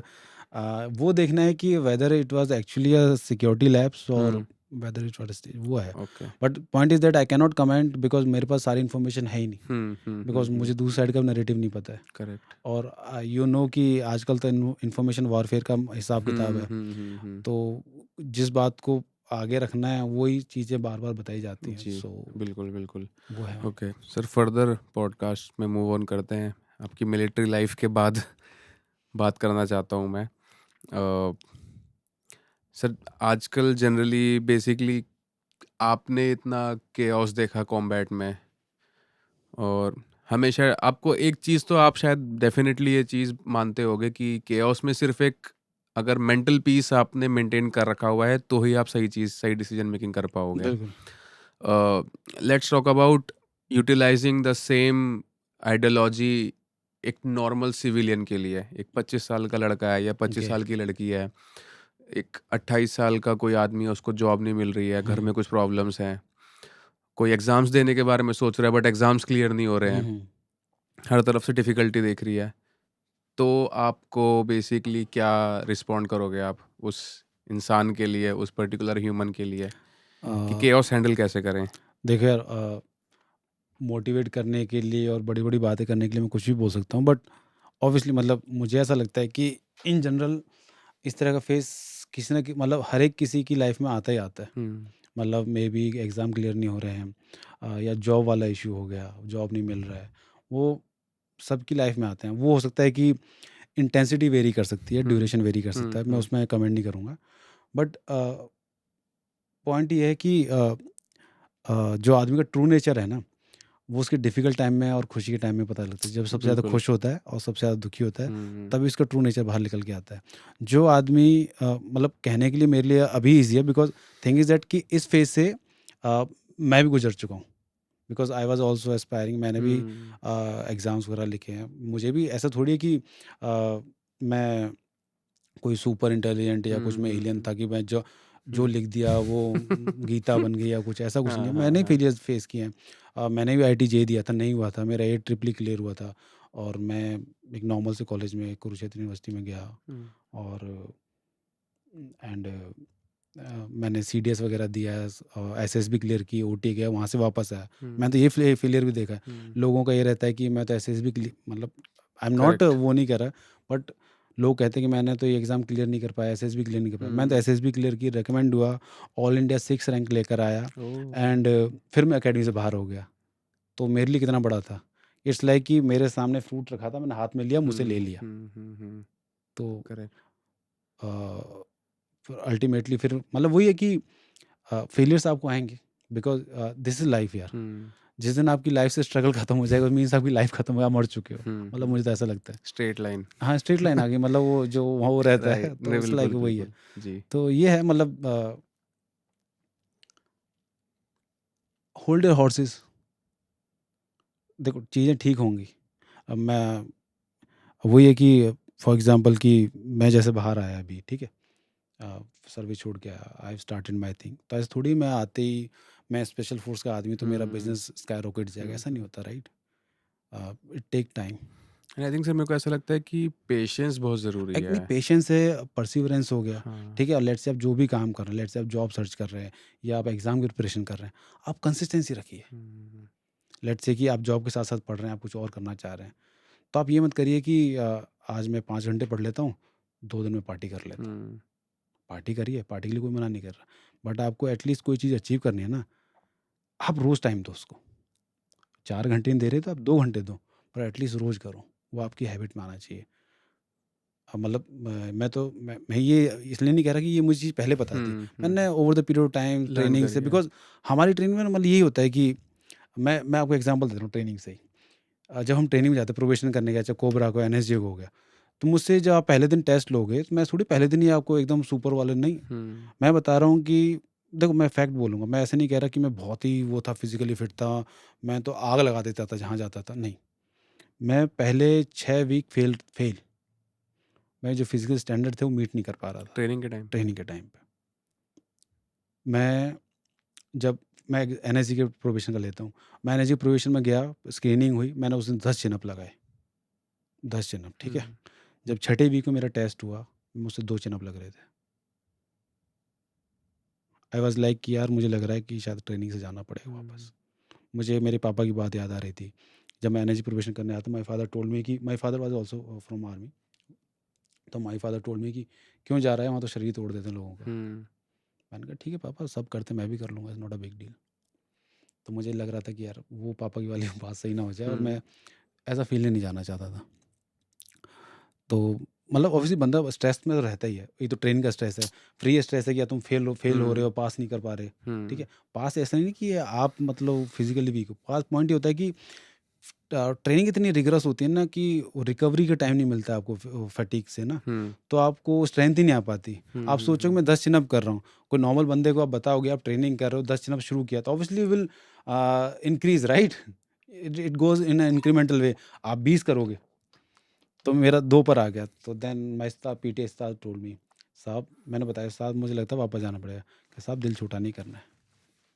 वो देखना है कि whether it was actually a security lapse और हम्म। वेदर इट वाज, वो है। Okay. But point is that I can not comment, because मेरे पास सारी इन्फॉर्मेशन है ही नहीं, बिकॉज मुझे दूसरी साइड का नैरेटिव नहीं पता है। करेक्ट। और यू नो कि आजकल तो इन्फॉर्मेशन वॉरफेयर का हिसाब किताब है। हम्म। तो जिस बात को आगे रखना है वही चीज़ें बार बार बताई जाती हैं, जी, सो बिल्कुल बिल्कुल। वो है। ओके सर, फर्दर पॉडकास्ट में मूव ऑन करते हैं। आपकी मिलिट्री लाइफ के बाद बात करना चाहता हूँ मैं। सर आजकल जनरली बेसिकली आपने इतना केओस देखा कॉम्बैट में, और हमेशा आपको एक चीज़ तो आप शायद डेफिनेटली ये चीज़ मानते होगे कि केओस में सिर्फ एक अगर मेंटल पीस आपने मेंटेन कर रखा हुआ है तो ही आप सही डिसीजन मेकिंग कर पाओगे. बिल्कुल. Let's talk about utilising the same ideology एक नॉर्मल सिविलियन के लिए. एक 25 साल का लड़का है या 25 ओके. साल की लड़की है, एक 28 साल का कोई आदमी है, उसको जॉब नहीं मिल रही है, घर में कुछ प्रॉब्लम्स हैं, कोई एग्जाम्स देने के बारे में सोच रहा है बट एग्जाम्स क्लियर नहीं हो रहे हैं, हर तरफ से डिफ़िकल्टी देख रही है, तो आपको बेसिकली क्या रिस्पॉन्ड करोगे आप उस इंसान के लिए, उस पर्टिकुलर ह्यूमन के लिए कि केओस हैंडल कैसे करें? देखो यार, मोटिवेट करने के लिए और बड़ी बड़ी बातें करने के लिए मैं कुछ भी बोल सकता हूँ, बट ऑब्वियसली मतलब मुझे ऐसा लगता है कि इन जनरल इस तरह का फेस किसी ना मतलब हर एक किसी की लाइफ में आता ही आता है. हम्म, मतलब मे बी एग्ज़ाम क्लियर नहीं हो रहे हैं, या जॉब वाला इशू हो गया, जॉब नहीं मिल रहा है, वो सबकी लाइफ में आते हैं. वो हो सकता है कि इंटेंसिटी वेरी कर सकती है, हम्म, ड्यूरेशन वेरी कर सकता है, मैं उसमें कमेंट नहीं करूँगा. बट पॉइंट ये है कि जो आदमी का ट्रू नेचर है ना, वो उसके डिफ़िकल्ट टाइम में और खुशी के टाइम में पता लगता है. जब सबसे ज़्यादा बिल्कुल. खुश होता है और सबसे ज़्यादा दुखी होता है, हम्म, तभी उसका ट्रू नेचर बाहर निकल के आता है. जो आदमी मतलब कहने के लिए मेरे लिए अभी ईज़ी है, बिकॉज़ थिंग इज़ दैट कि इस फ़ेज़ से मैं भी गुज़र चुका हूँ. Because I was also aspiring, मैंने भी हम्म, एग्ज़ाम्स वगैरह लिखे हैं. मुझे भी ऐसा थोड़ी है कि मैं कोई सुपर इंटेलिजेंट या कुछ में एलियन था कि मैं जो जो लिख दिया वो गीता बन गई या कुछ ऐसा कुछ नहीं हाँ है. हाँ मैंने हाँ. फेलियर्स फेस किए हैं. मैंने भी आईटी जे दिया था, नहीं हुआ था. मेरा ए ट्रिपली क्लियर हुआ था और मैं एक नॉर्मल से कॉलेज में कुरुक्षेत्र यूनिवर्सिटी में गया. हम्म, और एंड मैंने सीडीएस वगैरह दिया, एसएसबी क्लियर की, ओटी गया, वहाँ से वापस आया. मैंने तो ये फेलियर भी देखा है. लोगों का ये रहता है कि मैं तो एसएसबी मतलब आई एम नॉट करेक्ट. वो नहीं कर रहा, बट लोग कहते हैं कि मैंने तो ये एग्ज़ाम क्लियर नहीं कर पाया, एसएसबी क्लियर नहीं कर पाया. मैंने तो एसएसबी क्लियर की, रिकमेंड हुआ, ऑल इंडिया 6 रैंक लेकर आया. एंड फिर मैं अकेडमी से बाहर हो गया. तो मेरे लिए कितना बड़ा था. इट्स लाइक कि मेरे सामने फ्रूट रखा था, मैंने हाथ में लिया, मुझसे ले लिया. तो करेक्ट. फिर अल्टीमेटली फिर मतलब वही है कि फेलियर्स आपको आएंगे, बिकॉज दिस इज लाइफ यार. जिस दिन आपकी लाइफ से स्ट्रगल खत्म हो जाएगा, मीन्स आपकी लाइफ खत्म हो गया, आप मर चुके हो. मतलब मुझे तो ऐसा लगता है. Straight line. हाँ, स्ट्रेट लाइन आ गई, मतलब वो जो वहाँ वो रहता है, राइट. तो नहीं, उस लाइक बिल्कुल वही है. बिल्कुल जी. तो ये है मतलब होल्ड योर हॉर्सेस. देखो चीज़ें ठीक होंगी. अब मैं वही है कि फॉर एग्जांपल कि मैं जैसे बाहर आया अभी, ठीक है, सर्विस छोड़ के आया, आई स्टार्टेड माई थिंग. तो ऐसे थोड़ी मैं आते ही मैं स्पेशल फोर्स का आदमी तो मेरा बिजनेस स्काई रॉकेट जाएगा, ऐसा नहीं होता. Right. It take time. I think sir मेरे को ऐसा लगता है कि पेशेंस बहुत ज़रूरी एक नहीं, है. पेशेंस है, परसिवरेंस हो गया. हाँ. ठीक है, और लेट्स से आप जो भी काम कर रहे हैं, लेट्स से आप जॉब सर्च कर रहे हैं या आप एग्जाम की प्रिपरेशन कर रहे हैं, आप कंसिस्टेंसी रखिए. हम्म, लेट्स से कि आप जॉब के साथ साथ पढ़ रहे हैं, आप कुछ और करना चाह रहे हैं, तो आप ये मत करिए कि आज मैं 5 घंटे पढ़ लेता हूँ, 2 दिन में पार्टी कर लेता हूँ. हम्म, पार्टी करिए, पार्टी के लिए कोई मना नहीं कर रहा, बट आपको एटलीस्ट कोई चीज़ अचीव करनी है ना, आप रोज़ टाइम दो उसको. 4 घंटे नहीं दे रहे तो आप 2 घंटे दो, पर एटलीस्ट रोज़ करो. वो आपकी हैबिट में आना चाहिए. मतलब मैं ये इसलिए नहीं कह रहा कि ये मुझे चीज़ पहले पता थी. मैंने over the period of time learn training से, करिए. बिकॉज हमारी ट्रेनिंग में ना मतलब यही होता है कि मैं आपको एग्जांपल देता हूँ ट्रेनिंग से ही. जब हम ट्रेनिंग में जाते हैं प्रोबेशन करने गया, चाहे कोबरा को, एनएसजे को हो गया, तो मुझसे जब आप पहले दिन टेस्ट लोगे तो मैं थोड़ी पहले दिन ही आपको एकदम सुपर वाले नहीं. मैं बता रहा हूँ कि देखो, मैं फैक्ट बोलूँगा, मैं ऐसे नहीं कह रहा कि मैं बहुत ही वो था, फिजिकली फिट था, मैं तो आग लगा देता था जहाँ जाता था, नहीं. मैं पहले 6 वीक फेल. मैं जो फिजिकल स्टैंडर्ड थे वो मीट नहीं कर पा रहा था ट्रेनिंग के टाइम. ट्रेनिंग के टाइम पे. मैं जब मैं एनएसजी के प्रोबेशन का लेता हूँ, मैं एनएसजी प्रोबेशन में गया, स्क्रीनिंग हुई, मैंने उस दिन 10 चिनअप लगाए. 10 चिनअप, ठीक है. जब छठे वीक में मेरा टेस्ट हुआ, मुझसे 2 चिनअप लग रहे थे. आई वॉज लाइक कि यार मुझे लग रहा है कि शायद ट्रेनिंग से जाना पड़ेगा वापस. मुझे मेरे पापा की बात याद आ रही थी. जब मैं एनएसजी प्रोबेशन करने आया था, माई फादर टोल्ड मी कि my father was also from army. तो माई फादर टोल्ड मी कि क्यों जा रहा है वहाँ, तो शरीर तोड़ देते हैं लोगों का. मैंने कहा ठीक है पापा, सब करते, मैं भी कर लूँगा, it's not a big deal. तो मुझे लग रहा था कि यार वो पापा की वाली बात सही ना हो जाए, और मैं ऐसा फील्ड नहीं जाना चाहता था. तो मतलब ऑब्वियसली बंदा स्ट्रेस में तो रहता ही है. ये तो ट्रेनिंग का स्ट्रेस है, फ्री स्ट्रेस है कि या तुम फेल हो रहे हो, पास नहीं कर पा रहे. ठीक है, पास ऐसा नहीं कि आप मतलब फिजिकली वीक हो. पास पॉइंट ये होता है कि ट्रेनिंग इतनी रिगरस होती है ना कि रिकवरी का टाइम नहीं मिलता आपको फटीक से ना, तो आपको स्ट्रेंथ ही नहीं आ पाती। आप सोचो कि मैं 10 चिनअप कर रहा हूँ, कोई नॉर्मल बंदे को आप बताओगे आप ट्रेनिंग कर रहे हो 10 चिनअप शुरू किया तो obviously will increase, right? It goes in incremental way. आप 20 करोगे तो मेरा 2 पर आ गया, तो then my staff PT staff told me, साहब मैंने बताया साहब मुझे लगता है वापस जाना पड़ेगा। कि साहब दिल छोटा नहीं करना है,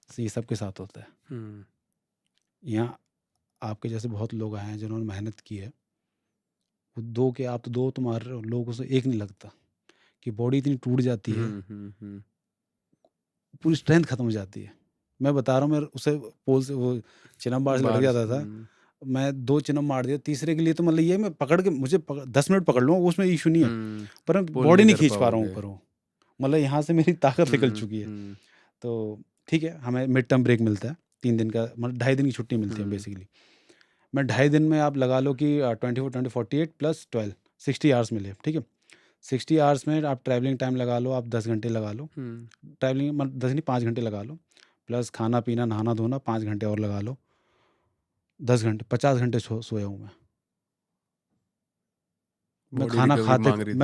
ये सबके साथ होता है। यहाँ आपके जैसे बहुत लोग आए हैं जिन्होंने मेहनत की है, वो 2 के आप तो 2 तो मार रहे हो, लोगों से 1 नहीं लगता कि बॉडी इतनी टूट जाती है, पूरी स्ट्रेंथ खत्म हो जाती है। मैं बता रहा हूँ, मैं उसे पोल से वो चिनम बार से लड़ जाता था, मैं 2 चिनम मार दिया, तीसरे के लिए तो मतलब ये मैं पकड़ के 10 मिनट पकड़ लूँगा, उसमें इशू नहीं है, पर मैं बॉडी नहीं खींच पा रहा हूँ ऊपर, वो मतलब यहाँ से मेरी ताकत निकल चुकी है। तो ठीक है, हमें मिड टर्म ब्रेक मिलता है 3 दिन का, मतलब 2.5 दिन की छुट्टी मिलती है बेसिकली। मैं 2.5 दिन में आप लगा लो कि 24 20 48 प्लस 12 60 आवर्स मिले, ठीक है। 60 आवर्स में आप ट्रैवलिंग टाइम लगा लो, आप 10 घंटे लगा लो, ट्रैवलिंग मतलब 10 नहीं 5 घंटे लगा लो, प्लस खाना पीना नहाना धोना 5 घंटे और लगा लो, 10 घंटे 50 घंटे सोया हूँ मैं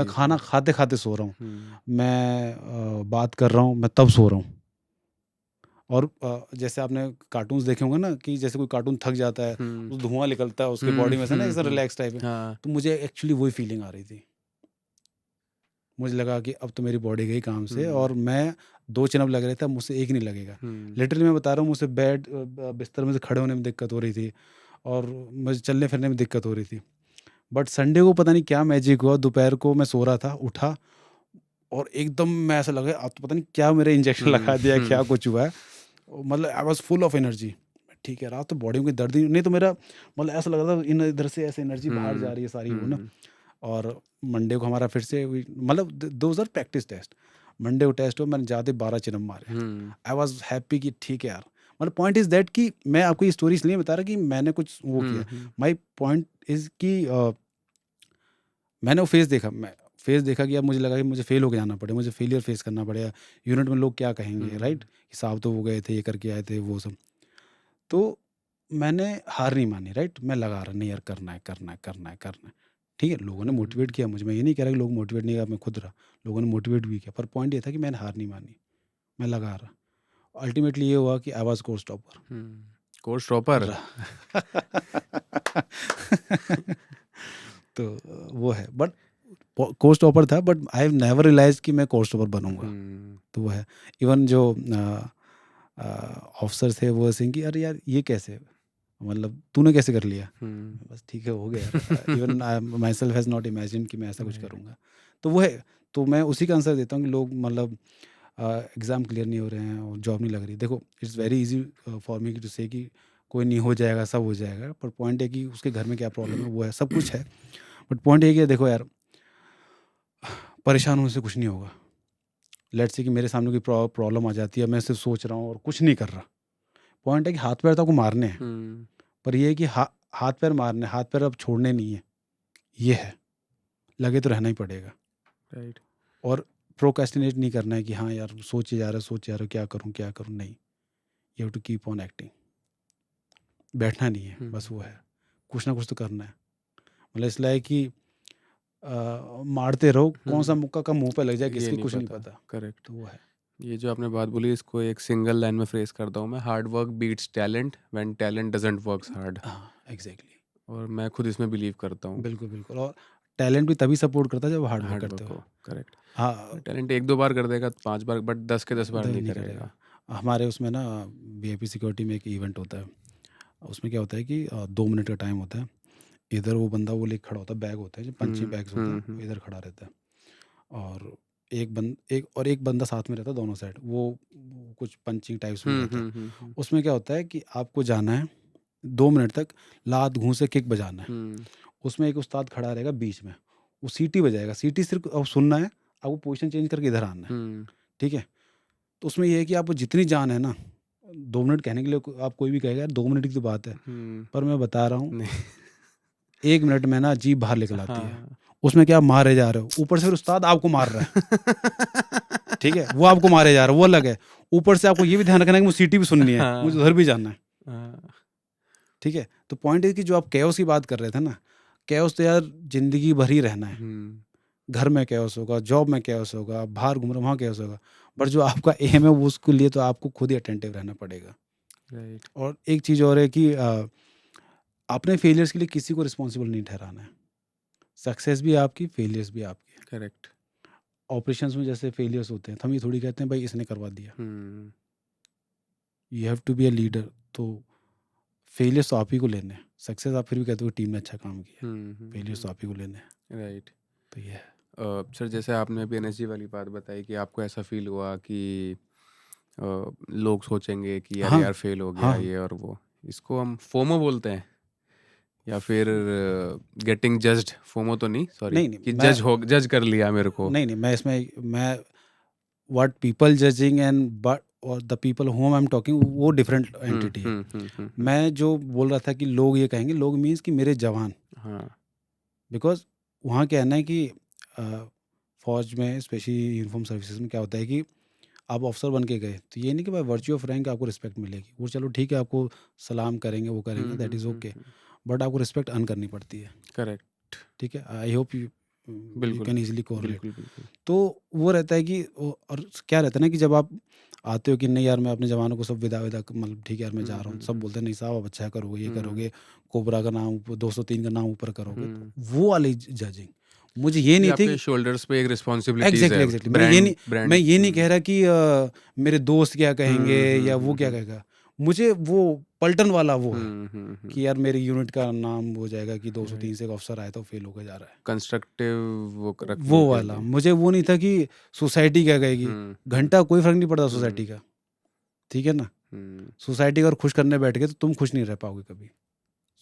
खाना खाते खाते सो रहा हूँ, मैं बात कर रहा हूँ मैं तब सो रहा हूँ। और जैसे आपने कार्टून्स देखे होंगे ना कि जैसे कोई कार्टून थक जाता है तो धुआं निकलता है उसके बॉडी में से ना, ऐसा रिलैक्स टाइप में, तो मुझे एक्चुअली वही फीलिंग आ रही थी। मुझे लगा कि अब तो मेरी बॉडी गई काम से, और मैं 2 चिनअप लग रहे थे, मुझसे 1 नहीं लगेगा। लिटरली मैं बता रहा हूँ, मुझसे बिस्तर में से खड़े होने में दिक्कत हो रही थी और मुझे चलने फिरने में दिक्कत हो रही थी। बट संडे को पता नहीं क्या मैजिक हुआ, दोपहर को मैं सो रहा था, उठा और एकदम मैं ऐसा लगा अब तो पता नहीं क्या मेरे इंजेक्शन लगा दिया, क्या कुछ हुआ है, मतलब I was full of energy. ठीक है, रात तो बॉडी में कोई दर्द ही नहीं, तो मेरा मतलब ऐसा लग रहा था इधर से ऐसे एनर्जी बाहर जा रही है सारी वो ना। और मंडे को हमारा फिर से मतलब those are practice test. Monday को टेस्ट हो, मैंने जाते 12 चिनम मारे। आई वॉज हैप्पी कि ठीक है यार, मतलब पॉइंट इज दैट कि मैं आपको ये स्टोरी इसलिए बता रहा कि मैंने कुछ वो किया। माई पॉइंट इज कि मैंने वो फेस देखा कि अब मुझे लगा कि मुझे फेल होकर जाना पड़े, मुझे फेलियर फेस करना पड़ेगा, यूनिट में लोग क्या कहेंगे, राइट? साहब तो वो गए थे, ये करके आए थे, वो सब। तो मैंने हार नहीं मानी, राइट? मैं लगा रहा, नहीं यार करना है। ठीक है, लोगों ने मोटिवेट किया मुझे, मैं ये नहीं कह रहा कि लोग मोटिवेट नहीं किया, मैं खुद रहा, लोगों ने मोटिवेट भी किया, पर पॉइंट ये था कि मैंने हार नहीं मानी, मैं लगा रहा। अल्टीमेटली ये हुआ कि आई वाज कोर्स टॉपर। तो वो है, बट कोर्स टॉपर था, but I have never realize कि मैं कोर्स टॉपर बनूंगा। तो वो है। इवन जो ऑफिसर थे वो ऐसे कि अरे यार ये कैसे, मतलब तूने कैसे कर लिया? बस ठीक है, हो गया। Even my self has not imagine कि मैं ऐसा कुछ करूँगा। तो वो है, तो मैं उसी का आंसर देता हूँ कि लोग मतलब एग्ज़ाम क्लियर नहीं हो रहे हैं और जॉब नहीं लग रही। देखो, it's very easy for me to say कि कोई नहीं हो जाएगा, सब हो जाएगा, पर पॉइंट है कि उसके घर में क्या प्रॉब्लम है, वो है, सब कुछ है, बट पॉइंट ये कि देखो यार, परेशान होने से कुछ नहीं होगा। लेट्स से कि मेरे सामने कोई प्रॉब्लम आ जाती है, मैं सिर्फ सोच रहा हूँ और कुछ नहीं कर रहा। पॉइंट है कि हाथ पैर तो आपको मारने हैं, पर ये है कि हाथ पैर मारने, हाथ पैर अब छोड़ने नहीं है, ये है, लगे तो रहना ही पड़ेगा, राइट? और प्रोक्रेस्टिनेट नहीं करना है कि हाँ यार सोचे जा रहा है क्या करूँ, नहीं, you have to keep on acting. बैठना नहीं है, बस वो है, कुछ ना कुछ तो करना है। मतलब इसलिए कि मारते रहो, कौन सा मुक्का का मुंह पे लग जाए किसी कुछ नहीं पता। करेक्ट, तो वो है। ये जो आपने बात बोली, इसको एक सिंगल लाइन में फ्रेज करता हूँ मैं, hard work beats talent when talent doesn't works hard. Exactly, और मैं खुद इसमें बिलीव करता हूँ। बिल्कुल। और टैलेंट भी तभी सपोर्ट करता है जब हार्ड वर्क करते हो। करेक्ट। हाँ, टैलेंट 1-2 बार कर देगा, 5 बार, बट 10 के 10 बार नहीं करेगा। हमारे उसमें ना VIP सिक्योरिटी में एक इवेंट होता है, उसमें क्या होता है कि 2 मिनट का टाइम होता है। इधर वो बंदा वो लेके खड़ा होता है, बैग होता है जो पंचिंग बैग्स होते हैं, इधर खड़ा रहता है, और एक बंदा साथ में रहता है दोनों साइड, वो कुछ पंचिंग टाइप्स में रहता है। उसमें क्या होता है कि आपको जाना है 2 मिनट तक, लात घूंसे किक बजाना है। उसमें एक उस्ताद खड़ा रहेगा बीच में, वो सीटी बजाएगा, सीटी सिर्फ अब सुनना है, आपको पोजीशन चेंज करके इधर आना है, ठीक है? तो उसमें ये है कि आपको जितनी जान है ना, 2 मिनट कहने के लिए आप कोई भी कहेगा यार 2 मिनट की तो बात है, पर मैं बता रहा हूँ 1 मिनट में ना जीभ बाहर निकल आती है। उसमें क्या मारे जा रहे हो, ऊपर से फिर उस्ताद आपको मार रहा है, ठीक है? वो आपको मारे जा रहा है, वो अलग है। ऊपर से आपको ये भी ध्यान रखना है कि मुझे सीटी भी सुननी है, मुझे उधर भी जाना है। ठीक है, तो पॉइंट है कि जो आप कैओस की बात कर रहे थे ना, कैओस तो यार जिंदगी भर ही रहना है। घर में कैओस होगा, जॉब में कैओस होगा, बाहर घूम रहे वहाँ कैओस होगा, बट जो आपका एम है वो उसके लिए तो आपको खुद ही अटेंटिव रहना पड़ेगा। राइट। और एक चीज़ और है कि अपने फेलियर्स के लिए किसी को रिस्पॉन्सिबल नहीं ठहराना है। सक्सेस भी आपकी, फेलियर्स भी आपकी। करेक्ट। ऑपरेशंस में जैसे फेलियर्स होते हैं, तो हम ये थोड़ी कहते हैं भाई इसने करवा दिया। You have to be a leader. तो फेलियर्स तो आप ही को लेने हैं। सक्सेस आप फिर भी कहते हो टीम ने अच्छा काम किया, फेलियर्स तो आप ही को लेने हैं। राइट। तो ये है। सर जैसे आपने अभी एनर्जी वाली बात बताई कि आपको ऐसा फील हुआ कि लोग सोचेंगे कि यार हाँ यार फेल हो गया हाँ ये और वो, इसको हम फोमो बोलते हैं या फिर गेटिंग जज्ड। फोमो तो नहीं, सॉरी, नहीं नहीं कि मैं जज कर लिया मेरे को। नहीं मैं इसमें मैं what people judging and but और the people whom I am talking वो डिफरेंट एंटिटी है। मैं जो बोल रहा था कि लोग ये कहेंगे, लोग मीन्स कि मेरे जवान। हाँ। बिकॉज वहाँ क्या है ना कि फौज में स्पेशली यूनिफॉर्म सर्विसेज में क्या होता है कि आप ऑफिसर बन के गए तो ये नहीं कि भाई वर्च्यू ऑफ रैंक आपको रिस्पेक्ट मिलेगी, वो चलो ठीक है आपको सलाम करेंगे वो करेंगे, दैट इज़ ओके, बट आपको रिस्पेक्ट अर्न करनी पड़ती है। करेक्ट। ठीक है, आई होप यू बिल्कुल कैन इजीली कोरिलेट। बिल्कुल बिल्कुल। तो वो रहता है कि और क्या रहता है ना कि जब आप आते हो कि नहीं यार मैं अपने जवानों को सब विदा विदा मतलब ठीक है यार मैं जा रहा हूँ, सब बोलते हैं नहीं साहब आप अच्छा करोगे, ये करोगे, कोबरा का नाम 203 का नाम ऊपर करोगे, तो वो वाली जजिंग मुझे ये नहीं थी आपके शोल्डर्स पे एक रिस्पॉन्सिबिलिटीज है। एग्जैक्टली मैं ये नहीं कह रहा कि मेरे दोस्त क्या कहेंगे या वो क्या कहेगा, मुझे वो पलटन वाला वो है कि यार मेरी यूनिट का नाम हो जाएगा कि 203 से एक अफसर आया तो फेल होकर जा रहा है, कंस्ट्रक्टिव वो वाला। मुझे वो नहीं था कि सोसाइटी क्या कहेगी, घंटा कोई फर्क नहीं पड़ता सोसाइटी का, ठीक है ना। सोसाइटी अगर खुश करने बैठ गए तो तुम खुश नहीं रह पाओगे कभी।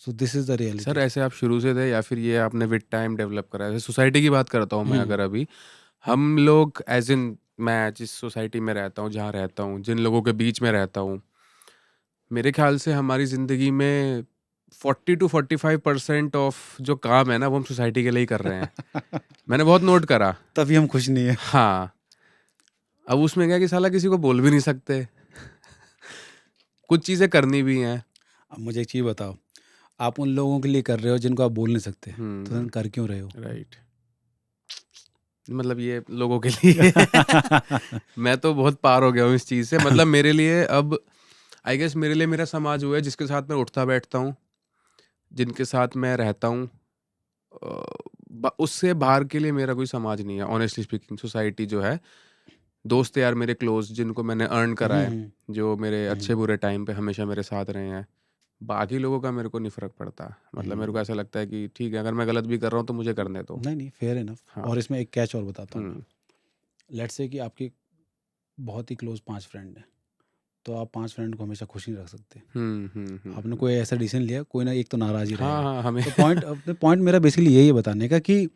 So this is the reality. Sir ऐसे आप शुरू से थे या फिर ये आपने विद टाइम डेवलप करा है? सोसाइटी की बात करता हूँ मैं, अगर अभी हम लोग एज इन मैं जिस सोसाइटी में रहता हूँ, जहाँ रहता हूँ, जिन लोगों के बीच में रहता हूँ, मेरे ख्याल से हमारी ज़िंदगी में 40 to 45% ऑफ जो काम है ना वो हम सोसाइटी के लिए ही कर रहे हैं। मैंने बहुत नोट करा। तभी हम खुश नहीं है। हाँ, अब उसमें क्या है कि साला किसी को बोल भी नहीं सकते कुछ चीज़ें करनी भी हैं। अब मुझे एक चीज़ बताओ, आप उन लोगों के लिए कर रहे हो जिनको आप बोल नहीं सकते, तो तुम कर क्यों रहे हो? राइट। मतलब ये लोगों के लिए मैं तो बहुत पार हो गया हूँ इस चीज़ से। मतलब मेरे लिए अब आई गेस मेरे लिए मेरा समाज हुआ है जिसके साथ मैं उठता बैठता हूँ, जिनके साथ मैं रहता हूँ। उससे बाहर के लिए मेरा कोई समाज नहीं है ऑनेस्टली स्पीकिंग। सोसाइटी जो है, दोस्त यार मेरे क्लोज जिनको मैंने अर्न करा है, जो मेरे अच्छे बुरे टाइम पे हमेशा मेरे साथ रहे हैं, बाकी लोगों का मेरे को नहीं फ़र्क पड़ता। मतलब मेरे को ऐसा लगता है कि ठीक है, अगर मैं गलत भी कर रहा हूँ तो मुझे करने दो। नहीं फेयर इनफ। हाँ। और इसमें एक कैच और बताता हूँ। लेट्स से कि आपके बहुत ही क्लोज 5 फ्रेंड हैं, तो आप 5 फ्रेंड को हमेशा खुश नहीं रख सकते। आपने कोई ऐसा डिसीजन लिया, कोई ना एक तो नाराज ही रहेगा। हाँ, हमें तो पॉइंट मेरा बेसिकली यही है बताने का कि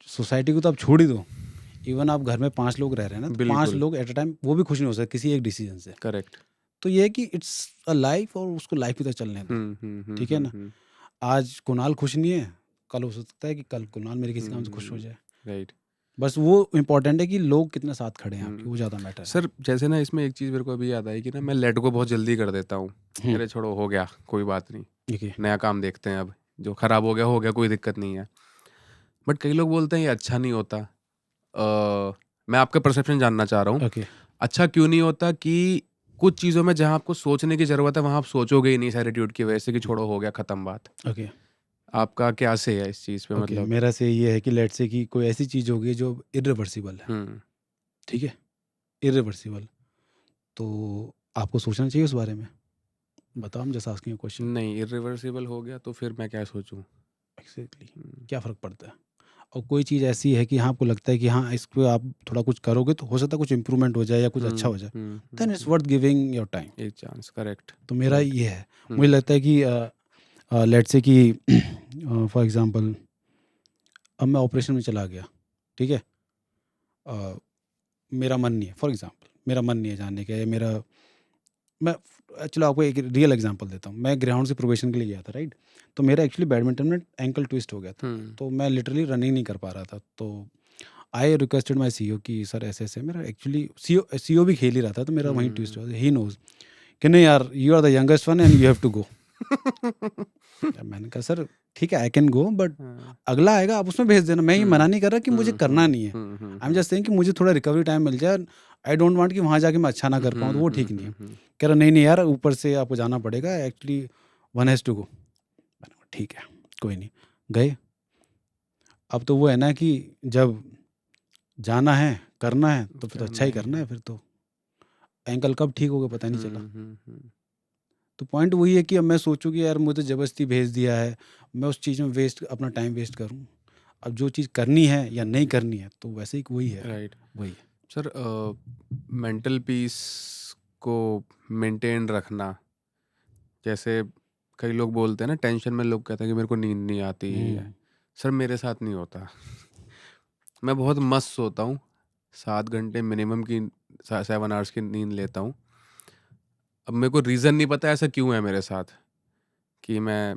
सोसाइटी को तो आप छोड़ ही दो, इवन आप घर में 5 लोग रह रहे हैं ना, तो 5 लोग एट अ टाइम वो भी खुश नहीं हो सकते किसी एक डिसीजन से। करेक्ट। तो ये है कि इट्स अ लाइफ और उसको लाइफ की तरह चलने दो, ठीक है ना। आज कुणाल खुश नहीं है, कल हो सकता है कि कल कुणाल मेरे किसी काम से खुश हो जाए। राइट। बस वो इम्पोर्टेंट है कि लोग कितने साथ खड़े हैं आपके, वो ज़्यादा मैटर है। सर जैसे ना इसमें एक चीज़ मेरे को अभी याद आई कि ना मैं लेट को बहुत जल्दी कर देता हूँ। अरे छोड़ो, हो गया, कोई बात नहीं, नया काम देखते हैं, अब जो खराब हो गया, कोई दिक्कत नहीं है। बट कई लोग बोलते हैं ये अच्छा नहीं होता। मैं आपका परसेप्शन जानना चाह रहा हूँ। अच्छा क्यों नहीं होता कि कुछ चीज़ों में जहाँ आपको सोचने की ज़रूरत है वहाँ आप सोचोगे ही नहीं इस एटीट्यूड की वजह से कि छोड़ो हो गया, ख़त्म बात। आपका क्या से है इस चीज़ पे? मतलब मेरा से ये है कि लेट से कि कोई ऐसी चीज़ होगी जो इरिवर्सिबल है, ठीक है, इरिवर्सिबल, तो आपको सोचना चाहिए उस बारे में। बताओ, हम जैसा आस्किंग क्वेश्चन। नहीं, इरिवर्सिबल हो गया तो फिर मैं क्या सोचूं? एक्जैक्टली, क्या फ़र्क पड़ता है? और कोई चीज़ ऐसी है कि हाँ आपको लगता है कि हाँ इस पर आप थोड़ा कुछ करोगे तो हो सकता है कुछ इम्प्रूवमेंट हो जाए या कुछ अच्छा हो जाए, then it's worth giving your time, एक चांस। करेक्ट। तो मेरा ये है। मुझे लगता है कि लेट्स से कि फॉर एग्जांपल अब मैं ऑपरेशन में चला गया, ठीक है, मेरा मन नहीं है, फॉर एग्जांपल मेरा मन नहीं है जाने का, या मेरा मैं चलो आपको एक रियल एग्जांपल देता हूँ। मैं ग्राउंड से प्रोबेशन के लिए गया था, राइट, तो मेरा एक्चुअली बैडमिंटन में एंकल ट्विस्ट हो गया था, तो मैं लिटरली रनिंग नहीं कर पा रहा था। तो आई रिक्वेस्टेड माई सीईओ कि सर ऐसे ऐसे, मेरा एक्चुअली सीईओ भी खेल ही रहा था, तो मेरा वहीं ट्विस्ट हुआ। ही नोज कि नहीं यार, you are the youngest one and you have to go. मैंने कहा सर ठीक है आई कैन गो, बट हाँ, अगला आएगा आप उसमें भेज देना, मैं ये मना नहीं कर रहा कि मुझे करना नहीं है, हम्म, आई एम जस्ट सेइंग कि मुझे थोड़ा रिकवरी टाइम मिल जाए, आई डोंट वांट कि वहाँ जाके मैं अच्छा ना कर पाऊँ, तो वो ठीक नहीं है। कह रहा नहीं नहीं यार ऊपर से आपको जाना पड़ेगा, actually one has to go. मैंने कहा ठीक है कोई नहीं, गए। अब तो वो है ना कि जब जाना है करना है तो फिर तो अच्छा ही करना है, फिर तो एंकल कब ठीक हो गया पता नहीं चला। तो पॉइंट वही है कि अब मैं सोचूं कि यार मुझे ज़बरदस्ती भेज दिया है, मैं उस चीज़ में वेस्ट अपना टाइम वेस्ट करूं। अब जो चीज़ करनी है या नहीं करनी है तो वैसे ही वही है, राइट वही है। सर। मेंटल पीस को मेंटेन रखना, जैसे कई लोग बोलते हैं ना, टेंशन में लोग कहते हैं कि मेरे को नींद नहीं आती है। सर मेरे साथ नहीं होता। मैं बहुत मस्त सोता हूँ, 7 घंटे मिनिमम की 7 आवर्स की नींद लेता हूँ। अब मेरे को रीज़न नहीं पता ऐसा क्यों है मेरे साथ, कि मैं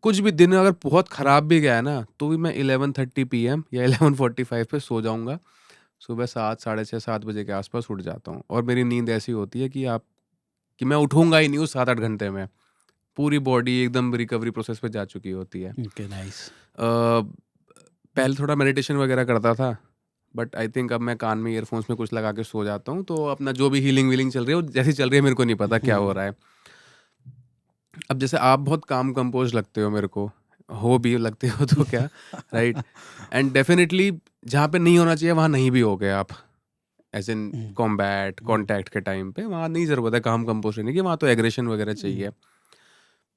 कुछ भी दिन अगर बहुत ख़राब भी गया है ना, तो भी मैं 11:30 PM या 11:45 पे सो जाऊँगा। सुबह 7, साढ़े 6, 7 बजे के आसपास उठ जाता हूँ, और मेरी नींद ऐसी होती है कि मैं उठूँगा ही नहीं उस 7-8 घंटे में। पूरी बॉडी एकदम रिकवरी प्रोसेस पे जा चुकी होती है। Okay nice. पहले थोड़ा मेडिटेशन वगैरह करता था, बट आई थिंक अब मैं कान में ईयरफोन्स में कुछ लगा के सो जाता हूँ, तो अपना जो भी हीलिंग वीलिंग चल रही है वो जैसी चल रही है, मेरे को नहीं पता क्या हो रहा है। अब जैसे आप बहुत काम कंपोज लगते हो मेरे को, हो भी लगते हो तो क्या, राइट। एंड डेफिनेटली जहाँ पे नहीं होना चाहिए वहाँ नहीं भी हो गए आप, एज इन कॉम्बैट कॉन्टैक्ट के टाइम पे वहाँ नहीं ज़रूरत है काम कंपोज करने की, वहाँ तो एग्रेशन वगैरह चाहिए।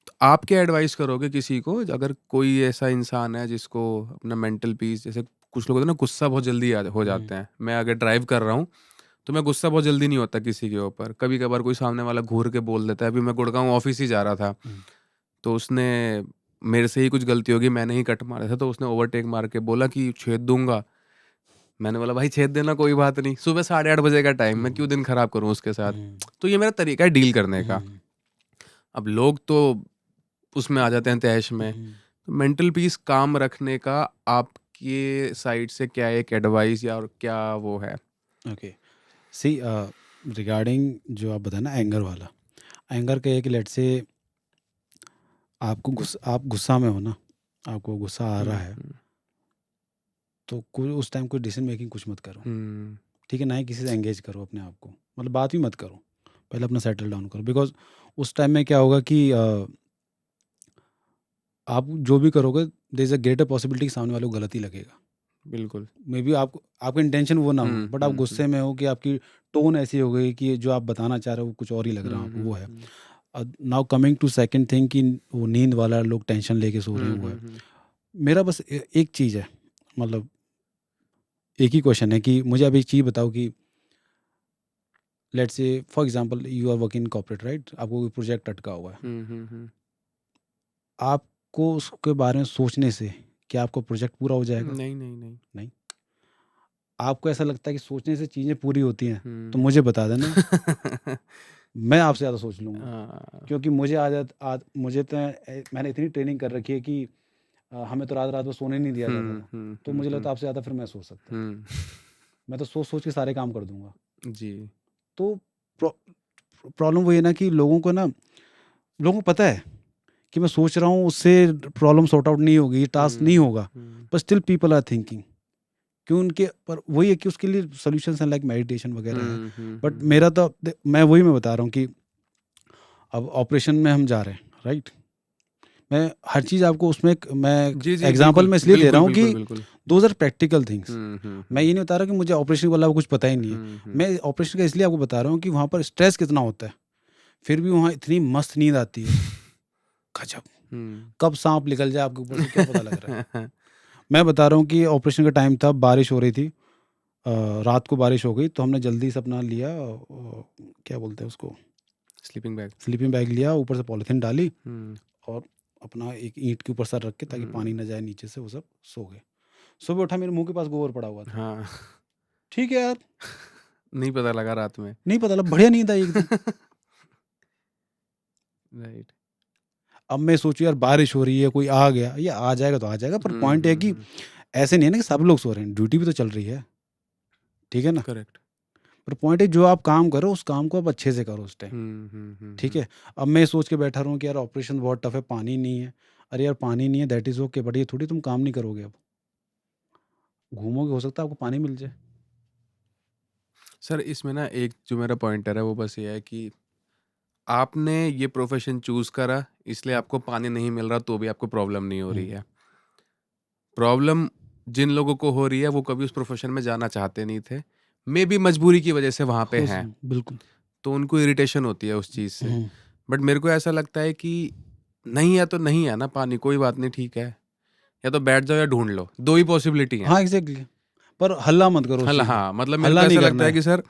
तो आप क्या एडवाइस करोगे किसी को, अगर कोई ऐसा इंसान है जिसको अपना मेंटल पीस, जैसे कुछ लोग होते हैं ना गुस्सा बहुत जल्दी हो जाते हैं, मैं अगर ड्राइव कर रहा हूँ तो मैं गुस्सा बहुत जल्दी नहीं होता किसी के ऊपर, कभी कभार कोई सामने वाला घूर के बोल देता है। अभी मैं गुड़गांव ऑफिस ही जा रहा था, तो उसने मेरे से ही कुछ गलती होगी, मैंने ही कट मारा था, तो उसने ओवरटेक मार के बोला कि छेद दूंगा। मैंने बोला भाई छेद देना कोई बात नहीं, सुबह 8:30 बजे का टाइम, मैं क्यों दिन खराब करूँ उसके साथ। तो ये मेरा तरीका है डील करने का। अब लोग तो उसमें आ जाते हैं तैश में। तो मेंटल पीस काम रखने का आपके साइड से क्या एक एडवाइस या और क्या वो है? ओके सी रिगार्डिंग जो आप बताए ना एंगर वाला, एंगर का एक लेट से आप गुस्सा में हो ना, आपको गुस्सा आ रहा है, तो कोई उस टाइम कोई डिसीजन मेकिंग कुछ मत करो, ठीक है ना ही किसी से एंगेज करो अपने आप को, मतलब बात भी मत करो, पहले अपना सेटल डाउन करो। बिकॉज उस टाइम में क्या होगा कि आप जो भी करोगे there is a greater possibility सामने वाले को गलत ही लगेगा। बिल्कुल। मे बी आपका इंटेंशन वो ना हो, बट आप गुस्से में हो कि आपकी टोन ऐसी हो गई कि जो आप बताना चाह रहे हो कुछ और ही लग रहा है आपको, वो है। Now coming to second thing कि वो नींद वाला लोग टेंशन लेके सो रहे हैं, वो है। मेरा बस एक चीज़ है, मतलब एक ही क्वेश्चन है कि मुझे अब एक चीज़ बताओ कि let's say for example you are working in corporate, right, आपको कोई प्रोजेक्ट अटका हुआ है, आपको उसके बारे में सोचने से क्या आपका प्रोजेक्ट पूरा हो जाएगा? नहीं। आपको ऐसा लगता है कि सोचने से चीज़ें पूरी होती हैं, तो मुझे बता देना। मैं आपसे ज़्यादा सोच लूँगा, क्योंकि मुझे तो मैंने इतनी ट्रेनिंग कर रखी है कि हमें तो रात भर सोने नहीं दिया जाता था, तो मुझे लगता है आपसे ज़्यादा फिर मैं सोच सकता हूँ। मैं तो सोच के सारे काम कर दूंगा जी। तो प्रॉब्लम वही है ना कि लोगों को पता है कि मैं सोच रहा हूँ उससे प्रॉब्लम सॉर्ट आउट नहीं होगी, टास्क नहीं होगा, पर स्टिल पीपल आर थिंकिंग क्यों उनके पर वही है कि उसके लिए सॉल्यूशंस हैं लाइक मेडिटेशन वगैरह है। बट मेरा तो मैं बता रहा हूँ कि अब ऑपरेशन में हम जा रहे हैं, राइट, मैं हर चीज़ आपको उसमें मैं एग्जांपल में इसलिए दे रहा हूँ कि दोज आर प्रैक्टिकल थिंग्स। मैं ये नहीं बता रहा कि मुझे ऑपरेशन वाला कुछ पता ही नहीं है, मैं ऑपरेशन का इसलिए आपको बता रहा हूँ कि वहाँ पर स्ट्रेस कितना होता है, फिर भी वहाँ इतनी मस्त नींद आती है, गजब, कब सांप निकल जाए आपके ऊपर से क्या पता लग रहा है। मैं बता रहा हूँ कि ऑपरेशन का टाइम था, बारिश हो रही थी, रात को बारिश हो गई, तो हमने जल्दी से अपना लिया क्या बोलते हैं उसको, स्लीपिंग बैग लिया, ऊपर से पॉलीथीन डाली और अपना एक ईंट के ऊपर सर रख के ताकि पानी ना जाए नीचे से, वो सब सो गए। सुबह उठा मेरे मुंह के पास गोबर पड़ा हुआ था। हाँ। ठीक है यार, नहीं पता लगा रात में, नहीं पता लगा, बढ़िया नींद आई एकदम। राइट। अब मैं सोचू यार बारिश हो रही है, कोई आ गया, ये आ जाएगा तो आ जाएगा, पर पॉइंट है कि ऐसे नहीं है ना कि सब लोग सो रहे हैं, ड्यूटी भी तो चल रही है, ठीक है ना। करेक्ट। पर पॉइंट है जो आप काम करो उस काम को आप अच्छे से करो उस टाइम, ठीक है। अब मैं सोच के बैठा रहा हूँ कि यार ऑपरेशन बहुत टफ है, पानी नहीं है। अरे यार पानी नहीं है दैट इज़ ओके, बट ये थोड़ी तुम काम नहीं करोगे, अब घूमोगे, हो सकता है आपको पानी मिल जाए। सर इसमें ना एक जो मेरा पॉइंटर है वो बस ये है कि आपने ये प्रोफेशन चूज करा, इसलिए आपको पानी नहीं मिल रहा तो भी आपको प्रॉब्लम नहीं हो रही है। प्रॉब्लम जिन लोगों को हो रही है वो कभी उस प्रोफेशन में जाना चाहते नहीं थे, मे बी मजबूरी की वजह से वहाँ पे हैं, बिल्कुल। तो उनको इरिटेशन होती है उस चीज़ से। हम्म, बट मेरे को ऐसा लगता है कि नहीं है तो नहीं है ना पानी, कोई बात नहीं, ठीक है, या तो बैठ जाओ या ढूंढ लो, दो ही पॉसिबिलिटी है। हाँ एग्जैक्टली, पर हल्ला मत करो उस हल्ला, चीज़ में। हाँ मतलब मेरे हल्ला को नहीं ऐसा करना लगता है है। कि सर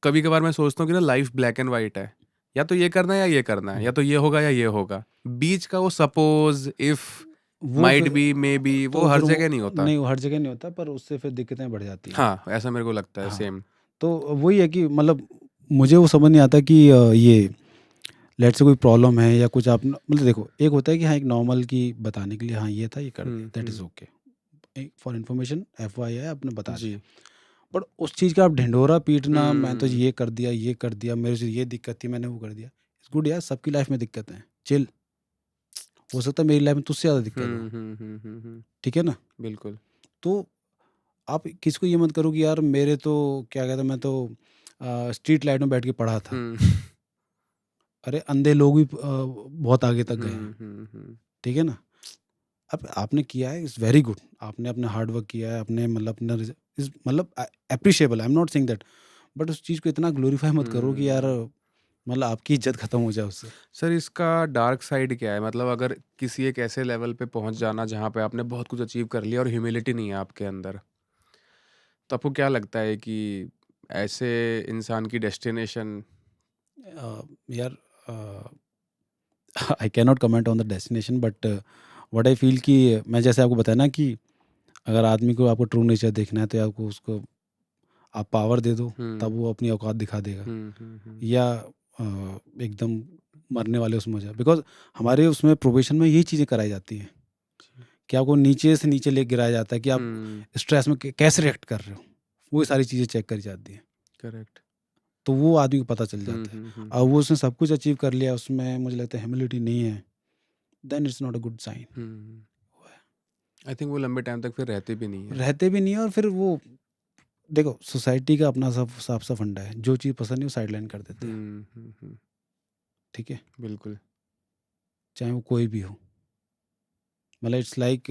कभी कभार मैं सोचता हूँ कि ना लाइफ ब्लैक एंड वाइट है, या तो ये करना है या ये करना है, या तो ये होगा या ये होगा, बीच का वो सपोज इफ वो माइट फिर बी मे बी वो तो हर फिर वो जगह नहीं होता। नहीं, वो हर जगह नहीं होता, पर उससे फिर दिक्कतें बढ़ जाती हैं। हाँ ऐसा मेरे को लगता है हाँ, सेम। तो वही है कि मतलब मुझे वो समझ नहीं आता कि ये लेट से कोई प्रॉब्लम है या कुछ, आप मतलब देखो, एक होता है कि हाँ एक नॉर्मल की बताने के लिए, हाँ ये था ये कर दिया, that is okay, for information FYI आपने बता जी। दिया। बट उस चीज़ का आप ढिंढोरा पीटना, मैं तो हम्म ये कर दिया, ये कर दिया, मेरे से ये दिक्कत थी, मैंने वो कर दिया, इट्स गुड यार, सबकी लाइफ में दिक्कत है, चिल। हो सकता है मेरी लाइफ में तुझसे ज़्यादा दिक्कत हो, ठीक है ना। बिल्कुल। तो आप किसी को ये मत करो कि यार मेरे तो क्या कहते हैं, मैं तो स्ट्रीट लाइट में बैठ के पढ़ा था। अरे अंधे लोग भी बहुत आगे तक गए हैं, ठीक है ना। अब आपने किया है, इज़ वेरी गुड, आपने अपना हार्ड वर्क किया है, आपने मतलब अपना मतलब appreciable, I am not saying that, but उस चीज़ को इतना ग्लोरीफाई मत करो कि यार मतलब आपकी इज्जत खत्म हो जाए उससे। सर इसका डार्क साइड क्या है, मतलब अगर किसी एक ऐसे लेवल पे पहुंच जाना जहाँ पे आपने बहुत कुछ अचीव कर लिया और ह्यूमिलिटी नहीं है आपके अंदर, तो आपको क्या लगता है कि ऐसे इंसान की डेस्टिनेशन? यार I can not comment on the destination, but what I feel कि मैं जैसे आपको बताया ना कि अगर आदमी को आपको ट्रू नेचर देखना है तो आपको उसको आप पावर दे दो, तब वो अपनी औकात दिखा देगा। या एकदम मरने वाले उसमें हो जाए, बिकॉज हमारे उसमें प्रोबेशन में यही चीज़ें कराई जाती हैं कि आपको नीचे से नीचे ले गिराया जाता है कि आप स्ट्रेस में कैसे रिएक्ट कर रहे हो, वो सारी चीज़ें चेक करी जाती हैं। करेक्ट। तो वो आदमी को पता चल जाता है। और वो उसने सब कुछ अचीव कर लिया, उसमें मुझे लगता है ह्यूमिलिटी नहीं है, then it's not a good sign. I think वो लंबे टाइम तक फिर रहते भी नहीं है। रहते भी नहीं है, और फिर वो देखो सोसाइटी का अपना सब साफ सा फंडा है, जो चीज़ पसंद नहीं वो साइडलाइन कर देते हैं, ठीक है, बिल्कुल। चाहे वो कोई भी हो। मतलब इट्स लाइक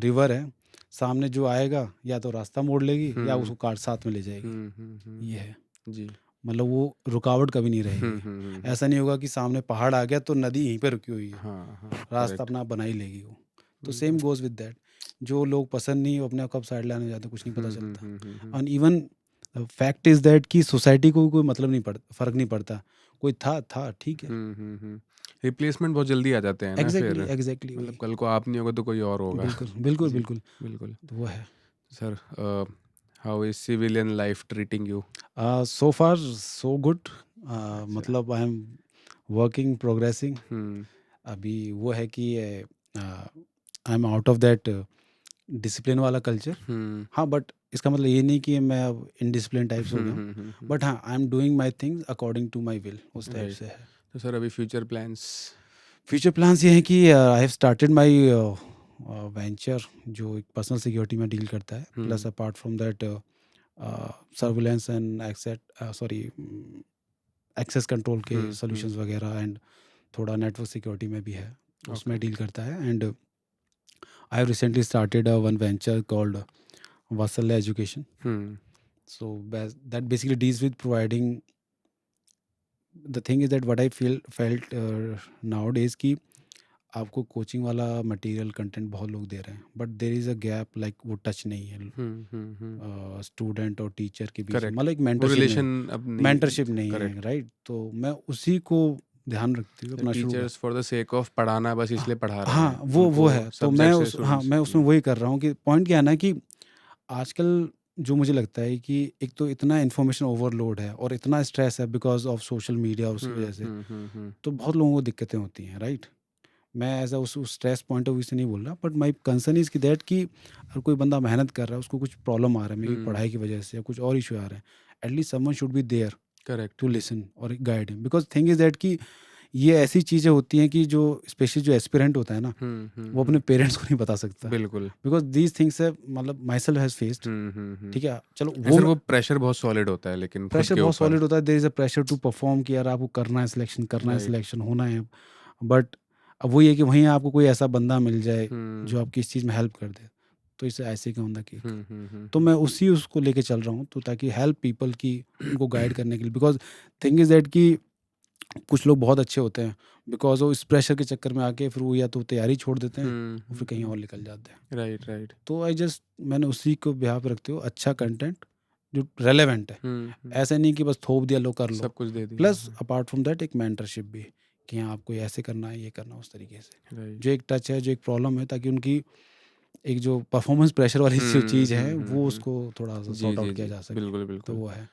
रिवर है, सामने जो आएगा या तो रास्ता मोड़ लेगी या उसको काट साथ में ले जाएगी, ये है। जी। मतलब वो रुकावट कभी नहीं रहेगी। ऐसा नहीं होगा कि सामने पहाड़ आ गया तो नदी यहीं पे रुकी हुई है, रास्ता अपना बना ही लेगी वो। तो सेम गोज विद दैट, जो लोग पसंद नहीं वो अपने आप कब साइड लाने जाते कुछ नहीं पता चलता। और इवन फैक्ट इज दैट कि सोसाइटी को कोई मतलब नहीं पड़ता, फर्क नहीं पड़ता, कोई था ठीक है। रिप्लेसमेंट बहुत जल्दी आ जाते हैं ना एग्जैक्टली फिर, एग्जैक्टली मतलब कल को आप नहीं होगा तो कोई और होगा। बिल्कुल बिल्कुल जी, बिल्कुल, बिल्कुल। तो वो है। Sir how is civilian life treating you? So far so good, मतलब आई एम वर्किंग प्रोग्रेसिंग। अभी वो है कि I am out of that discipline वाला कल्चर। हाँ बट इसका मतलब ये नहीं कि मैं अब इनडिसिप्लिन टाइप्स हो गया हूँ, बट हाँ I am doing my things according to my will, उस टाइप Right. से है। तो सर अभी फ्यूचर प्लान्स? फ्यूचर प्लान्स ये है कि I have started my venture जो एक पर्सनल सिक्योरिटी में डील करता है, plus apart from that surveillance and access control के सॉल्यूशंस वगैरह, एंड थोड़ा नेटवर्क सिक्योरिटी में भी है, उसमें डील करता है। And I have recently started one venture called Vasala Education. So that basically deals with providing, the thing is that what I felt nowadays कि आपको कोचिंग वाला मटेरियल कंटेंट बहुत लोग दे रहे हैं, but there is a gap, like वो touch नहीं है स्टूडेंट और टीचर के बीच में, मतलब एक मेंटरशिप नहीं है, राइट। तो मैं उसी को ध्यान रखते हुए अपना शुरू teachers for the sake of पढ़ाना बस इसलिए पढ़ा रहे हैं। हाँ वो है, तो मैं उसमें वही कर रहा हूँ कि पॉइंट क्या है ना कि आजकल जो मुझे लगता है कि एक तो इतना इन्फॉर्मेशन ओवरलोड है और इतना स्ट्रेस है बिकॉज ऑफ सोशल मीडिया, उसकी वजह से तो बहुत लोगों को दिक्कतें होती हैं, राइट। मैं ऐसा उस स्ट्रेस पॉइंट ऑफ व्यू से नहीं बोल रहा, बट माई कंसर्न इज कि दैट कि अगर कोई बंदा मेहनत कर रहा है, उसको कुछ प्रॉब्लम आ रहा है, मे बी पढ़ाई की वजह से या कुछ और इशू आ रहा है, at least someone should be there correct. To listen और guide him, because thing is that कि ये ऐसी चीज़ें होती हैं कि जो स्पेशली जो एस्पिरेंट होता है ना, वो अपने पेरेंट्स को नहीं बता सकता, बिल्कुल। बिकॉज दीज थिंग्स है, मतलब माई सेल्फ हैज फेस्ड, ठीक है, चलो वो प्रेशर बहुत सॉलिड होता है, लेकिन प्रेशर बहुत सॉलिड होता है, there is a pressure to perform कि यार आपको करना है सिलेक्शन, करना है सिलेक्शन, होना है, बट अब वही है कि वहीं आपको कोई ऐसा बंदा मिल जाए जो आपकी इस चीज़ में हेल्प कर दे, तो इससे ऐसे का होता कि तो मैं उसी उसको लेके चल रहा हूँ, तो ताकि हेल्प पीपल की उनको गाइड करने के लिए, बिकॉज थिंग इज दैट कि कुछ लोग बहुत अच्छे होते हैं, बिकॉज वो इस प्रेशर के चक्कर में आके फिर वो या तो तैयारी छोड़ देते हैं और फिर कहीं और निकल जाते हैं। राइट। तो मैंने उसी को बिहार पे रखते हो अच्छा कंटेंट जो रेलेवेंट है, ऐसा नहीं कि बस थोप दिया लो कर लो, सब कुछ दे दिया। प्लस अपार्ट फ्रॉम दैट एक मेंटरशिप भी कि हाँ आपको ऐसे करना है, ये करना उस तरीके से, जो एक टच है, जो एक प्रॉब्लम है, ताकि उनकी एक जो परफॉर्मेंस प्रेशर वाली जो चीज़ है वो उसको थोड़ा सा सॉर्ट आउट किया जा सके। बिल्कुल। तो वो है।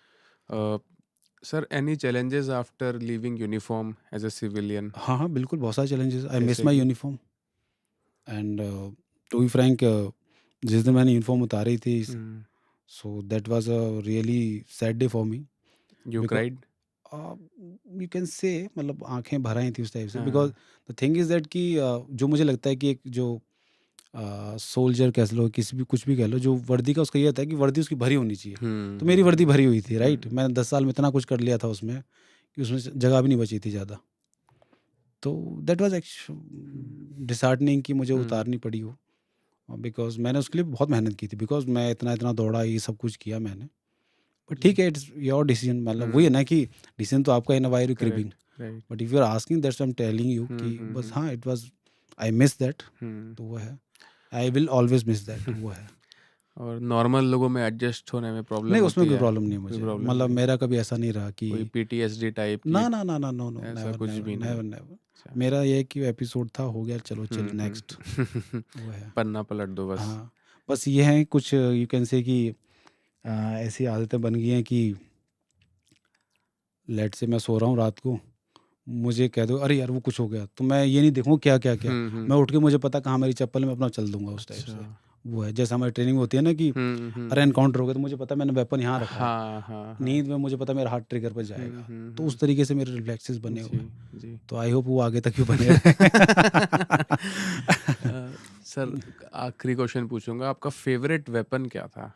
Sir, any challenges after leaving uniform as a civilian? हाँ बिल्कुल, बहुत सारे चैलेंजेस। आई मिस जैसे माई कि? Uniform and to be frank, जिस दिन मैंने यूनिफॉर्म उतारी थी, so that was a really sad day for me. You cried? You can say, मतलब आंखें भर आई थी उस टाइप से, because the thing is that कि जो मुझे लगता है कि एक जो सोल्जर कह लो, किसी भी कुछ भी कह लो, जो वर्दी का उसका ये होता है कि वर्दी उसकी भरी होनी चाहिए। तो मेरी वर्दी भरी हुई थी, राइट, मैंने 10 साल में इतना कुछ कर लिया था उसमें कि उसमें जगह भी नहीं बची थी ज़्यादा। तो दैट वाज डिसहार्टनिंग कि मुझे उतारनी पड़ी वो, बिकॉज मैंने उसके लिए बहुत मेहनत की थी, बिकॉज मैं इतना इतना दौड़ा, ये सब कुछ किया मैंने, बट ठीक है, इट्स योर डिसीजन। मतलब वही है ना कि डिसीजन तो आपका है ना, why you cribbing, but if you are asking that's I am telling you कि बस हाँ, it was, I miss that. तो वो है, I will always miss that, वो है। और नॉर्मल लोगों में एडजस्ट होने में प्रॉब्लम नहीं, होती उसमें कोई है? प्रॉब्लम नहीं है मुझे, मतलब मेरा कभी ऐसा नहीं रहा कि कोई PTSD टाइप की? ना ना ना ना, नो नो, ऐसा नेवर कुछ भी नहीं? Never never. मेरा ये कि एपिसोड था, हो गया, चलो चल नेक्स्ट, वो है। पन्ना पलट दो बस। हाँ, बस ये है कुछ, यू कैन से कि ऐसी आदतें बन गई हैं कि लेट से मैं सो रहा हूँ रात को, मुझे कह दो अरे यार वो कुछ हो गया, तो मैं ये नहीं देखूँ क्या क्या क्या, मैं उठ के मुझे पता कहाँ मेरी चप्पल, मैं अपना चल दूंगा उस टाइप से। वो है, जैसे हमारी ट्रेनिंग होती है ना कि अरे एनकाउंटर हो गया, तो मुझे पता मैंने वेपन यहाँ रखा है, नींद में मुझे पता मेरा हाथ ट्रिगर पर जाएगा, तो उस तरीके से मेरे रिफ्लेक्सेस बने हुए हैं। तो आई होप वो आगे तक ही बने रहे। सर, आखिरी क्वेश्चन पूछूंगा, आपका फेवरेट वेपन क्या था?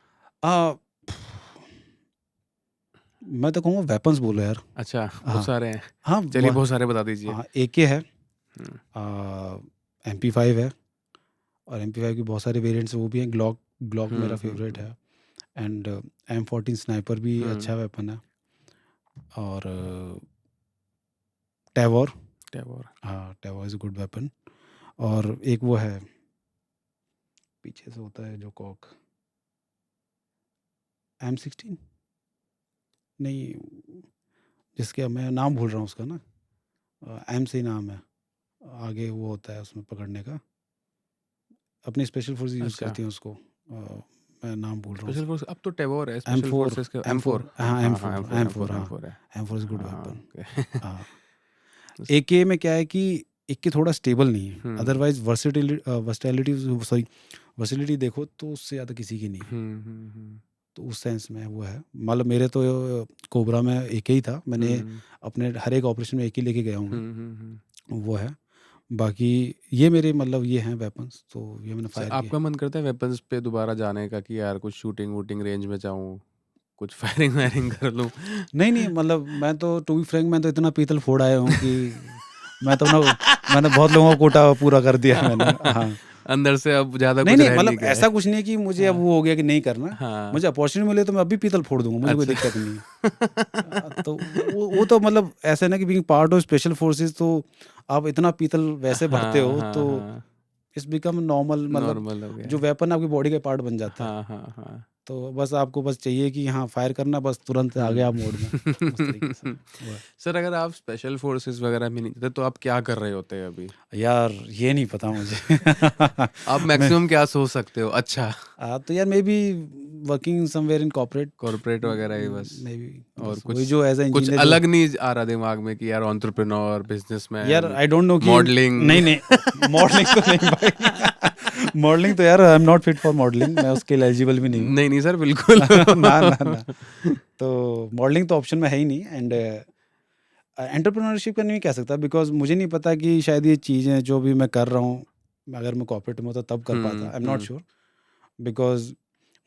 मैं तो कहूँगा वेपन्स बोलो यार। अच्छा, बहुत सारे हैं। हाँ चलिए, बहुत सारे बता दीजिए। हाँ, AK है, MP5 है, और MP5 की बहुत सारे वेरिएंट्स वो भी हैं। ग्लॉक मेरा फेवरेट है, एंड M14 स्नाइपर भी अच्छा वेपन है, और टेवोर, हाँ टेवोर इज़ अ गुड वेपन, और एक वो है पीछे से होता है जो कॉक, M16 नहीं, जिसके मैं नाम भूल रहा हूँ उसका ना, M से ही नाम है, आगे वो होता है उसमें पकड़ने का, अपनी स्पेशल फोर्स यूज़ करती हैं उसको, मैं नाम भूल रहा हूँ। स्पेशल फोर्स अब तो टेवोर है, स्पेशल फोर्सेस के M4 हाँ, M4 है, M4 इज गुड वेपन। हाँ, AK में क्या है कि AK थोड़ा स्टेबल नहीं है, अदरवाइज वर्सेटिलिटी देखो तो उससे ज़्यादा किसी की नहीं है। तो उस सेंस में वो है, मतलब मेरे तो कोबरा में AK ही था, मैंने अपने हर एक ऑपरेशन में AK लेके गया हूँ, वो है। बाकी ये मेरे मतलब ये हैं वेपन्स, तो ये मैंने फायर किया। आपका मन करता है वेपन्स पे दोबारा जाने का कि यार कुछ शूटिंग वूटिंग रेंज में जाऊँ, कुछ फायरिंग वायरिंग कर लूँ? नहीं, मतलब मैं तो टू बी फ्रैंक, मैं तो इतना पीतल फोड़ आया हूँ कि मैं तो मैंने बहुत लोगों का कोटा पूरा कर दिया मैंने। हाँ, अंदर से अब ज्यादा नहीं कुछ मतलब ऐसा कुछ नहीं है कि मुझे अब वो हो गया कि नहीं करना। हाँ। मुझे अपॉर्चुनिटी मिले तो मैं अभी पीतल फोड़ दूंगा, मुझे कोई दिक्कत नहीं है। तो वो तो मतलब ऐसा है ना कि being part of special forces, तो आप इतना पीतल वैसे भरते हो तो इट्स बिकम नॉर्मल, मतलब जो वेपन आपकी बॉडी का पार्ट बन जाता है। तो बस आपको बस चाहिए कि हाँ फायर करना, बस तुरंत आ गया आप मोड में, उस तरीके से। सर, अगर आप स्पेशल फोर्सेस वगैरह में नहीं थे तो आप क्या कर रहे होते हैं अभी? यार ये नहीं पता मुझे। आप मैक्सिमम क्या सोच सकते हो? अच्छा, तो यार may be working somewhere in corporate corporate वगैरह ही बस, मे बी, और कुछ वही जो एज ए कुछ इंजीनियर अलग नहीं आ रहा दिमाग में कि यार एंटरप्रेन्योर, बिजनेसमैन, यार आई डोंट नो कि मॉडलिंग? नहीं नहीं मॉडलिंग तो नहीं भाई मॉडलिंग तो यार आई am not fit for modelling, मैं उसके लिए एलिजिबल भी नहीं हूँ। नहीं नहीं सर बिल्कुल। ना ना ना, तो मॉडलिंग तो ऑप्शन में है ही नहीं। एंड एंटरप्रेन्योरशिप का नहीं कह सकता, बिकॉज मुझे नहीं पता कि शायद ये चीज़ें जो भी मैं कर रहा हूँ, अगर मैं कॉर्पोरेट में तो तब कर पाता, आई एम नॉट श्योर। बिकॉज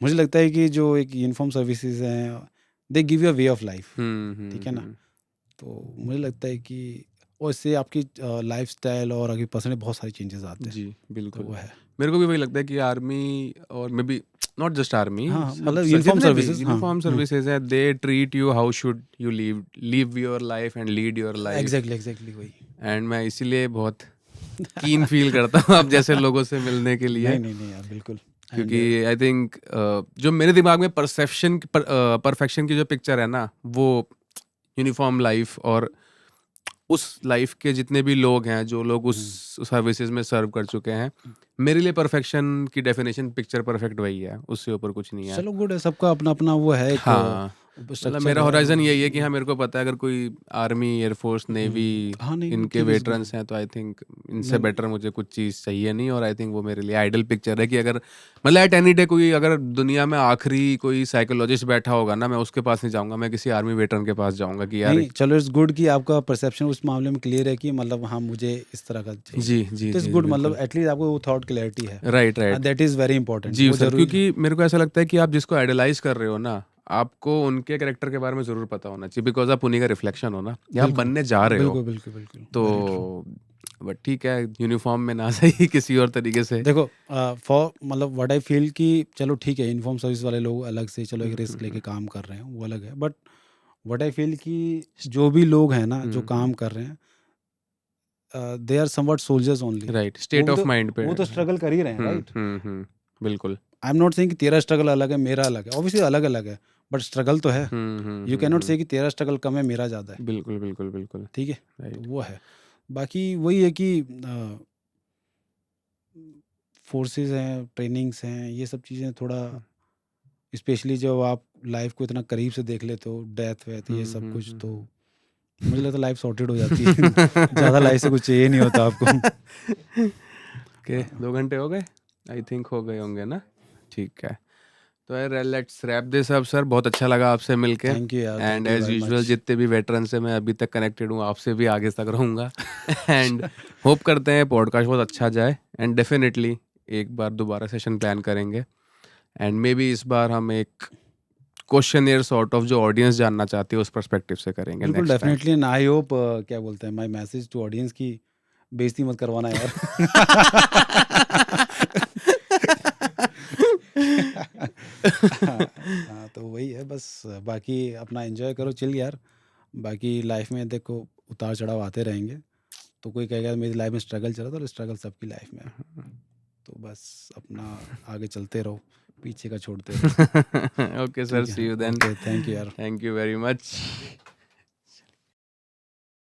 मुझे लगता है कि जो एक यूनिफॉर्म सर्विसेज हैं, they give you a way of life, ठीक है ना। तो मुझे लगता है कि और इससे आपकी लाइफस्टाइल और आगे पर्सनली बहुत सारे चेंजेस आते हैं। जी तो बिल्कुल, वो है। मेरे को भी वही लगता है कि आर्मी और may be not just army, हाँ, मतलब यूनिफॉर्म सर्विसेज, यूनिफॉर्म सर्विसेज है, they treat you how should you live your life and lead your life. Exactly वही। एंड मैं इसीलिए बहुत कीन फील करता हूँ आप जैसे लोगों से मिलने के लिए, नहीं यार बिल्कुल। क्योंकि आई थिंक जो मेरे दिमाग में परफेक्शन की जो पिक्चर है ना, वो यूनिफॉर्म लाइफ और उस लाइफ के जितने भी लोग हैं, जो लोग उस सर्विसेज में सर्व कर चुके हैं, मेरे लिए परफेक्शन की डेफिनेशन पिक्चर परफेक्ट वही है, उससे ऊपर कुछ नहीं है। चलो गुड है, सबका अपना अपना वो है एक हाँ, मतलब structure मेरा है। होराइजन यही है कि हाँ, मेरे को पता है अगर कोई आर्मी, एयरफोर्स, नेवी हाँ नहीं, इनके ठीक है, वेटरन्स हैं, तो आई थिंक इनसे बेटर मुझे कुछ चीज़ चाहिए नहीं। और आई थिंक वो मेरे लिए आइडल पिक्चर है कि अगर मतलब एट एनी डे कोई अगर दुनिया में आखिरी कोई साइकोलॉजिस्ट बैठा होगा ना, मैं उसके पास नहीं जाऊंगा, मैं किसी आर्मी वेटरन के पास जाऊंगा कि यार नहीं चलो इट्स गुड कि आपका परसेप्शन उस मामले में क्लियर है कि मतलब हाँ मुझे इस तरह का चाहिए। जी जी तो इट्स जी गुड, बिल्कुल। मतलब एटलीस्ट आपको वो थॉट क्लैरिटी है। Right right, that is very important. जी सर, क्योंकि मेरे को ऐसा लगता है कि आप जिसको आइडलाइज कर रहे हो ना, आपको उनके कैरेक्टर के बारे में जरूर पता होना चाहिए, बिकॉज आप उन्हीं का रिफ्लेक्शन हो ना, या आप बिल्कुल, बनने जा रहे हो। बिल्कुल बिल्कुल बिल्कुल। तो बट ठीक है, यूनिफॉर्म में ना सही किसी और तरीके से। देखो फॉर मतलब व्हाट आई फील कि चलो ठीक है, यूनिफॉर्म सर्विस वाले लोग अलग से चलो एक रिस्क लेके काम कर रहे हैं, वो अलग है। बट व्हाट आई फील कि जो भी लोग हैं ना जो काम कर रहे हैं, they are somewhat soldiers only. Right, state of mind पे वो तो स्ट्रगल कर ही रहे हैं, राइट। बिल्कुल। आई एम नॉट सेइंग कि तेरा स्ट्रगल अलग है मेरा अलग है, ऑब्वियसली अलग अलग है, बट स्ट्रगल तो है। यू कैन नॉट से कि तेरा स्ट्रगल कम है मेरा ज़्यादा है, बिल्कुल बिल्कुल बिल्कुल, ठीक है। राइट। तो वो है। बाकी वही है कि फोर्सेस हैं, ट्रेनिंग्स हैं, ये सब चीज़ें थोड़ा, स्पेशली जब आप लाइफ को इतना करीब से देख लेते हो, डेथ वेथ ये सब कुछ, तो मुझे लगता है लाइफ सॉर्टेड हो जाती है। ज़्यादा लाइफ से कुछ चाहिए नहीं होता आपको। ओके, 2 घंटे हो गए, आई थिंक हो गए होंगे ना, ठीक है। तो यार let's wrap this up sir, बहुत अच्छा लगा आपसे मिलके। थैंक यू यार, एंड एज यूजुअल जितने भी वेटरन से मैं अभी तक कनेक्टेड हूँ, आपसे भी आगे तक रहूँगा। एंड होप करते हैं पॉडकास्ट बहुत अच्छा जाए, एंड डेफिनेटली एक बार दोबारा सेशन प्लान करेंगे। एंड मे बी इस बार हम एक क्वेश्चनियर सॉर्ट ऑफ जो ऑडियंस जानना चाहती है उस पर्सपेक्टिव से करेंगे। बिल्कुल डेफिनेटली, एंड आई होप क्या बोलते हैं, माय मैसेज टू ऑडियंस की बेइज्जती मत करवाना यार। हाँ, तो वही है बस। बाकी अपना एंजॉय करो, चिल यार। बाकी लाइफ में देखो उतार चढ़ाव आते रहेंगे, तो कोई कहेगा मेरी लाइफ में स्ट्रगल चला, तो स्ट्रगल सबकी लाइफ में है। तो बस अपना आगे चलते रहो, पीछे का छोड़ते रहो। Okay sir, see you then. Okay, thank you यार। Thank you very much.